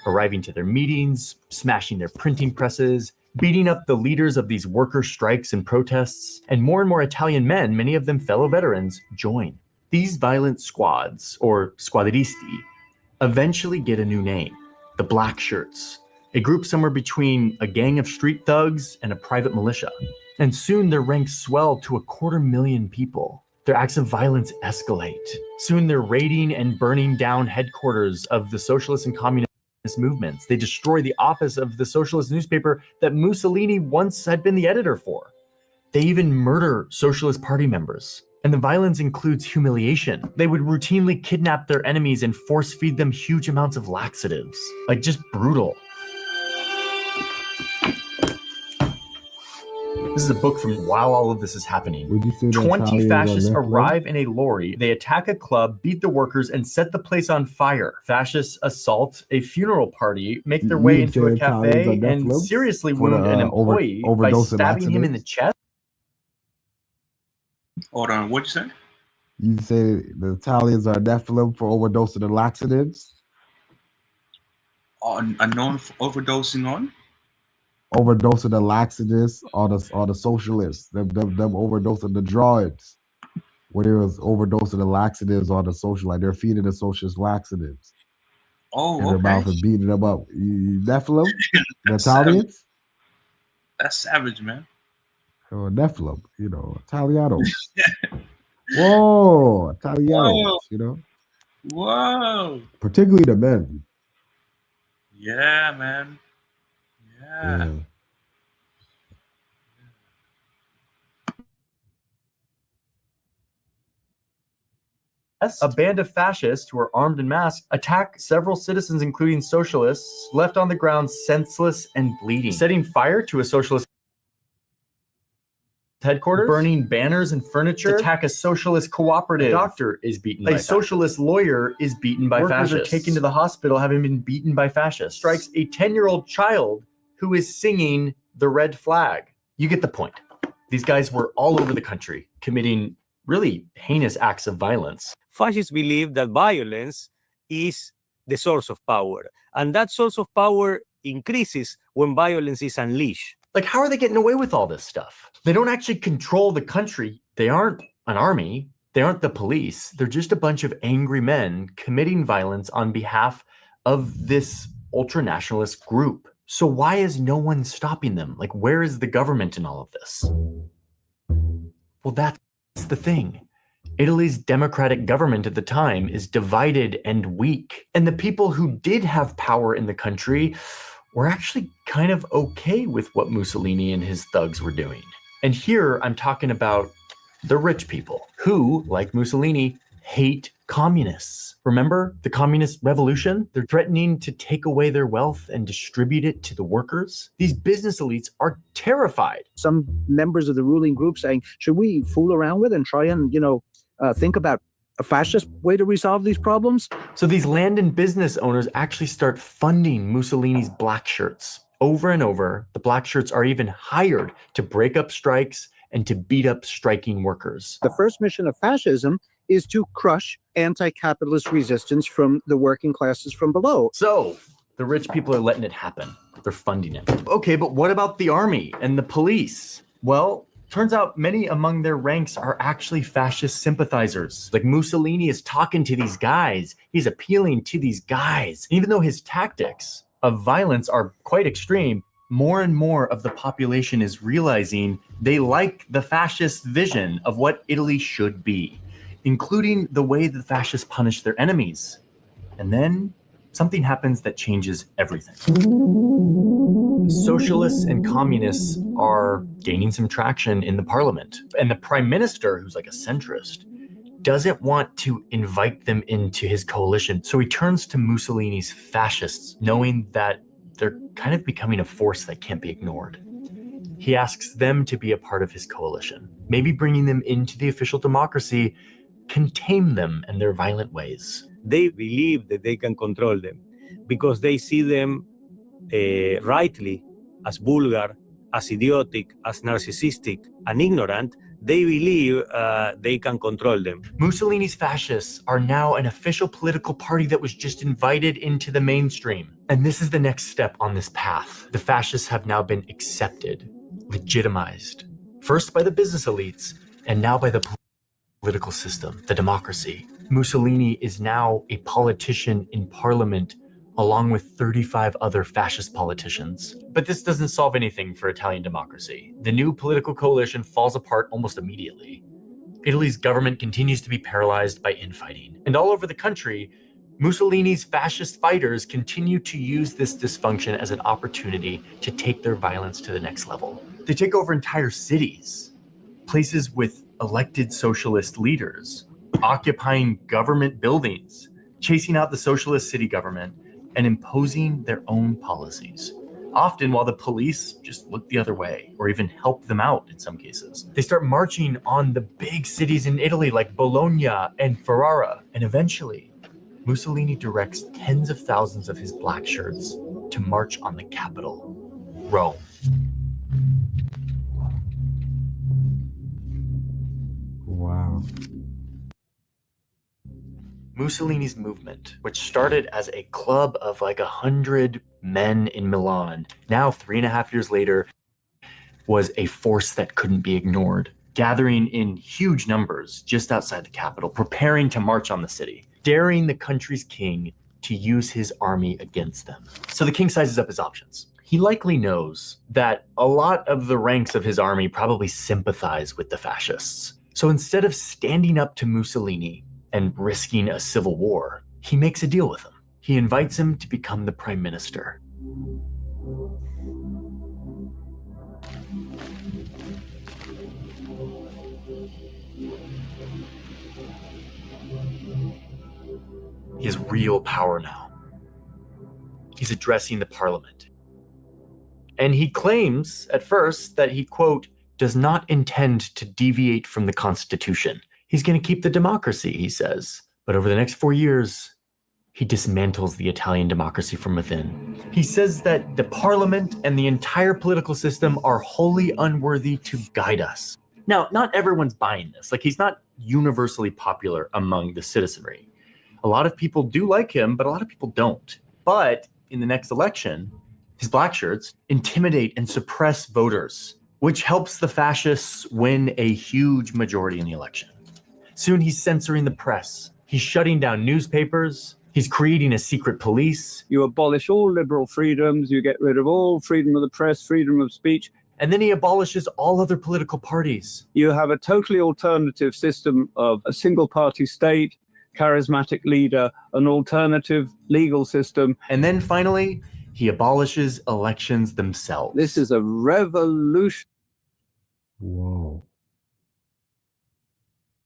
arriving to their meetings, smashing their printing presses, beating up the leaders of these worker strikes and protests, and more Italian men, many of them fellow veterans, join. These violent squads, or squadristi, eventually get a new name, the Black Shirts, a group somewhere between a gang of street thugs and a private militia. And soon their ranks swell to 250,000 people. Their acts of violence escalate. Soon they're raiding and burning down headquarters of the socialist and communist movements. They destroy the office of the socialist newspaper that Mussolini once had been the editor for. They even murder Socialist Party members. And the violence includes humiliation. They would routinely kidnap their enemies and force feed them huge amounts of laxatives. Like, just brutal. This is a book from while all of this is happening. 20 fascists arrive in a lorry. They attack a club, beat the workers, and set the place on fire. Fascists assault a funeral party, make their way into a cafe, and seriously wound an employee by stabbing him in the chest. Hold on, what'd you say? You say the Italians are Nephilim for overdosing on laxatives? Are known for overdosing on? Overdosing the laxatives or the socialists, them overdosing the droids. When it was overdosing the laxatives or the social, like they're feeding the socialist laxatives. Oh, in their mouth and beating them up. Nephilim? The Italians? Savage. That's savage, man. Or Nephilim, Italiano. Whoa, Italianos, Whoa. Particularly the men. Yeah, man. Yeah. A band of fascists who are armed and masked attack several citizens, including socialists, left on the ground senseless and bleeding, setting fire to a socialist headquarters, burning banners and furniture, attack a socialist cooperative. A doctor is beaten by fascists. A socialist lawyer is beaten by fascists. Workers are taken to the hospital having been beaten by fascists. Strikes a 10-year-old child who is singing the red flag. You get the point. These guys were all over the country committing really heinous acts of violence. Fascists believe that violence is the source of power, and that source of power increases when violence is unleashed. Like, how are they getting away with all this stuff? They don't actually control the country. They aren't an army. They aren't the police. They're just a bunch of angry men committing violence on behalf of this ultra-nationalist group. So why is no one stopping them? Like, where is the government in all of this? Well, that's the thing. Italy's democratic government at the time is divided and weak. And the people who did have power in the country were actually kind of okay with what Mussolini and his thugs were doing. And here I'm talking about the rich people who, like Mussolini, hate communists. Remember the communist revolution? They're threatening to take away their wealth and distribute it to the workers. These business elites are terrified. Some members of the ruling group saying, should we fool around with and try and, think about a fascist way to resolve these problems? So these land and business owners actually start funding Mussolini's black shirts. Over and over, the black shirts are even hired to break up strikes and to beat up striking workers. The first mission of fascism is to crush anti-capitalist resistance from the working classes from below. So the rich people are letting it happen. They're funding it. Okay, but what about the army and the police? Well, turns out many among their ranks are actually fascist sympathizers. Like, Mussolini is talking to these guys. He's appealing to these guys. Even though his tactics of violence are quite extreme, more and more of the population is realizing they like the fascist vision of what Italy should be, including the way the fascists punish their enemies. And then something happens that changes everything. Socialists and communists are gaining some traction in the parliament. And the prime minister, who's like a centrist, doesn't want to invite them into his coalition. So he turns to Mussolini's fascists, knowing that they're kind of becoming a force that can't be ignored. He asks them to be a part of his coalition, maybe bringing them into the official democracy can tame them and their violent ways. They believe that they can control them because they see them rightly as vulgar, as idiotic, as narcissistic, and ignorant. They believe they can control them. Mussolini's fascists are now an official political party that was just invited into the mainstream. And this is the next step on this path. The fascists have now been accepted, legitimized, first by the business elites, and now by the political system, the democracy. Mussolini is now a politician in parliament along with 35 other fascist politicians. But this doesn't solve anything for Italian democracy. The new political coalition falls apart almost immediately. Italy's government continues to be paralyzed by infighting. And all over the country, Mussolini's fascist fighters continue to use this dysfunction as an opportunity to take their violence to the next level. They take over entire cities, places with elected socialist leaders, occupying government buildings, chasing out the socialist city government, and imposing their own policies, often while the police just look the other way or even help them out in some cases. They start marching on the big cities in Italy like Bologna and Ferrara, and eventually Mussolini directs tens of thousands of his black shirts to march on the capital, Rome. Wow. Mussolini's movement, which started as a club of like 100 men in Milan, now 3.5 years later, was a force that couldn't be ignored, gathering in huge numbers just outside the capital, preparing to march on the city, daring the country's king to use his army against them. So the king sizes up his options. He likely knows that a lot of the ranks of his army probably sympathize with the fascists. So instead of standing up to Mussolini and risking a civil war, he makes a deal with him. He invites him to become the prime minister. He has real power now. He's addressing the parliament. And he claims at first that he, quote, does not intend to deviate from the Constitution. He's going to keep the democracy, he says. But over the next 4 years, he dismantles the Italian democracy from within. He says that the parliament and the entire political system are wholly unworthy to guide us. Now, not everyone's buying this. Like, he's not universally popular among the citizenry. A lot of people do like him, but a lot of people don't. But in the next election, his black shirts intimidate and suppress voters, which helps the fascists win a huge majority in the election. Soon he's censoring the press. He's shutting down newspapers. He's creating a secret police. You abolish all liberal freedoms. You get rid of all freedom of the press, freedom of speech. And then he abolishes all other political parties. You have a totally alternative system of a single party state, charismatic leader, an alternative legal system. And then finally, he abolishes elections themselves. This is a revolution. Whoa.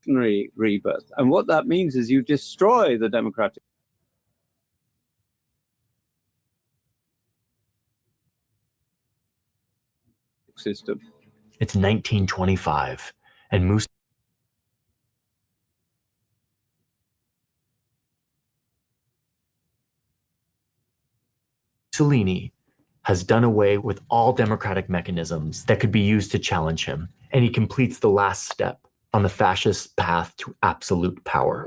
Rebirth. And what that means is you destroy the democratic system. It's 1925, and Mussolini has done away with all democratic mechanisms that could be used to challenge him, and he completes the last step on the fascist path to absolute power.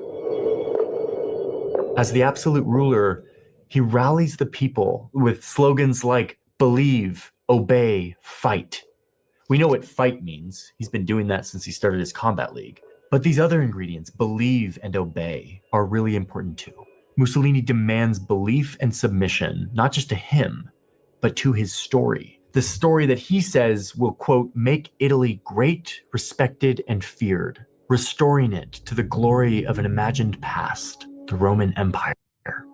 As the absolute ruler, he rallies the people with slogans like believe, obey, fight. We know what fight means. He's been doing that since he started his combat league. But these other ingredients, believe and obey, are really important too. Mussolini demands belief and submission, not just to him, but to his story. The story that he says will, quote, make Italy great, respected, and feared, restoring it to the glory of an imagined past, the Roman Empire.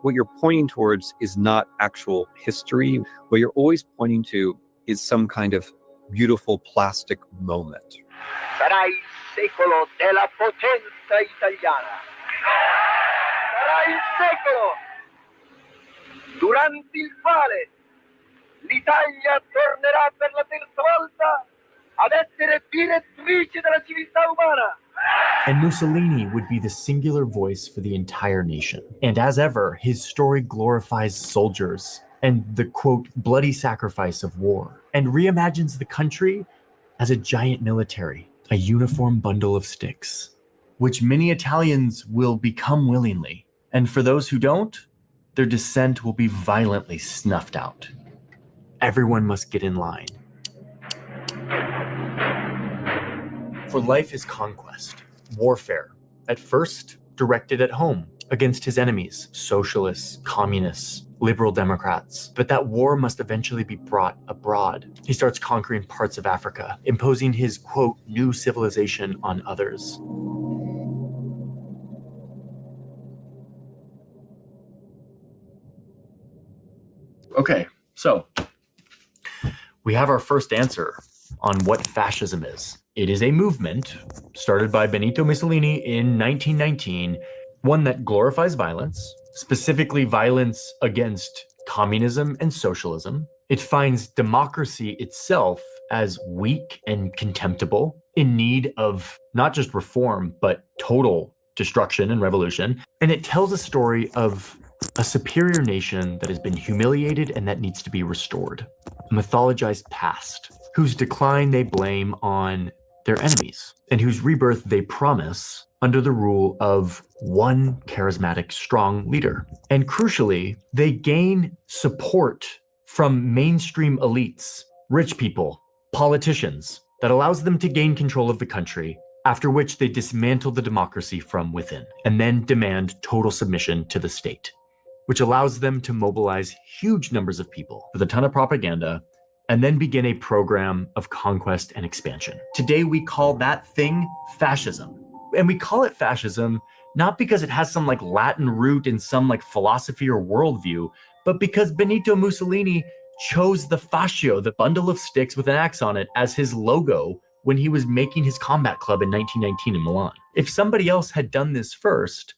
What you're pointing towards is not actual history. What you're always pointing to is some kind of beautiful plastic moment. Sarai secolo della potenza italiana. Sarà il secolo durante il quale l'Italia tornerà per la terza volta ad essere direttrice della civiltà umana. And Mussolini would be the singular voice for the entire nation. And as ever, his story glorifies soldiers and the, quote, bloody sacrifice of war, and reimagines the country as a giant military, a uniform bundle of sticks, which many Italians will become willingly. And for those who don't, their descent will be violently snuffed out. Everyone must get in line. For life is conquest, warfare, at first directed at home against his enemies, socialists, communists, liberal Democrats. But that war must eventually be brought abroad. He starts conquering parts of Africa, imposing his, quote, new civilization on others. Okay, so we have our first answer on what fascism is. It is a movement started by Benito Mussolini in 1919, one that glorifies violence, specifically violence against communism and socialism. It finds democracy itself as weak and contemptible, in need of not just reform, but total destruction and revolution. And it tells a story of a superior nation that has been humiliated and that needs to be restored. A mythologized past, whose decline they blame on their enemies, and whose rebirth they promise under the rule of one charismatic, strong leader. And crucially, they gain support from mainstream elites, rich people, politicians, that allows them to gain control of the country, after which they dismantle the democracy from within, and then demand total submission to the state, which allows them to mobilize huge numbers of people with a ton of propaganda, and then begin a program of conquest and expansion. Today, we call that thing fascism. And we call it fascism not because it has some like Latin root in some like philosophy or worldview, but because Benito Mussolini chose the fascio, the bundle of sticks with an axe on it, as his logo when he was making his combat club in 1919 in Milan. If somebody else had done this first,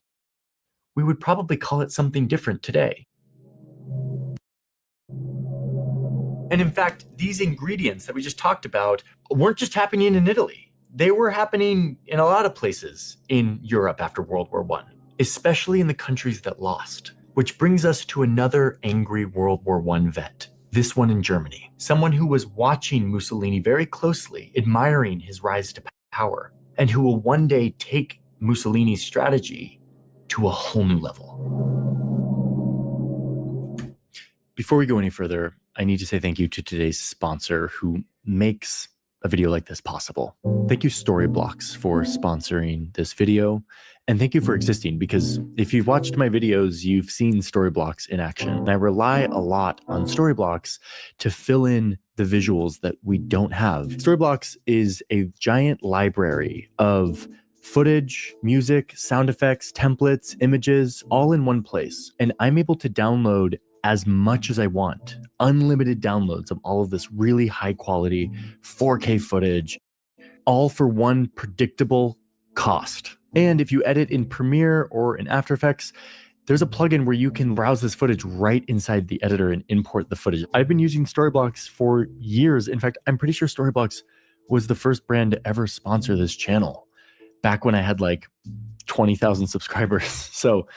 we would probably call it something different today. And in fact, these ingredients that we just talked about weren't just happening in Italy. They were happening in a lot of places in Europe after World War I, especially in the countries that lost. Which brings us to another angry World War I vet, this one in Germany. Someone who was watching Mussolini very closely, admiring his rise to power, and who will one day take Mussolini's strategy to a whole new level. Before we go any further, I need to say thank you to today's sponsor who makes a video like this possible. Thank you, Storyblocks, for sponsoring this video. And thank you for existing, because if you've watched my videos, you've seen Storyblocks in action. And I rely a lot on Storyblocks to fill in the visuals that we don't have. Storyblocks is a giant library of footage, music, sound effects, templates, images, all in one place. And I'm able to download as much as I want, unlimited downloads of all of this really high quality 4K footage, all for one predictable cost. And if you edit in Premiere or in After Effects, there's a plugin where you can browse this footage right inside the editor and import the footage. I've been using Storyblocks for years. In fact, I'm pretty sure Storyblocks was the first brand to ever sponsor this channel back when I had like 20,000 subscribers. So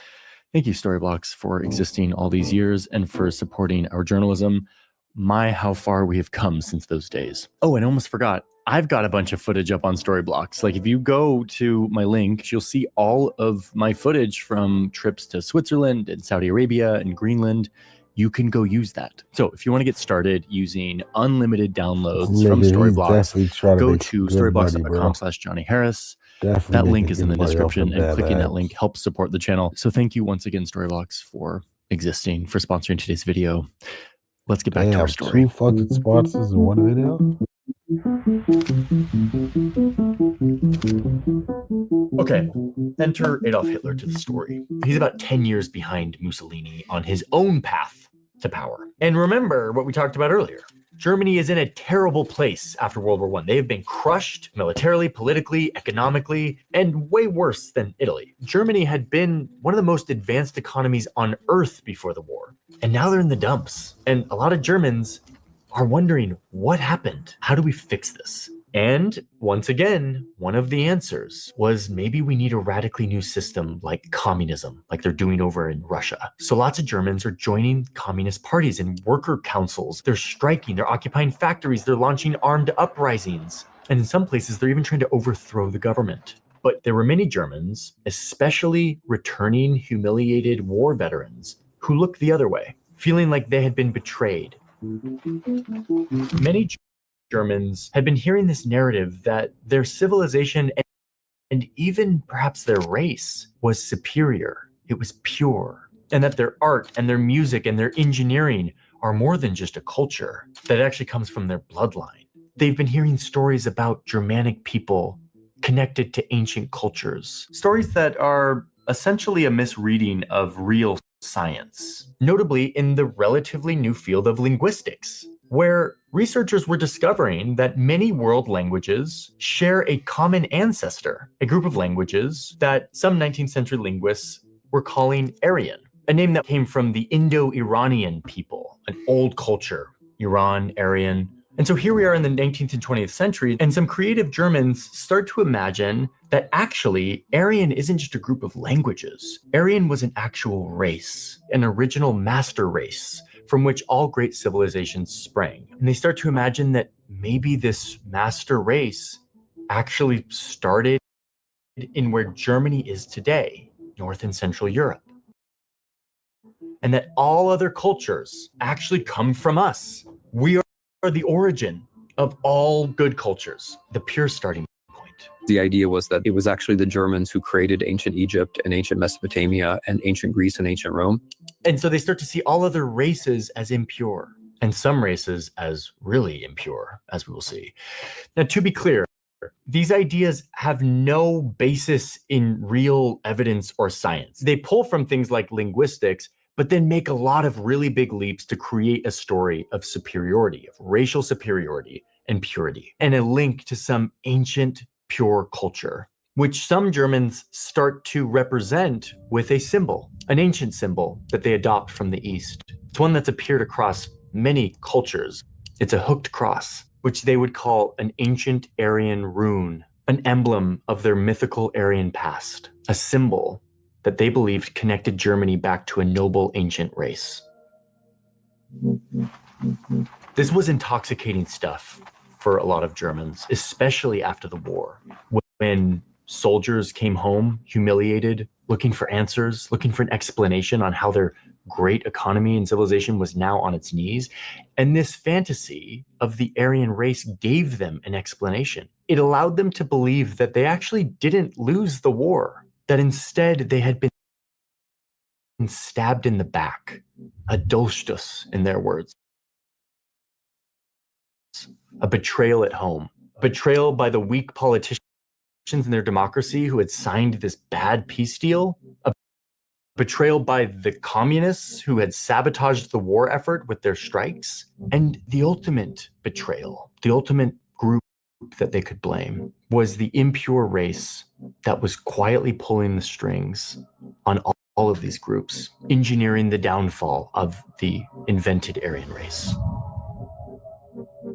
thank you, Storyblocks, for existing all these years and for supporting our journalism. My, how far we have come since those days. Oh, and I almost forgot. I've got a bunch of footage up on Storyblocks. Like if you go to my link, you'll see all of my footage from trips to Switzerland and Saudi Arabia and Greenland. You can go use that. So if you want to get started using unlimited downloads from Storyblocks, go to storyblocks.com/Johnny Harris. That link is in the description, and clicking that link helps support the channel. So thank you once again, Storyblocks, for existing, for sponsoring today's video. Let's get back to our story. 2 fucking sponsors in one video? Okay, enter Adolf Hitler to the story. He's about 10 years behind Mussolini on his own path to power. And remember what we talked about earlier. Germany is in a terrible place after World War I. They have been crushed militarily, politically, economically, and way worse than Italy. Germany had been one of the most advanced economies on earth before the war, and now they're in the dumps. And a lot of Germans are wondering, what happened? How do we fix this? And once again, one of the answers was maybe we need a radically new system like communism, like they're doing over in Russia. So lots of Germans are joining communist parties and worker councils. They're striking, they're occupying factories, they're launching armed uprisings. And in some places, they're even trying to overthrow the government. But there were many Germans, especially returning humiliated war veterans, who looked the other way, feeling like they had been betrayed. Many Germans had been hearing this narrative that their civilization and even perhaps their race was superior. It was pure, and that their art and their music and their engineering are more than just a culture, that actually comes from their bloodline. They've been hearing stories about Germanic people connected to ancient cultures, stories that are essentially a misreading of real science, notably in the relatively new field of linguistics, where researchers were discovering that many world languages share a common ancestor, a group of languages that some 19th century linguists were calling Aryan, a name that came from the Indo-Iranian people, an old culture, Iran, Aryan. And so here we are in the 19th and 20th century, and some creative Germans start to imagine that actually Aryan isn't just a group of languages. Aryan was an actual race, an original master race from which all great civilizations sprang. And they start to imagine that maybe this master race actually started in where Germany is today, North and Central Europe. And that all other cultures actually come from us. We are the origin of all good cultures, the pure starting point. The idea was that it was actually the Germans who created ancient Egypt and ancient Mesopotamia and ancient Greece and ancient Rome. And so they start to see all other races as impure and some races as really impure, as we will see. Now, to be clear, these ideas have no basis in real evidence or science. They pull from things like linguistics, but then make a lot of really big leaps to create a story of superiority, of racial superiority and purity, and a link to some ancient pure culture, which some Germans start to represent with a symbol, an ancient symbol that they adopt from the East. It's one that's appeared across many cultures. It's a hooked cross, which they would call an ancient Aryan rune, an emblem of their mythical Aryan past, a symbol that they believed connected Germany back to a noble ancient race. This was intoxicating stuff for a lot of Germans, especially after the war, when soldiers came home humiliated, looking for answers, looking for an explanation on how their great economy and civilization was now on its knees. And this fantasy of the Aryan race gave them an explanation. It allowed them to believe that they actually didn't lose the war, that instead they had been stabbed in the back, a Dolchstoß in their words, a betrayal at home, betrayal by the weak politicians in their democracy who had signed this bad peace deal, a betrayal by the communists who had sabotaged the war effort with their strikes, and the ultimate betrayal, the ultimate group that they could blame was the impure race that was quietly pulling the strings on all of these groups, engineering the downfall of the invented Aryan race.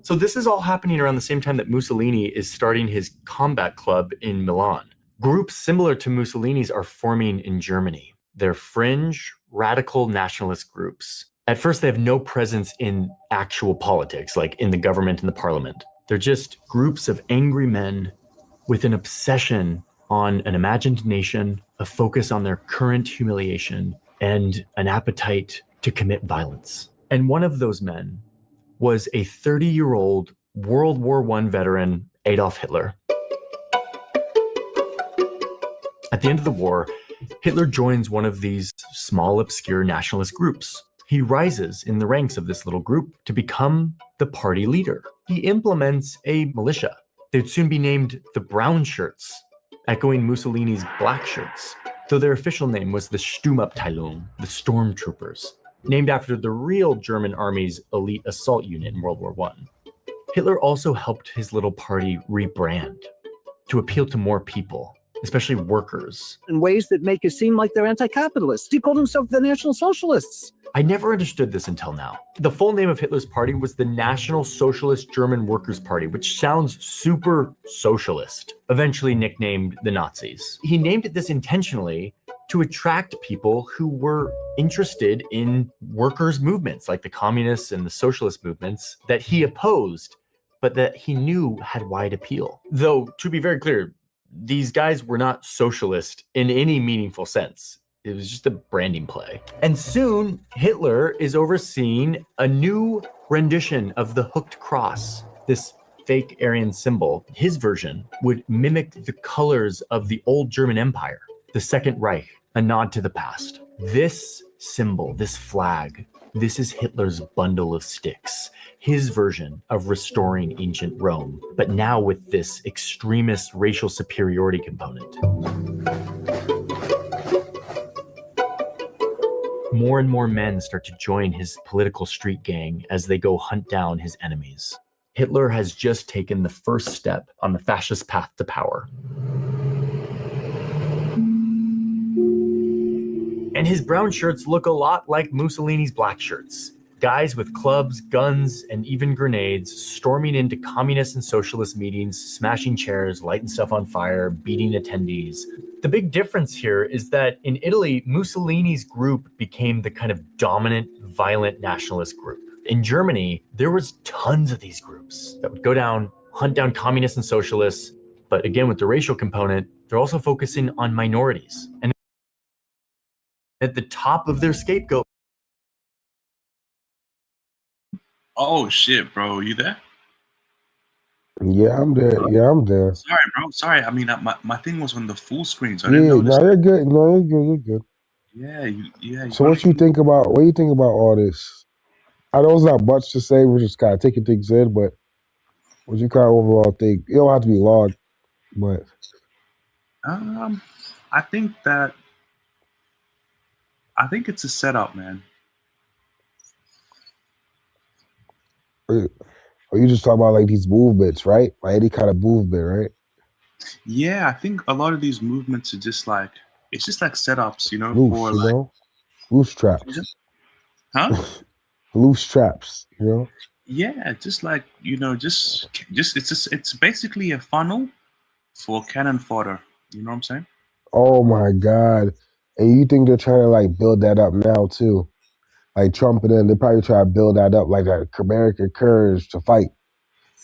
So this is all happening around the same time that Mussolini is starting his combat club in Milan. Groups similar to Mussolini's are forming in Germany. They're fringe, radical nationalist groups. At first, they have no presence in actual politics, like in the government and the parliament. They're just groups of angry men with an obsession on an imagined nation, a focus on their current humiliation, and an appetite to commit violence. And one of those men was a 30-year-old World War I veteran, Adolf Hitler. At the end of the war, Hitler joins one of these small, obscure nationalist groups. He rises in the ranks of this little group to become the party leader. He implements a militia. They'd soon be named the Brown Shirts, echoing Mussolini's Black Shirts, though their official name was the Sturmabteilung, the Stormtroopers. named after the real German army's elite assault unit in World War I. Hitler also helped his little party rebrand to appeal to more people, especially workers. In ways that make it seem like they're anti-capitalists. He called himself the National Socialists. I never understood this until now. The full name of Hitler's party was the National Socialist German Workers' Party, which sounds super socialist, eventually nicknamed the Nazis. He named it this intentionally to attract people who were interested in workers' movements, like the communists and the socialist movements that he opposed, but that he knew had wide appeal. Though, to be very clear, these guys were not socialist in any meaningful sense. It was just a branding play. And soon, Hitler is overseeing a new rendition of the hooked cross, this fake Aryan symbol. His version would mimic the colors of the old German Empire, the Second Reich, a nod to the past. This symbol, this flag, this is Hitler's bundle of sticks, his version of restoring ancient Rome, but now with this extremist racial superiority component. More and more men start to join his political street gang as they go hunt down his enemies. Hitler has just taken the first step on the fascist path to power. And his brown shirts look a lot like Mussolini's black shirts. Guys with clubs, guns, and even grenades storming into communist and socialist meetings, smashing chairs, lighting stuff on fire, beating attendees. The big difference here is that in Italy, Mussolini's group became the kind of dominant, violent nationalist group. In Germany, there was tons of these groups that would go down, hunt down communists and socialists, but again, with the racial component, they're also focusing on minorities. And at the top of their scapegoat. Oh shit, bro, you there? Yeah, I'm there. Yeah, I'm there. Sorry, bro. Sorry. I mean, my thing was on the full screen, so I Yeah, didn't notice. no, you're good. No, you're good. You're good. Yeah, yeah. So what do you think about all this? I know it's not much to say. We're just kind of taking things in, but what you kind of overall think? You don't have to be long, but I think it's a setup, man. or you just talk about like these movements, right? Like any kind of movement, right? Yeah, I think a lot of these movements are just like it's just like setups, you know, Loose, for you like know, loose traps, huh? loose traps, you know. Yeah, just like just it's basically a funnel for cannon fodder. You know what I'm saying? Oh my God! And you think they're trying to like build that up now too? Like Trump and them, they probably try to build that up like that American courage to fight.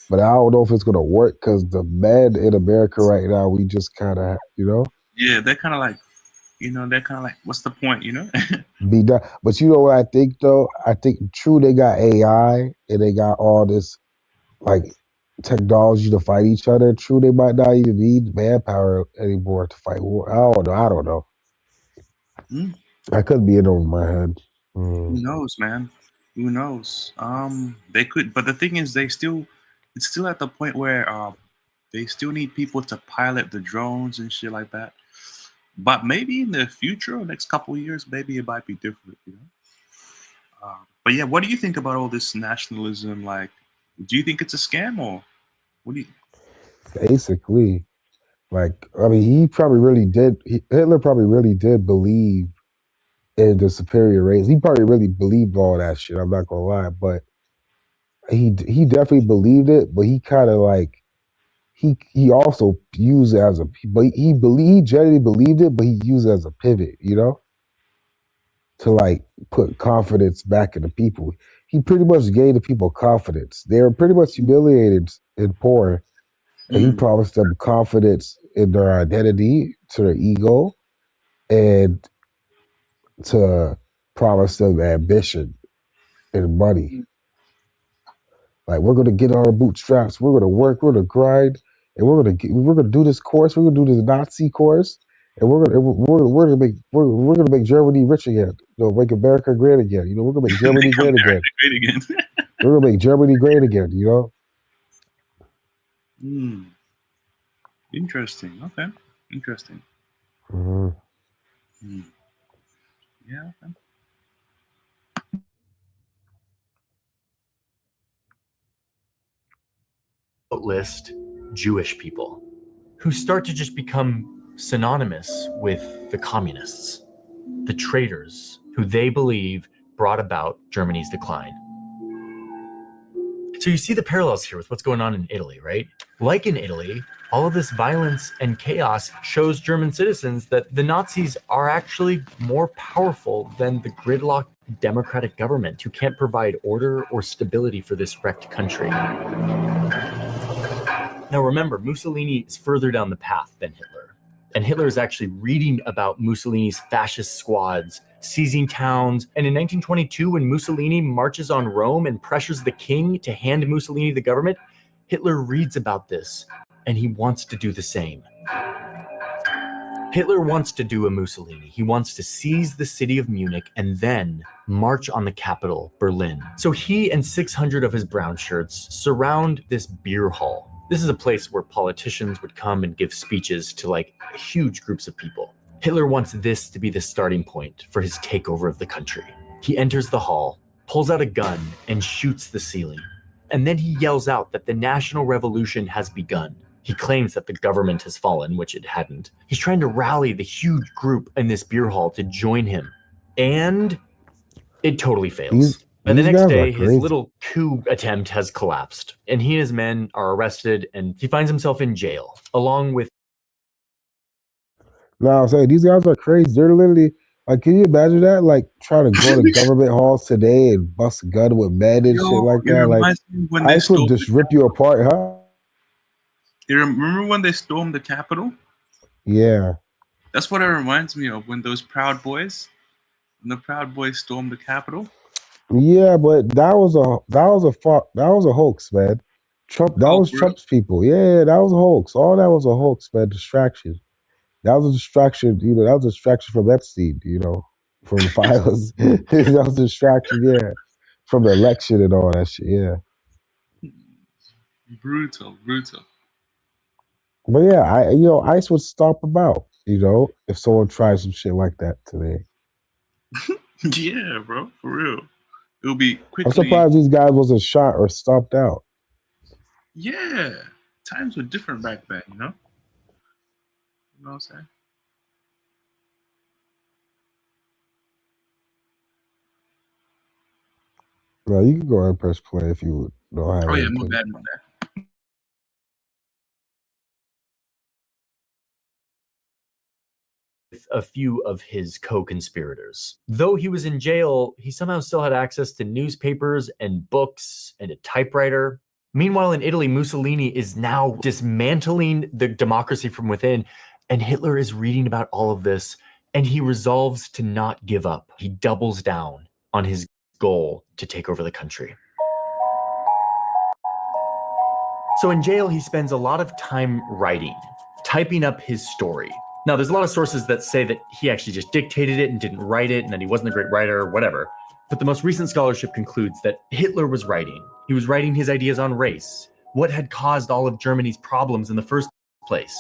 But I don't know if it's gonna work because the men in America right now, we just kind of, Yeah, they're kind of like, what's the point? You know? be done. But you know what I think though? I think true they got AI and they got all this like technology to fight each other. True, they might not even need manpower anymore to fight war. I don't know. Mm. I could be in over my head. Who knows, man? Who knows? They could, but the thing is, it's still at the point where they still need people to pilot the drones and shit like that. But maybe in the future, next couple of years, maybe it might be different, you know. But yeah, what do you think about all this nationalism? Like, do you think it's a scam or what do you? Basically, like I mean, he probably really did. Hitler probably really did believe in the superior race. He probably really believed all that shit. I'm not gonna lie, but he definitely believed it. But he kind of like he also used it as a. But he generally believed it, but he used it as a pivot. You know, to like put confidence back in the people. He pretty much gave the people confidence. They were pretty much humiliated and poor, and he promised them confidence in their identity, to their ego, and to promise them ambition and money. Like we're gonna get our bootstraps, we're gonna work, we're gonna grind, and we're gonna do this course, we're gonna do this Nazi course, and we're gonna make Germany rich again. You know, make America great again. You know, we're gonna make Germany great again. Great again. We're gonna make Germany great again. You know. Interesting. Okay. Interesting. Mm-hmm. Yeah. Okay. list Jewish people who start to just become synonymous with the communists, the traitors who they believe brought about Germany's decline. So you see the parallels here with what's going on in Italy, right? Like in Italy, all of this violence and chaos shows German citizens that the Nazis are actually more powerful than the gridlocked democratic government who can't provide order or stability for this wrecked country. Now remember, Mussolini is further down the path than Hitler. And Hitler is actually reading about Mussolini's fascist squads, seizing towns. And in 1922, when Mussolini marches on Rome and pressures the king to hand Mussolini the government, Hitler reads about this and he wants to do the same. Hitler wants to do a Mussolini. He wants to seize the city of Munich and then march on the capital, Berlin. So he and 600 of his brown shirts surround this beer hall. This is a place where politicians would come and give speeches to like huge groups of people. Hitler wants this to be the starting point for his takeover of the country. He enters the hall, pulls out a gun, and shoots the ceiling. And then he yells out that the national revolution has begun. He claims that the government has fallen, which it hadn't. He's trying to rally the huge group in this beer hall to join him. And it totally fails. And the next day, his little coup attempt has collapsed. And he and his men are arrested, and he finds himself in jail, along with... No, I'm saying these guys are crazy. They're literally, like, can you imagine that? Like, trying to go to government halls today and bust a gun with men and shit like that. Like, ICE would just rip you apart, huh? You remember when they stormed the Capitol? Yeah. That's what it reminds me of, when the Proud Boys stormed the Capitol. Yeah, but that was a hoax, man. That was Trump's people. Yeah, that was a hoax. All that was a hoax, man. Distraction. That was a distraction. That was a distraction from Epstein. From the files. That was a distraction. Yeah, from the election and all that shit. Yeah. Brutal. But yeah, ICE would stomp them out. If someone tries some shit like that today. Yeah, bro, for real. It'll be quickly. I'm surprised these guys wasn't shot or stomped out. Yeah, times were different back then, You know what I'm saying? No, you can go ahead and press play if you don't have my anything. bad. With a few of his co-conspirators. Though he was in jail, he somehow still had access to newspapers and books and a typewriter. Meanwhile, in Italy, Mussolini is now dismantling the democracy from within, and Hitler is reading about all of this, and he resolves to not give up. He doubles down on his goal to take over the country. So in jail, he spends a lot of time writing, typing up his story. Now, there's a lot of sources that say that he actually just dictated it and didn't write it, and that he wasn't a great writer or whatever. But the most recent scholarship concludes that Hitler was writing. He was writing his ideas on race, what had caused all of Germany's problems in the first place.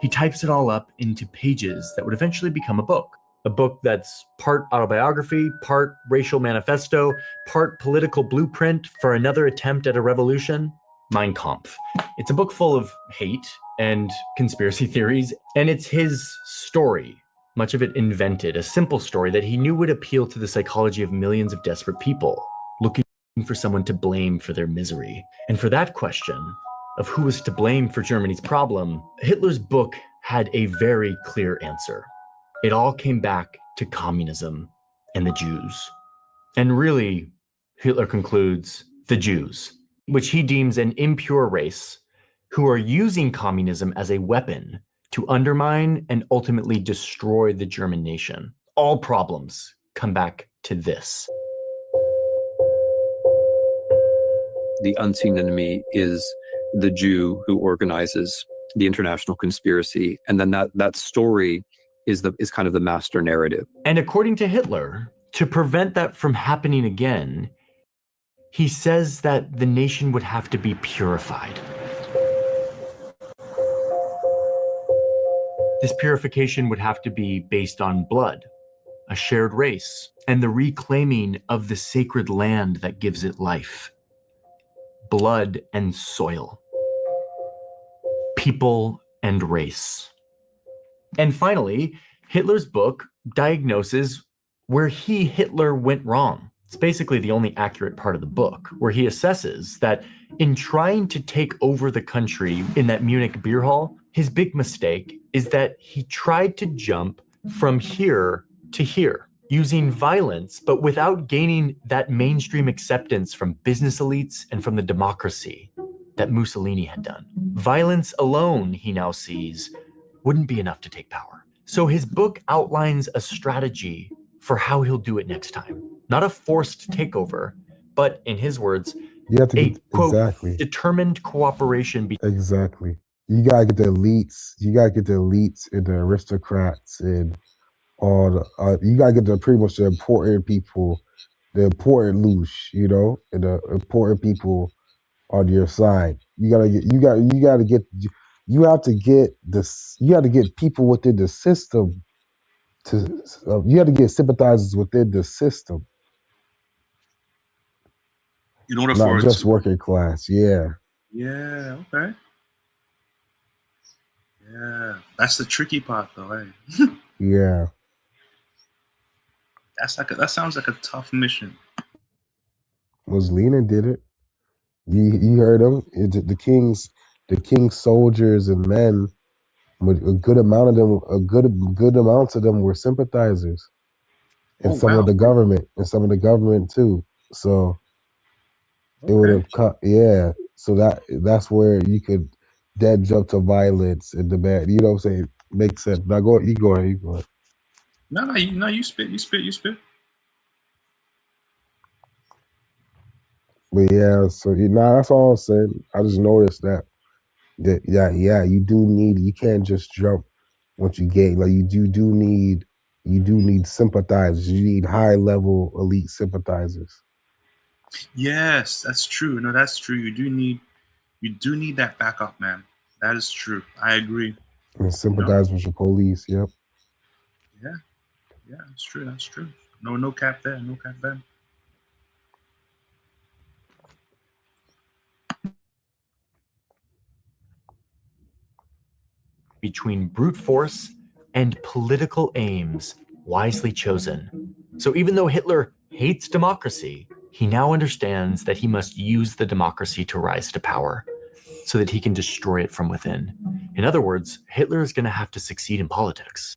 He types it all up into pages that would eventually become a book that's part autobiography, part racial manifesto, part political blueprint for another attempt at a revolution. Mein Kampf. It's a book full of hate and conspiracy theories, and it's his story, much of it invented, a simple story that he knew would appeal to the psychology of millions of desperate people, looking for someone to blame for their misery. And for that question of who was to blame for Germany's problem, Hitler's book had a very clear answer. It all came back to communism and the Jews. And really, Hitler concludes, the Jews, which he deems an impure race who are using communism as a weapon to undermine and ultimately destroy the German nation. All problems come back to this. The unseen enemy is the Jew who organizes the international conspiracy, and then that story is kind of the master narrative. And according to Hitler, to prevent that from happening again, he says that the nation would have to be purified. This purification would have to be based on blood, a shared race, and the reclaiming of the sacred land that gives it life. Blood and soil. people, and race. And finally, Hitler's book diagnoses where Hitler, went wrong. It's basically the only accurate part of the book, where he assesses that in trying to take over the country in that Munich beer hall, his big mistake is that he tried to jump from here to here, using violence, but without gaining that mainstream acceptance from business elites and from the democracy that Mussolini had done. Violence alone, he now sees, wouldn't be enough to take power. So his book outlines a strategy for how he'll do it next time. Not a forced takeover, but in his words, You have to get quote, exactly. determined cooperation. Exactly. You gotta get the elites. You gotta get the elites and the aristocrats and all the. You gotta get the pretty much the important people, the important loose, you know, and the important people on your side. You gotta get. You have to get this. You have to get people within the system. You have to get sympathizers within the system. In order Not for just working class. Yeah. Yeah. Okay. Yeah, that's the tricky part, though. Eh? Yeah. That sounds like a tough mission. Mussolini did it. You heard him. The king's soldiers and men. A good amount of them. A good amounts of them were sympathizers, and some of the government too. So it would have cut. Yeah. So that's where you could then jump to violence and demand. You know what I'm saying? Makes sense. Now go. You go ahead. You go ahead. No, you spit. But yeah, so that's all I'm saying. I just noticed that you do need, you can't just jump once you get, like you do need sympathizers. You need high level elite sympathizers. Yes, that's true. No, that's true. You do need that backup, man. That is true. I agree. And sympathize with your police. Yep. Yeah, that's true. That's true. No cap there. No cap there. Between brute force and political aims wisely chosen. So even though Hitler hates democracy, he now understands that he must use the democracy to rise to power so that he can destroy it from within. In other words, Hitler is going to have to succeed in politics.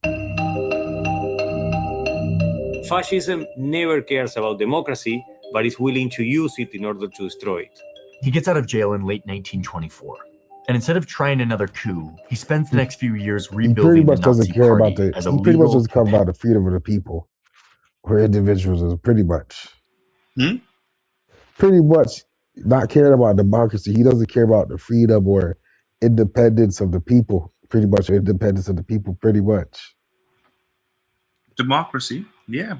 Fascism never cares about democracy, but is willing to use it in order to destroy it. He gets out of jail in late 1924. And instead of trying another coup, he spends the next few years rebuilding the Nazi party as a he pretty much doesn't care legal about the freedom of the people or individuals. Is pretty much. Pretty much not caring about democracy. He doesn't care about the freedom or independence of the people. Pretty much independence of the people. Pretty much. Democracy. Yeah.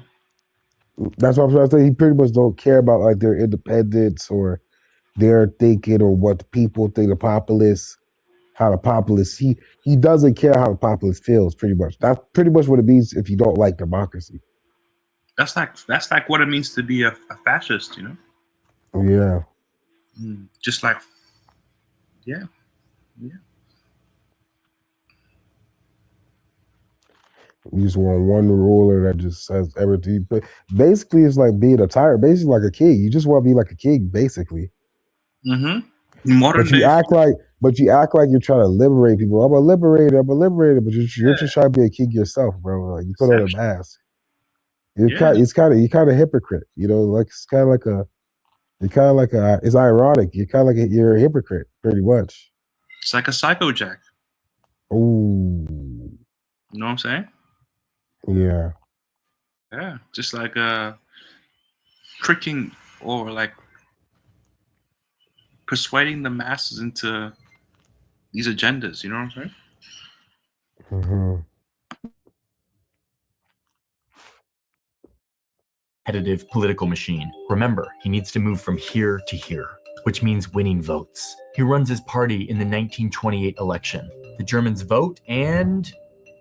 That's what I'm trying to say. He pretty much don't care about like their independence or their thinking or what the people think, the populace, how the populace. He doesn't care how the populace feels. Pretty much. That's pretty much what it means if you don't like democracy. That's like what it means to be a fascist, you know? Yeah. Just like, yeah. You just want one ruler that just says everything. But basically, it's like being a tyrant. Basically, like a king. You just want to be like a king, basically. Modern But you act like you're trying to liberate people. I'm a liberator, but you're just trying to be a king yourself, bro. Like you put on a mask. It's kind of hypocrite, you know. Like it's ironic. You're a hypocrite, pretty much. It's like a psychojack. Oh. You know what I'm saying? Yeah. Yeah, just like tricking or like persuading the masses into these agendas. You know what I'm saying? competitive political machine. Remember, he needs to move from here to here, which means winning votes. He runs his party in the 1928 election. The Germans vote and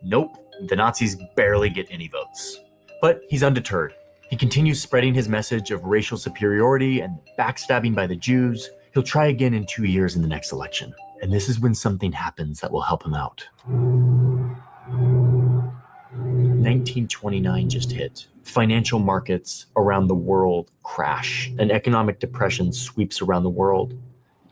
nope, the Nazis barely get any votes. But he's undeterred. He continues spreading his message of racial superiority and backstabbing by the Jews. He'll try again in 2 years in the next election. And this is when something happens that will help him out. 1929 just hit. Financial markets around the world crash. An economic depression sweeps around the world.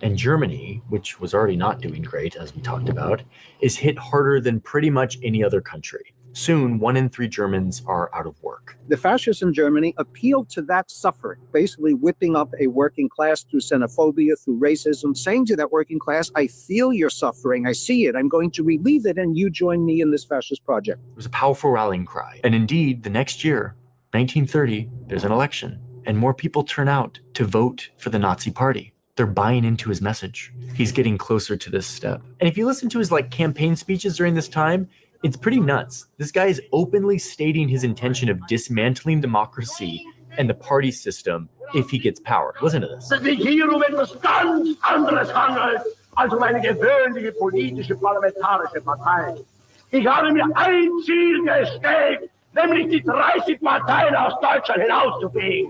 And Germany, which was already not doing great, as we talked about, is hit harder than pretty much any other country. Soon, 1 in 3 Germans are out of work. The fascists in Germany appealed to that suffering, basically whipping up a working class through xenophobia, through racism, saying to that working class, I feel your suffering, I see it, I'm going to relieve it, and you join me in this fascist project. It was a powerful rallying cry. And indeed, the next year, 1930, there's an election, and more people turn out to vote for the Nazi Party. They're buying into his message. He's getting closer to this step. And if you listen to his campaign speeches during this time, it's pretty nuts. This guy is openly stating his intention of dismantling democracy and the party system if he gets power. Listen to this. sich hier etwas ganz anderes handelt, als eine gewöhnliche politische parlamentarische Partei. Ich habe mir ein Ziel gesteckt, nämlich die 30 Parteien aus Deutschland hinauszufegen.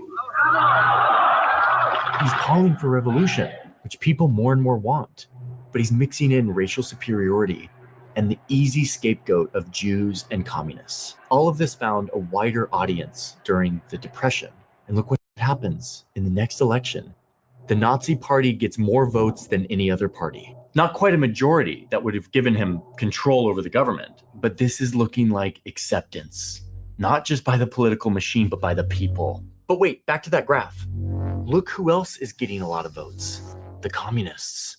He's calling for revolution, which people more and more want, but he's mixing in racial superiority and the easy scapegoat of Jews and communists. All of this found a wider audience during the Depression. And look what happens in the next election. The Nazi Party gets more votes than any other party. Not quite a majority that would have given him control over the government, but this is looking like acceptance, not just by the political machine, but by the people. But wait, back to that graph. Look who else is getting a lot of votes. The communists.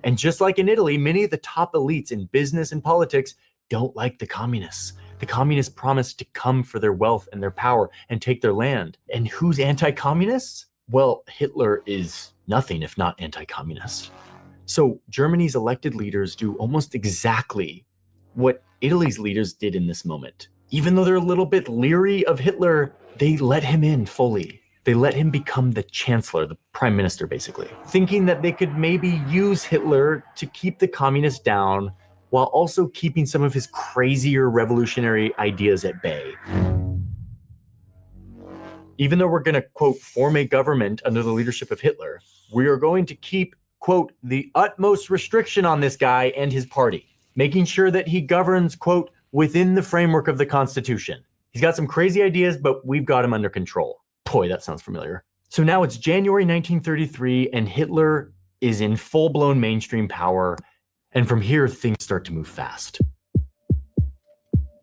And just like in Italy, many of the top elites in business and politics don't like the communists. The communists promise to come for their wealth and their power and take their land. And who's anti-communists? Well, Hitler is nothing if not anti-communist. So Germany's elected leaders do almost exactly what Italy's leaders did in this moment. Even though they're a little bit leery of Hitler, they let him in fully. They let him become the chancellor, the prime minister, basically, thinking that they could maybe use Hitler to keep the communists down while also keeping some of his crazier revolutionary ideas at bay. Even though we're going to, quote, form a government under the leadership of Hitler, we are going to keep, quote, the utmost restriction on this guy and his party, making sure that he governs, quote, within the framework of the Constitution. He's got some crazy ideas, but we've got him under control. Boy, that sounds familiar. So now it's January 1933, and Hitler is in full-blown mainstream power. And from here, things start to move fast.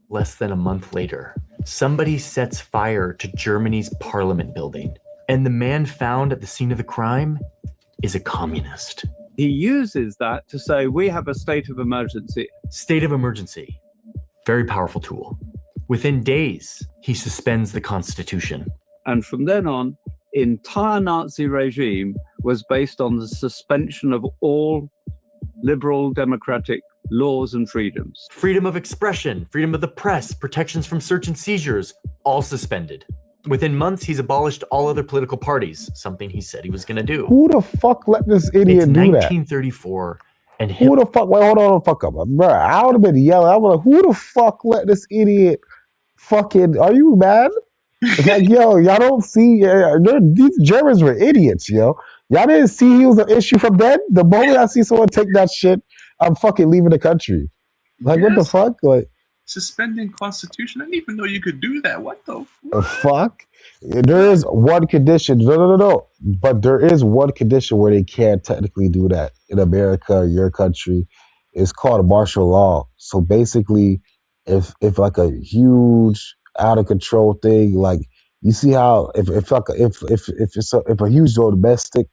Less than a month later, somebody sets fire to Germany's parliament building. And the man found at the scene of the crime is a communist. He uses that to say, we have a state of emergency. State of emergency. Very powerful tool. Within days, he suspends the Constitution. And from then on, entire Nazi regime was based on the suspension of all liberal democratic laws and freedoms. Freedom of expression, freedom of the press, protections from search and seizures, all suspended. Within months, he's abolished all other political parties, something he said he was going to do. Who the fuck let this idiot do that? 1934, and who the fuck? Wait, hold on, fuck up, bro. I would have been yelling. I would have. Who the fuck let this idiot? Fucking, are you mad? It's like, yo, y'all don't see. These Germans were idiots, yo. Y'all didn't see he was an issue from then. The moment I see someone take that shit, I'm fucking leaving the country. Like, what the fuck? Like, suspending Constitution? I didn't even know you could do that. What the fuck? There is one condition. No. But there is one condition where they can't technically do that in America, your country. It's called martial law. So basically, if like a huge out of control thing, like you see how if a huge domestic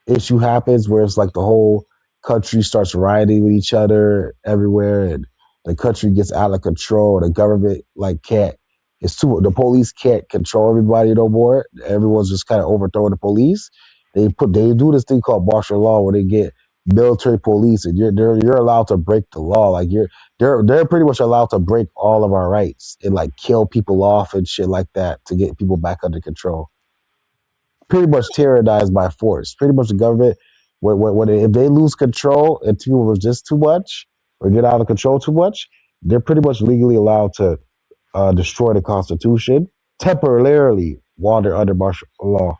issue happens where it's like the whole country starts rioting with each other everywhere and the country gets out of control and the government the police can't control everybody no more. Everyone's just kind of overthrowing the police. They do this thing called martial law where they get military police and you're allowed to break the law. Like they're pretty much allowed to break all of our rights and like kill people off and shit like that to get people back under control. Pretty much tyrannized by force. Pretty much the government if they lose control and people resist too much or get out of control too much, they're pretty much legally allowed to destroy the Constitution temporarily while they're under martial law.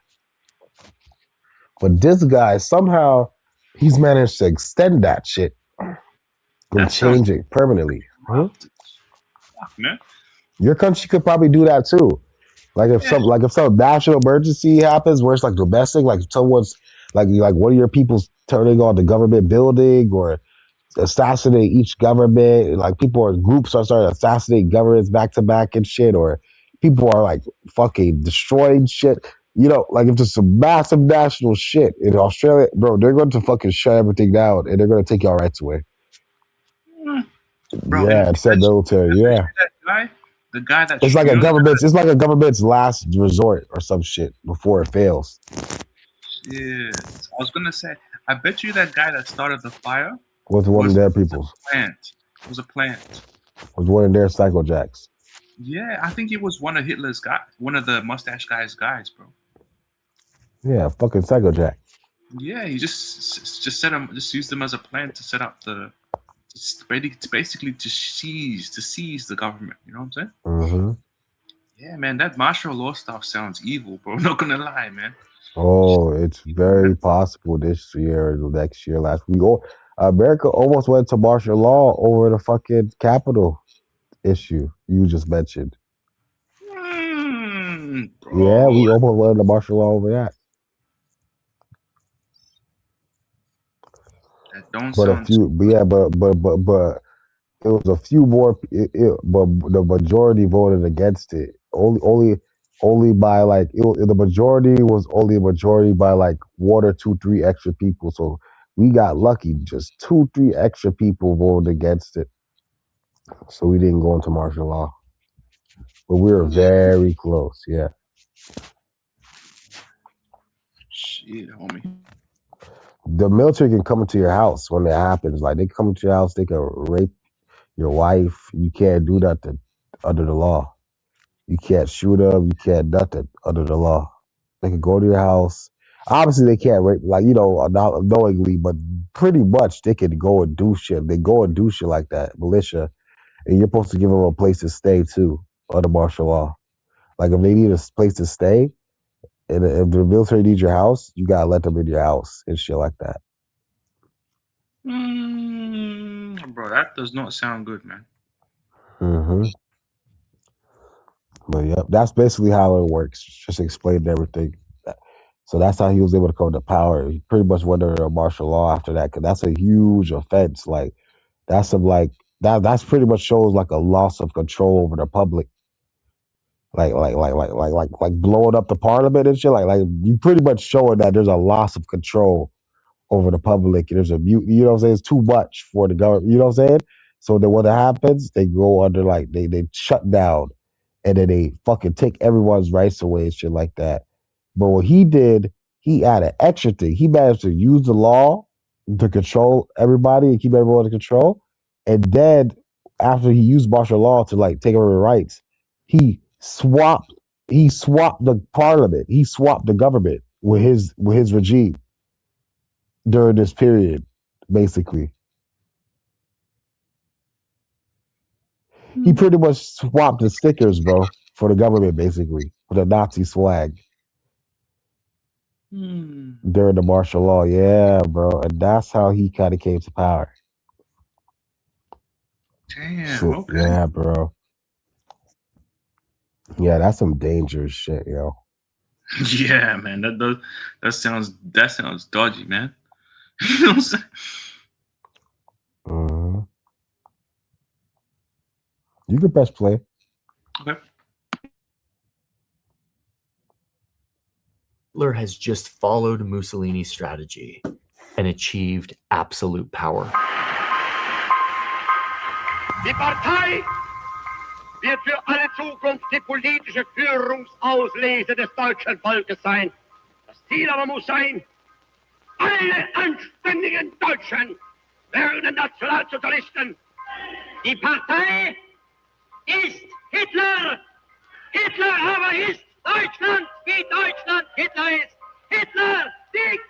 But this guy somehow He's managed to extend that shit and That change sounds it permanently. Hmm? fuck, man. Your country could probably do that too. Like if Yeah. some national emergency happens where it's like domestic, like someone's like one of your people's turning on the government building or assassinate each government, like people or groups are starting to assassinate governments back to back and shit, or people are like fucking destroying shit. You know, like if there's some massive national shit in Australia, bro, they're going to fucking shut everything down and they're going to take your rights away. Bro, Yeah, and send military. Yeah. that guy, the guy that It's like you a know, government's last resort or some shit before it fails. yeah. I was gonna say, I bet you that guy that started the fire With one of their people. It was a plant. Was one of their psycho jacks. Yeah, I think he was one of Hitler's guys, one of the mustache guys, bro. Yeah, fucking psycho jack. Yeah, he just set him, just used them as a plant to set up basically to seize the government. You know what I'm saying? Mm-hmm. Yeah, man, that martial law stuff sounds evil, bro. Not gonna lie, man. Oh, it's very possible this year or the next year. America almost went to martial law over the fucking Capitol issue you just mentioned. Yeah, we almost went to martial law over that. That don't But sound. but it was a few more. But the majority voted against it. Only by like the majority was only a majority by like 1 or 2, 3 extra people. So we got lucky. Just 2, 3 extra people voted against it. So we didn't go into martial law. But we were very close. Yeah. Shit, homie. The military can come into your house when it happens. Like they come to your house, they can rape your wife. You can't do that under the law. You can't shoot them. You can't nothing under the law. They can go to your house. Obviously, they can't rape, like, you know, not knowingly, but pretty much they can go and do shit. They go and do shit like that, militia. And you're supposed to give them a place to stay, too, under martial law. Like, if they need a place to stay, and if the military needs your house, you got to let them in your house and shit like that. Bro, that does not sound good, man. Mm-hmm. But yeah, that's basically how it works. Just explained everything. So that's how he was able to come to power. He pretty much went under martial law after that, because that's a huge offense. Like that's that's pretty much shows like a loss of control over the public. Like blowing up the parliament and shit. Like you pretty much showing that there's a loss of control over the public. There's a you know what I'm saying? It's too much for the government. You know what I'm saying? So then what happens? They go under like they shut down, and then they fucking take everyone's rights away and shit like that. But what he did, he added extra thing. He managed to use the law to control everybody and keep everyone in control. And then after he used martial law to like take over the rights, he swapped the parliament. He swapped the government with his regime during this period, basically. He pretty much swapped the stickers, bro, for the government, basically, for the Nazi swag. During the martial law, yeah, bro. And that's how he kind of came to power. Damn, So, okay. yeah, bro. Yeah, that's some dangerous shit, yo. Yeah, man. That sounds dodgy, man. You know what I'm saying? Mm-hmm. You can press play. Okay. Hitler has just followed Mussolini's strategy and achieved absolute power. Die Partei wird für alle Zukunft die politische Führungsauslese des deutschen Volkes sein. Das Ziel aber muss sein, alle anständigen Deutschen werden Nationalsozialisten. Die Partei ist Hitler. Hitler aber ist Deutschland, wie Deutschland Hitler ist. Hitler siegt!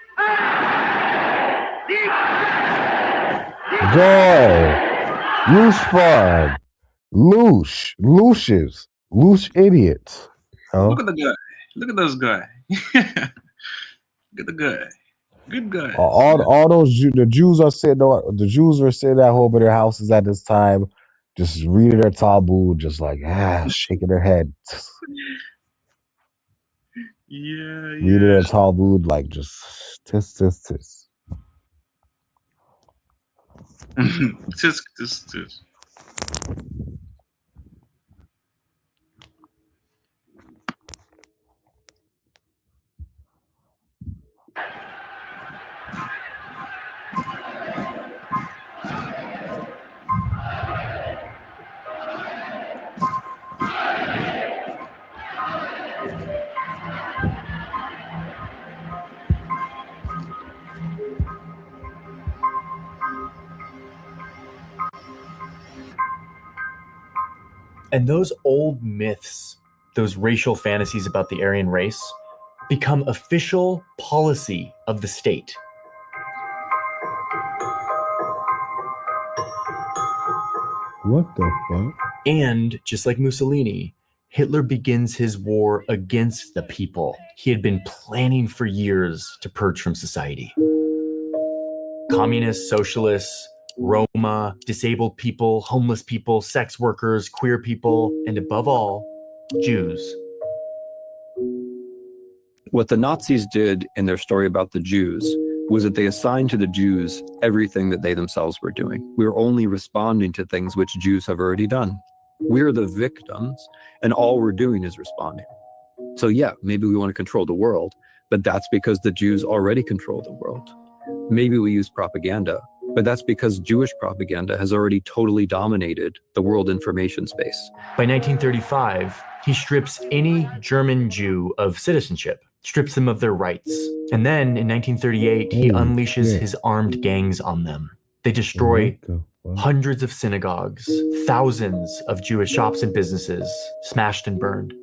Go! Loose fun. Loose idiots. Look at the guy. Look at this guy. Look at the guy. Good guys. All those the Jews are sitting on the Jews were sitting at home in their houses at this time, just reading their Talmud, just like shaking their head, Yeah, reading yeah. their Talmud, like just tis. Tisk. And those old myths, those racial fantasies about the Aryan race, become official policy of the state. What the fuck? And just like Mussolini, Hitler begins his war against the people he had been planning for years to purge from society. Communists, socialists, Roma, disabled people, homeless people, sex workers, queer people, and above all, Jews. What the Nazis did in their story about the Jews was that they assigned to the Jews everything that they themselves were doing. We were only responding to things which Jews have already done. We're the victims, and all we're doing is responding. So yeah, maybe we want to control the world, but that's because the Jews already control the world. Maybe we use propaganda, but that's because Jewish propaganda has already totally dominated the world information space. By 1935, he strips any German Jew of citizenship, strips them of their rights. And then in 1938, he unleashes his armed gangs on them. They destroy hundreds of synagogues, thousands of Jewish shops and businesses smashed and burned.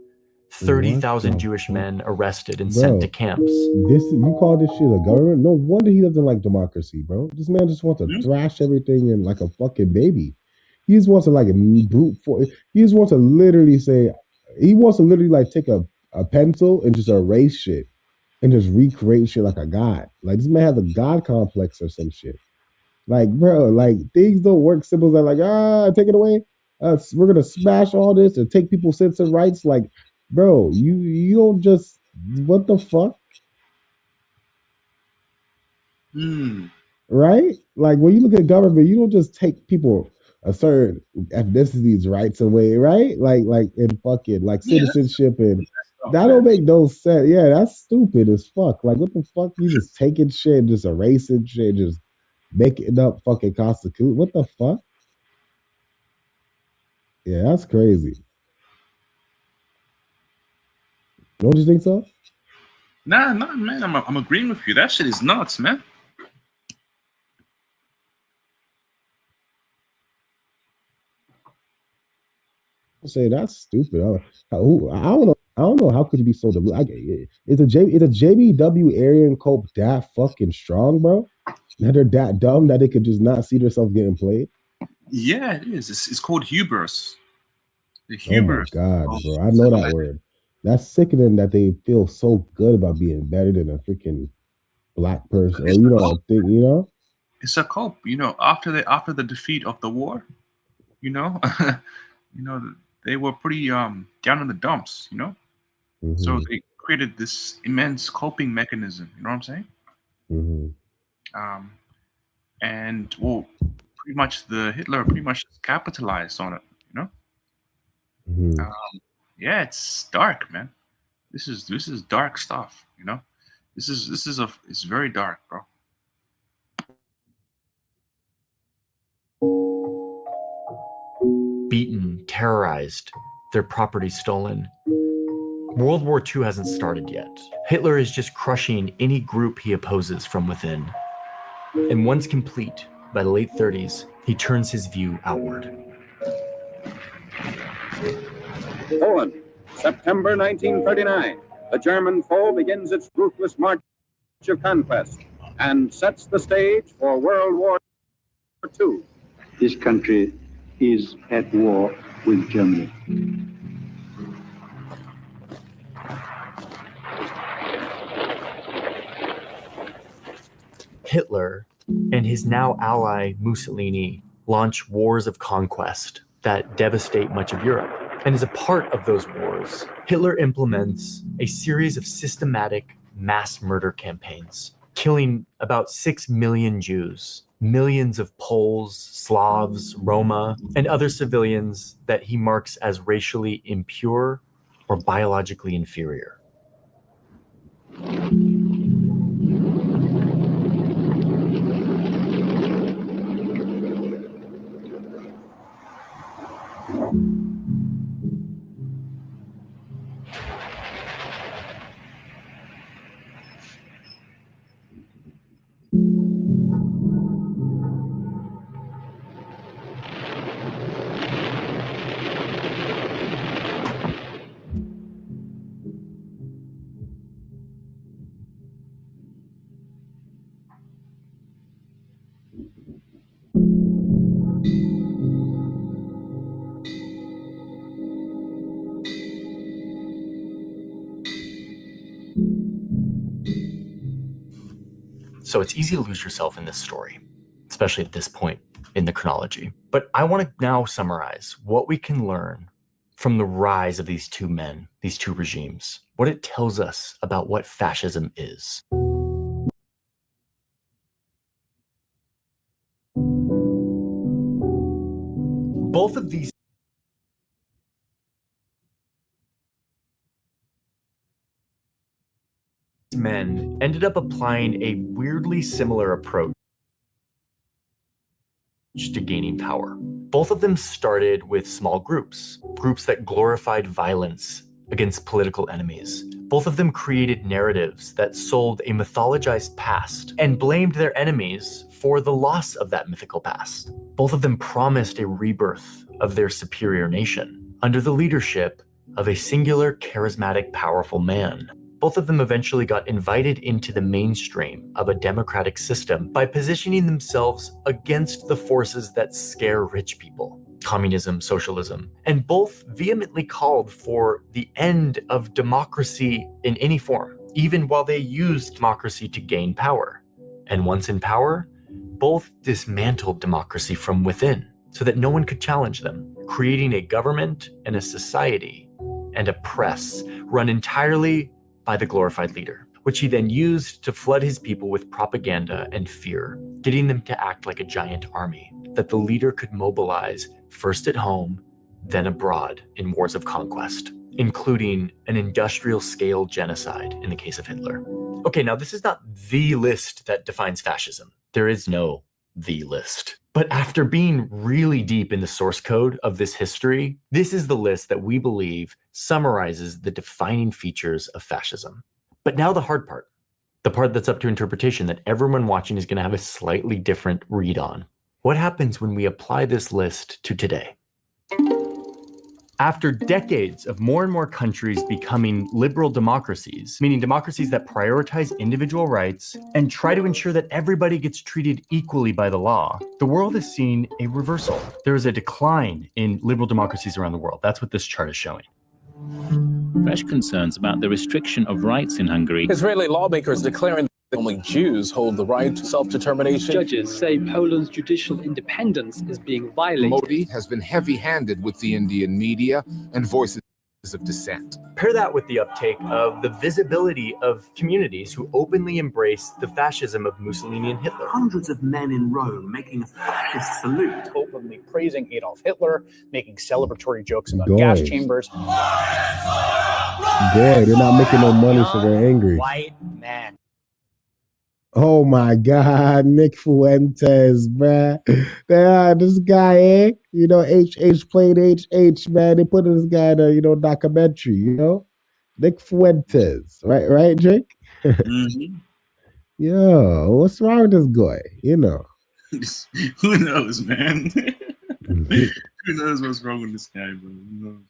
30,000 Jewish men arrested and sent to camps. You call this shit a government? No wonder he doesn't like democracy, bro. This man just wants to thrash everything in like a fucking baby. He just wants to like brute force. He just wants to literally say, he wants to literally like take a pencil and just erase shit and just recreate shit like a god. Like this man has a god complex or some shit. Like, bro, like things don't work. Symbols are like, take it away. We're gonna smash all this and take people's sense of rights. Like, bro, you don't just what the fuck? Right? Like when you look at government, you don't just take people a certain ethnicity's rights away, right? Like in fucking like citizenship and that don't make no sense. Yeah, that's stupid as fuck. Like what the fuck? You just taking shit, just erasing shit, just making up fucking constitution. What the fuck? Yeah, that's crazy. Don't you think so? Nah, man. I'm agreeing with you. That shit is nuts, man. Say that's stupid. I don't know. How could you be so deluded? Is a JBW Aryan Cope that fucking strong, bro? That they're that dumb that they could just not see themselves getting played? Yeah, it is. It's called hubris. The hubris. Oh my god, bro! I know that word. That's sickening that they feel so good about being better than a freaking black person, or It's a cope. After the defeat of the war, they were pretty down in the dumps. So they created this immense coping mechanism. You know what I'm saying? And pretty much Hitler pretty much capitalized on it. Yeah, it's dark, man. This is dark stuff. It's very dark, bro. Beaten, terrorized, their property stolen. World War II hasn't started yet. Hitler is just crushing any group he opposes from within. And once complete, by the late 30s, he turns his view outward. Poland, September 1939. The German foe begins its ruthless march of conquest and sets the stage for World War II. This country is at war with Germany. Hitler and his now ally Mussolini launch wars of conquest that devastate much of Europe. And as a part of those wars, Hitler implements a series of systematic mass murder campaigns, killing about 6 million Jews, millions of Poles, Slavs, Roma, and other civilians that he marks as racially impure or biologically inferior. So it's easy to lose yourself in this story, especially at this point in the chronology. But I want to now summarize what we can learn from the rise of these two men, these two regimes, what it tells us about what fascism is. Both of these men ended up applying a weirdly similar approach to gaining power. Both of them started with small groups that glorified violence against political enemies. Both of them created narratives that sold a mythologized past and blamed their enemies for the loss of that mythical past. Both of them promised a rebirth of their superior nation under the leadership of a singular, charismatic, powerful man. Both of them eventually got invited into the mainstream of a democratic system by positioning themselves against the forces that scare rich people, communism, socialism, and both vehemently called for the end of democracy in any form, even while they used democracy to gain power. And once in power, both dismantled democracy from within so that no one could challenge them, creating a government and a society and a press run entirely by the glorified leader, which he then used to flood his people with propaganda and fear, getting them to act like a giant army that the leader could mobilize first at home, then abroad in wars of conquest, including an industrial-scale genocide in the case of Hitler. Okay, now this is not the list that defines fascism. There is no the list. But after being really deep in the source code of this history, this is the list that we believe summarizes the defining features of fascism. But now the hard part, the part that's up to interpretation that everyone watching is going to have a slightly different read on. What happens when we apply this list to today? After decades of more and more countries becoming liberal democracies, meaning democracies that prioritize individual rights and try to ensure that everybody gets treated equally by the law, the world is seeing a reversal. There is a decline in liberal democracies around the world. That's what this chart is showing. Fresh concerns about the restriction of rights in Hungary. Israeli lawmakers declaring that only Jews hold the right to self-determination. Judges say Poland's judicial independence is being violated. Modi has been heavy-handed with the Indian media and voices of dissent. Pair that with the uptake of the visibility of communities who openly embrace the fascism of Mussolini and Hitler. Hundreds of men in Rome making a fascist salute. Openly praising Adolf Hitler, making celebratory jokes about Boys. gas chambers. Yeah, they're not making no money, so they're angry. White man. Oh my God, Nick Fuentes, man. This guy, you know, HH played HH, man. They put this guy in a, you know, documentary, you know? Nick Fuentes, right, Jake? Mm-hmm. Yo, what's wrong with this guy? You know. Who knows, man? Who knows what's wrong with this guy, bro? Who knows?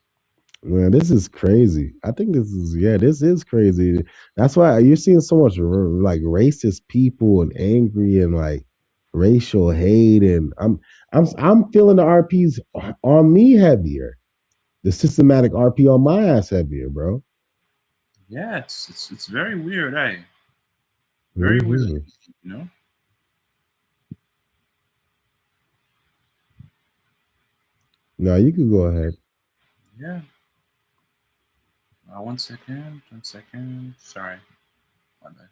Man, this is crazy. I think this is crazy. That's why you're seeing so much like racist people and angry and like racial hate, and I'm feeling the RPs on me heavier. The systematic RP on my ass heavier, bro. Yeah, it's very weird, eh? Very weird, you know. No, you can go ahead. Yeah. 1 second. 1 second. Sorry. My bad.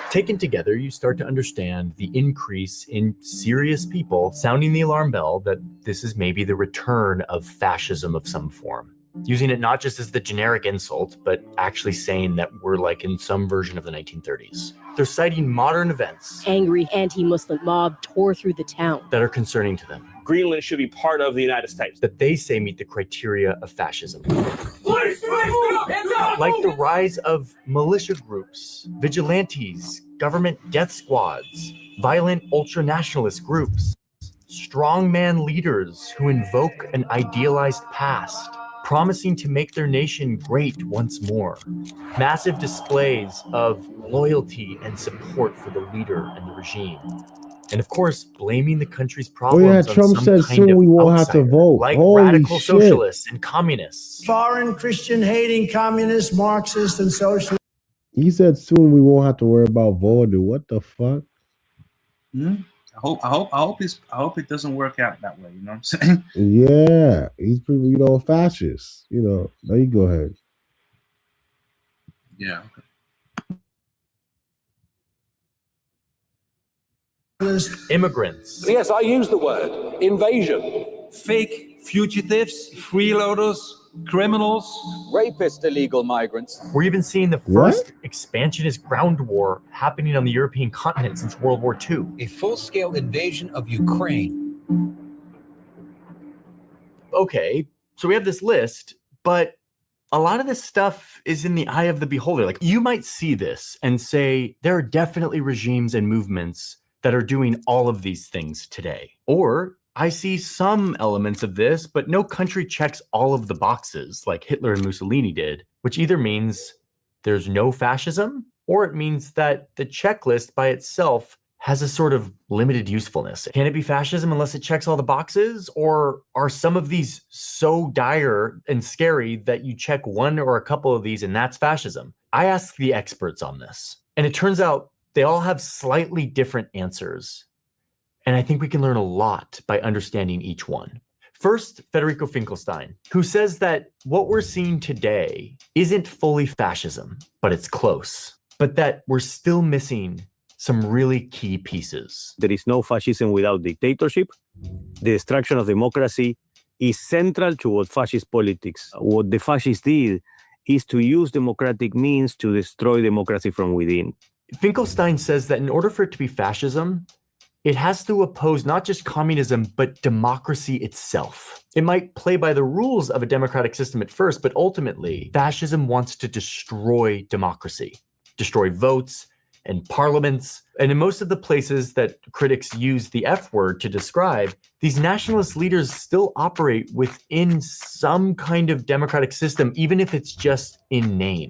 Taken together, you start to understand the increase in serious people sounding the alarm bell that this is maybe the return of fascism of some form. Using it not just as the generic insult, but actually saying that we're like in some version of the 1930s. They're citing modern events. Angry anti-Muslim mob tore through the town. That are concerning to them. Greenland should be part of the United States. That they say meet the criteria of fascism. Like the rise of militia groups, vigilantes, government death squads, violent ultranationalist groups, strongman leaders who invoke an idealized past, promising to make their nation great once more. Massive displays of loyalty and support for the leader and the regime. And of course, blaming the country's problems on Trump some said kind soon of we won't have to outsider, vote. like Holy radical shit. socialists and communists. Foreign Christian-hating communists, Marxists, and socialists. He said soon we won't have to worry about voting. What the fuck? I hope it doesn't work out that way. You know what I'm saying? Yeah, he's pretty, fascist. No, you go ahead. Yeah. Okay. Immigrants. Yes, I use the word invasion. Fake fugitives, freeloaders, criminals, rapist illegal migrants. We're even seeing the first expansionist ground war happening on the European continent since World War II. A full-scale invasion of Ukraine. Okay, so we have this list, but a lot of this stuff is in the eye of the beholder. Like, you might see this and say, there are definitely regimes and movements that are doing all of these things today. Or I see some elements of this, but no country checks all of the boxes like Hitler and Mussolini did, which either means there's no fascism, or it means that the checklist by itself has a sort of limited usefulness. Can it be fascism unless it checks all the boxes? Or are some of these so dire and scary that you check one or a couple of these and that's fascism? I asked the experts on this, and it turns out they all have slightly different answers. And I think we can learn a lot by understanding each one. First, Federico Finkelstein, who says that what we're seeing today isn't fully fascism, but it's close. But that we're still missing some really key pieces. There is no fascism without dictatorship. The destruction of democracy is central to what fascist politics. What the fascists did is to use democratic means to destroy democracy from within. Finkelstein says that in order for it to be fascism, it has to oppose not just communism, but democracy itself. It might play by the rules of a democratic system at first, but ultimately, fascism wants to destroy democracy, destroy votes and parliaments. And in most of the places that critics use the F word to describe, these nationalist leaders still operate within some kind of democratic system, even if it's just in name.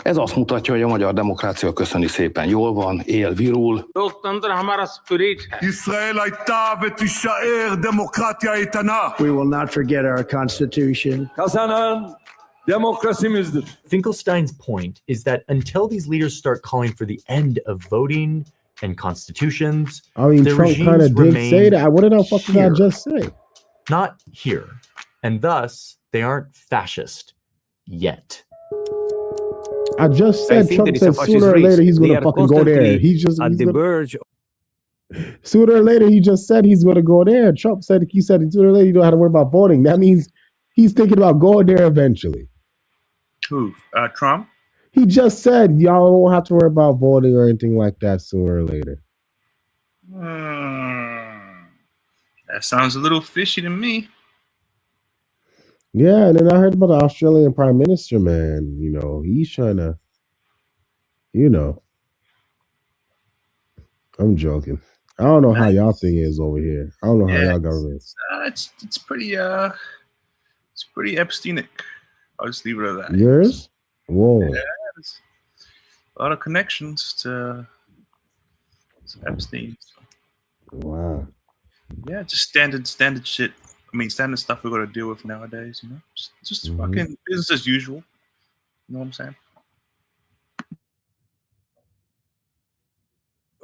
Ez azt mutatja, hogy a magyar demokrácia köszöni szépen jól van, él, virul. We will not forget our constitution. Finkelstein's point is that until these leaders start calling for the end of voting and constitutions, I mean, Trump kind of did say that. What did I fucking I just say? Not here. And thus, they aren't fascist yet. I just said Trump said sooner or later he's going to fucking go there. He's at the verge. Sooner or later, he just said he's going to go there. Trump said sooner or later you don't have to worry about voting. That means he's thinking about going there eventually. Who? Trump? He just said y'all won't have to worry about voting or anything like that sooner or later. That sounds a little fishy to me. Yeah, and then I heard about the Australian Prime Minister, man. He's trying to, I'm joking. I don't know how y'all thing is over here. I don't know how y'all government is. It's pretty Epsteinic. I'll just leave it at that. Yours? Whoa. Yeah, a lot of connections to Epstein. So. Wow. Yeah, just standard shit. I mean, standard stuff we're gonna deal with nowadays. Just fucking business as usual. You know what I'm saying?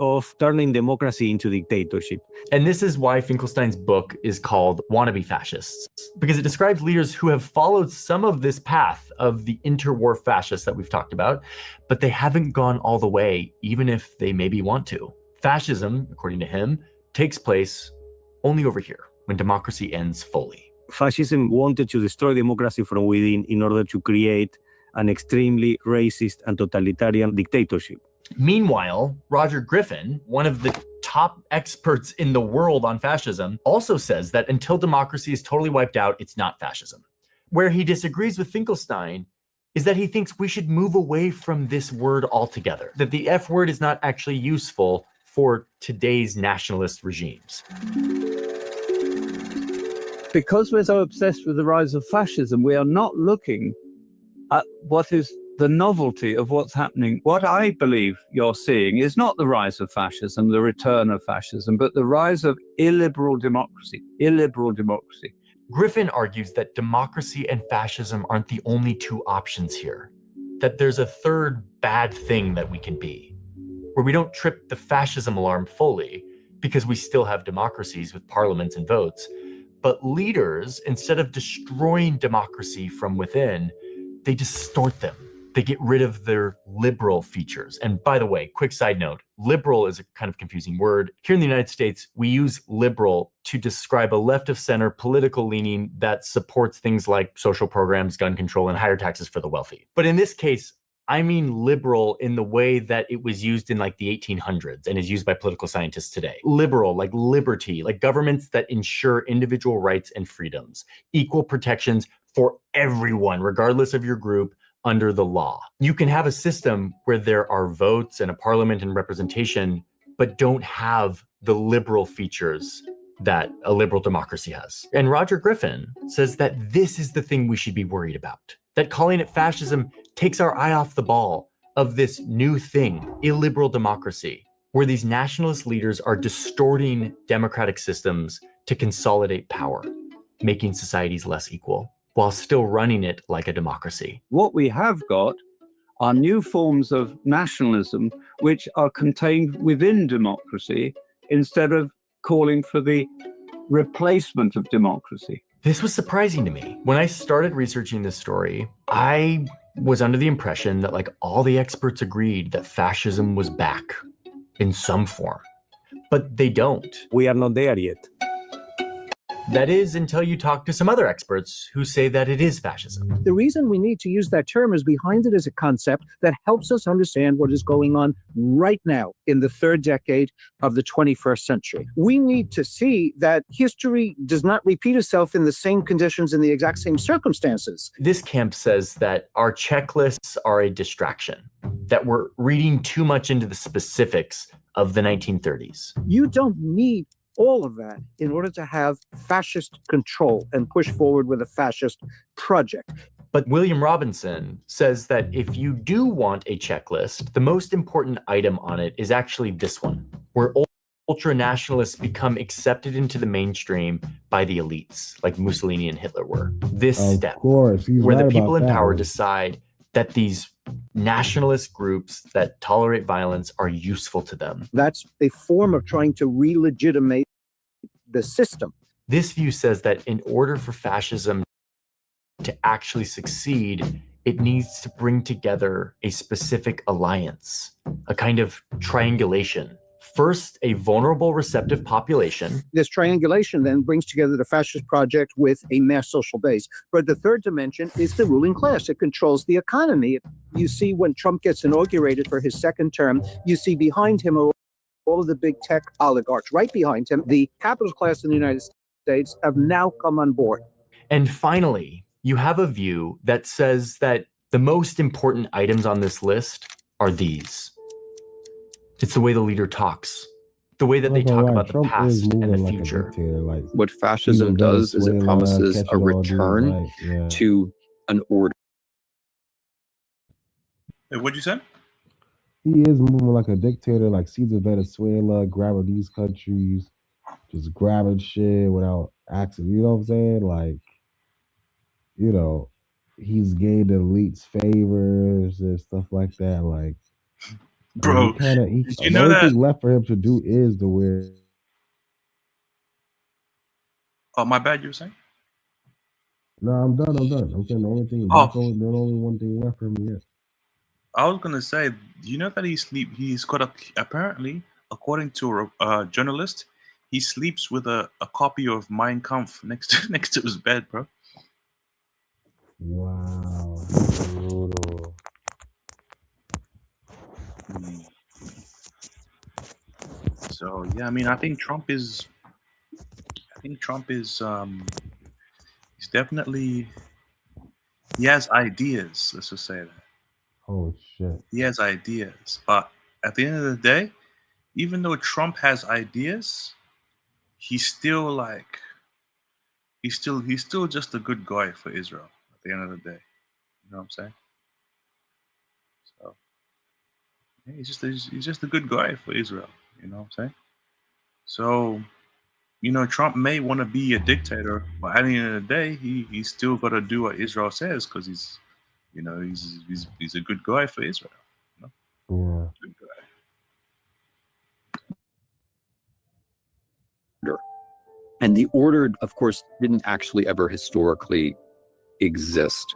of turning democracy into dictatorship. And this is why Finkelstein's book is called Wannabe Fascists, because it describes leaders who have followed some of this path of the interwar fascists that we've talked about, but they haven't gone all the way, even if they maybe want to. Fascism, according to him, takes place only over here, when democracy ends fully. Fascism wanted to destroy democracy from within in order to create an extremely racist and totalitarian dictatorship. Meanwhile, Roger Griffin, one of the top experts in the world on fascism, also says that until democracy is totally wiped out, it's not fascism. Where he disagrees with Finkelstein is that he thinks we should move away from this word altogether, that the F word is not actually useful for today's nationalist regimes. Because we're so obsessed with the rise of fascism, we are not looking at what is the novelty of what's happening. What I believe you're seeing is not the rise of fascism, the return of fascism, but the rise of illiberal democracy. Illiberal democracy. Griffin argues that democracy and fascism aren't the only two options here, that there's a third bad thing that we can be, where we don't trip the fascism alarm fully because we still have democracies with parliaments and votes, but leaders, instead of destroying democracy from within, they distort them. They get rid of their liberal features. And by the way, quick side note, liberal is a kind of confusing word. Here in the United States, we use liberal to describe a left of center political leaning that supports things like social programs, gun control, and higher taxes for the wealthy. But in this case, I mean liberal in the way that it was used in like the 1800s and is used by political scientists today. Liberal, like liberty, like governments that ensure individual rights and freedoms, equal protections for everyone, regardless of your group, under the law. You can have a system where there are votes and a parliament and representation, but don't have the liberal features that a liberal democracy has. And Roger Griffin says that this is the thing we should be worried about, that calling it fascism takes our eye off the ball of this new thing, illiberal democracy, where these nationalist leaders are distorting democratic systems to consolidate power, making societies less equal, while still running it like a democracy. What we have got are new forms of nationalism which are contained within democracy instead of calling for the replacement of democracy. This was surprising to me. When I started researching this story, I was under the impression that like all the experts agreed that fascism was back in some form, but they don't. We are not there yet. That is until you talk to some other experts who say that it is fascism. The reason we need to use that term is behind it is a concept that helps us understand what is going on right now in the third decade of the 21st century. We need to see that history does not repeat itself in the same conditions in the exact same circumstances. This camp says that our checklists are a distraction, that we're reading too much into the specifics of the 1930s. You don't need all of that in order to have fascist control and push forward with a fascist project. But William Robinson says that if you do want a checklist, the most important item on it is actually this one, where ultra-nationalists become accepted into the mainstream by the elites, like Mussolini and Hitler were. This step, where the people in power decide that these nationalist groups that tolerate violence are useful to them. That's a form of trying to re-legitimate the system. This view says that in order for fascism to actually succeed, it needs to bring together a specific alliance, a kind of triangulation. First, a vulnerable, receptive population. This triangulation then brings together the fascist project with a mass social base. But the third dimension is the ruling class. It controls the economy. You see when Trump gets inaugurated for his second term, you see behind him all of the big tech oligarchs. Right behind him, the capital class in the United States have now come on board. And finally, you have a view that says that the most important items on this list are these. It's the way the leader talks, the way that they talk about the past and the future. What fascism does is it promises a return to an order. Hey, what'd you say? He is moving like a dictator, like Caesar Venezuela, grabbing these countries, just grabbing shit without asking. You know what I'm saying? Like, you know, he's gained elites' favors and stuff like that. Like, Bro, He did you the know only that? thing left for him to do is the wear. Oh, my bad, you were saying? No, I'm done. I'm saying the only thing Oh, the only one thing left for him. Yeah. I was gonna say, do you know that he's got apparently, according to a journalist, he sleeps with a copy of Mein Kampf next to his bed, bro. Wow. Brutal. So yeah, I mean, I think Trump is he's definitely, he has ideas. Let's just say that Oh shit. he has ideas, but at the end of the day, even though Trump has ideas, he's still like he's still just a good guy for Israel at the end of the day. You know what I'm saying? So yeah, he's just a good guy for Israel. You know what I'm saying? So Trump may want to be a dictator, but at the end of the day, he's still got to do what Israel says because he's a good guy for Israel. You know? Yeah. Good guy. And the order, of course, didn't actually ever historically exist.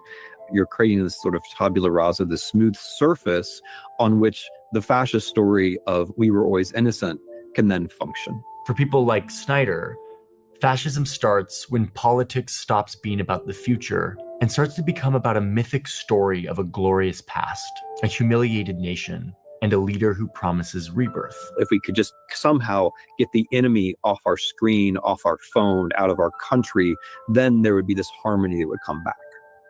You're creating this sort of tabula rasa, this smooth surface on which the fascist story of we were always innocent can then function. For people like Snyder, fascism starts when politics stops being about the future and starts to become about a mythic story of a glorious past, a humiliated nation, and a leader who promises rebirth. If we could just somehow get the enemy off our screen, off our phone, out of our country, then there would be this harmony that would come back.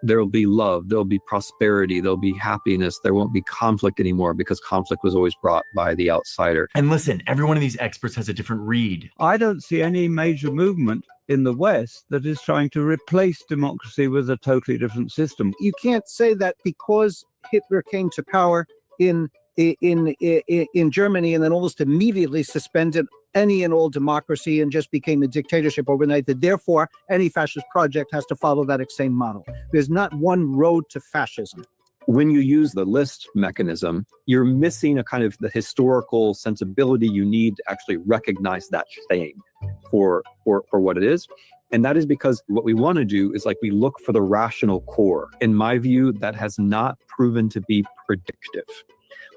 There will be love, there'll be prosperity, there'll be happiness, there won't be conflict anymore because conflict was always brought by the outsider. And listen, every one of these experts has a different read. I don't see any major movement in the West that is trying to replace democracy with a totally different system. You can't say that because Hitler came to power in Germany and then almost immediately suspended any and all democracy and just became a dictatorship overnight, that therefore any fascist project has to follow that same model. There's not one road to fascism. When you use the list mechanism, you're missing a kind of the historical sensibility you need to actually recognize that thing for what it is. And that is because what we want to do is we look for the rational core. In my view, that has not proven to be predictive.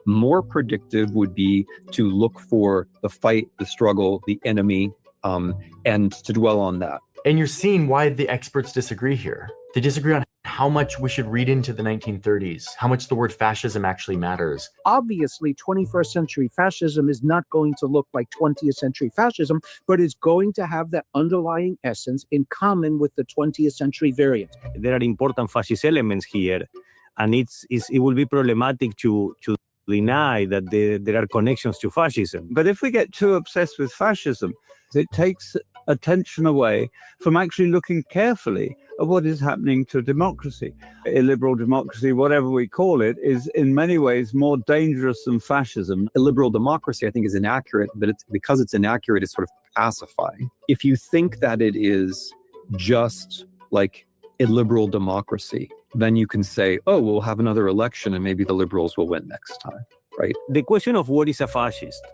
More predictive would be to look for the fight, the struggle, the enemy, and to dwell on that. And you're seeing why the experts disagree here. They disagree on how much we should read into the 1930s, how much the word fascism actually matters. Obviously, 21st century fascism is not going to look like 20th century fascism, but it's going to have that underlying essence in common with the 20th century variant. There are important fascist elements here, and it will be problematic to deny that there are connections to fascism. But if we get too obsessed with fascism, it takes attention away from actually looking carefully at what is happening to democracy. Illiberal democracy, whatever we call it, is in many ways more dangerous than fascism. Illiberal democracy, I think, is inaccurate, but because it's inaccurate, it's sort of pacifying. If you think that it is just like illiberal democracy, then you can say, oh, we'll have another election and maybe the liberals will win next time, right? The question of what is a fascist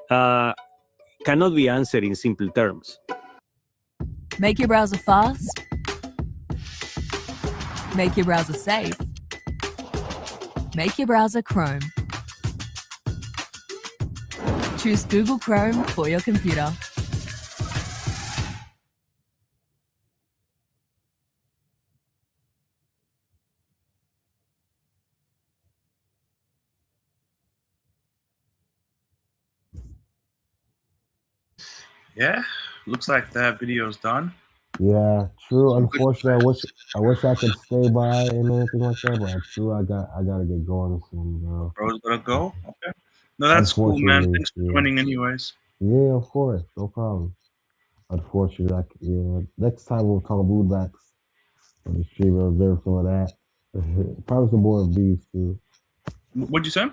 cannot be answered in simple terms. Make your browser fast. Make your browser safe. Make your browser Chrome. Choose Google Chrome for your computer. Yeah, looks like that video's done. Yeah, true. Unfortunately, I wish I could stay by and anything like that, but true, I gotta get going soon, bro. Bro's gotta go. Okay. No, that's cool, man. Thanks for joining, anyways. Yeah, of course, no problem. Unfortunately, next time we'll talk bootbacks on the stream. I reserve some of that. Probably some more of these too. What'd you say?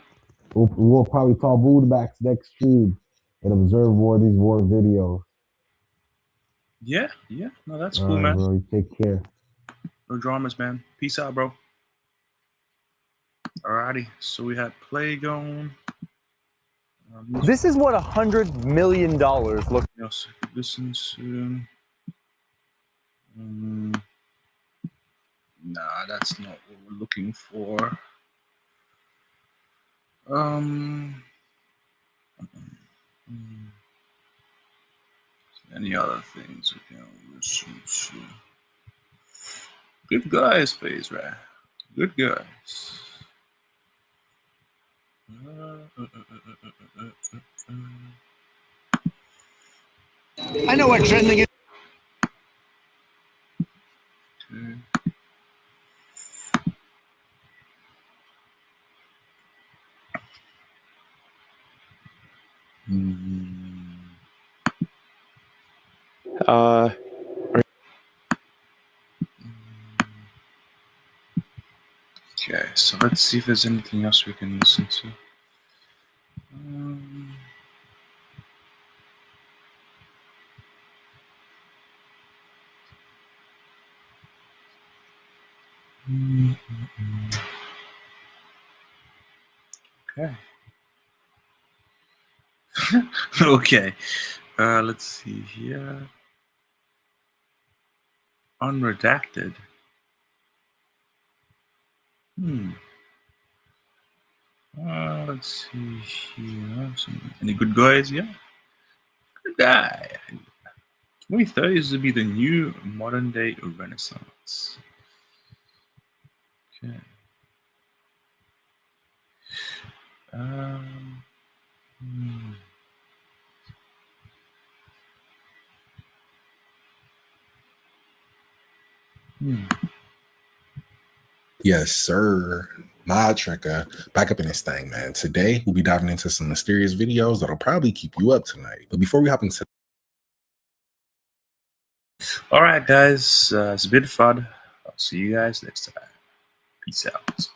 We'll probably talk bootbacks next stream and observe more of these videos. Yeah. No, that's cool, man. Bro, you take care. No dramas, man. Peace out, bro. Alrighty. So we had Plague on. This is what $100 million looks. Yes, listen soon. Nah, that's not what we're looking for. Any other things we can listen to? Good guys, phase, right? Good guys. I know what trending is. Okay. Okay, so let's see if there's anything else we can listen to. Okay. Okay. Let's see here. Unredacted. Let's see here. Any good guys? Yeah. Good guy. 2030s to be the new modern day Renaissance. Okay. Yes, sir. Mod Trinker, back up in this thing, man. Today, we'll be diving into some mysterious videos that'll probably keep you up tonight. But before we hop into... All right, guys. It's been fun. I'll see you guys next time. Peace out.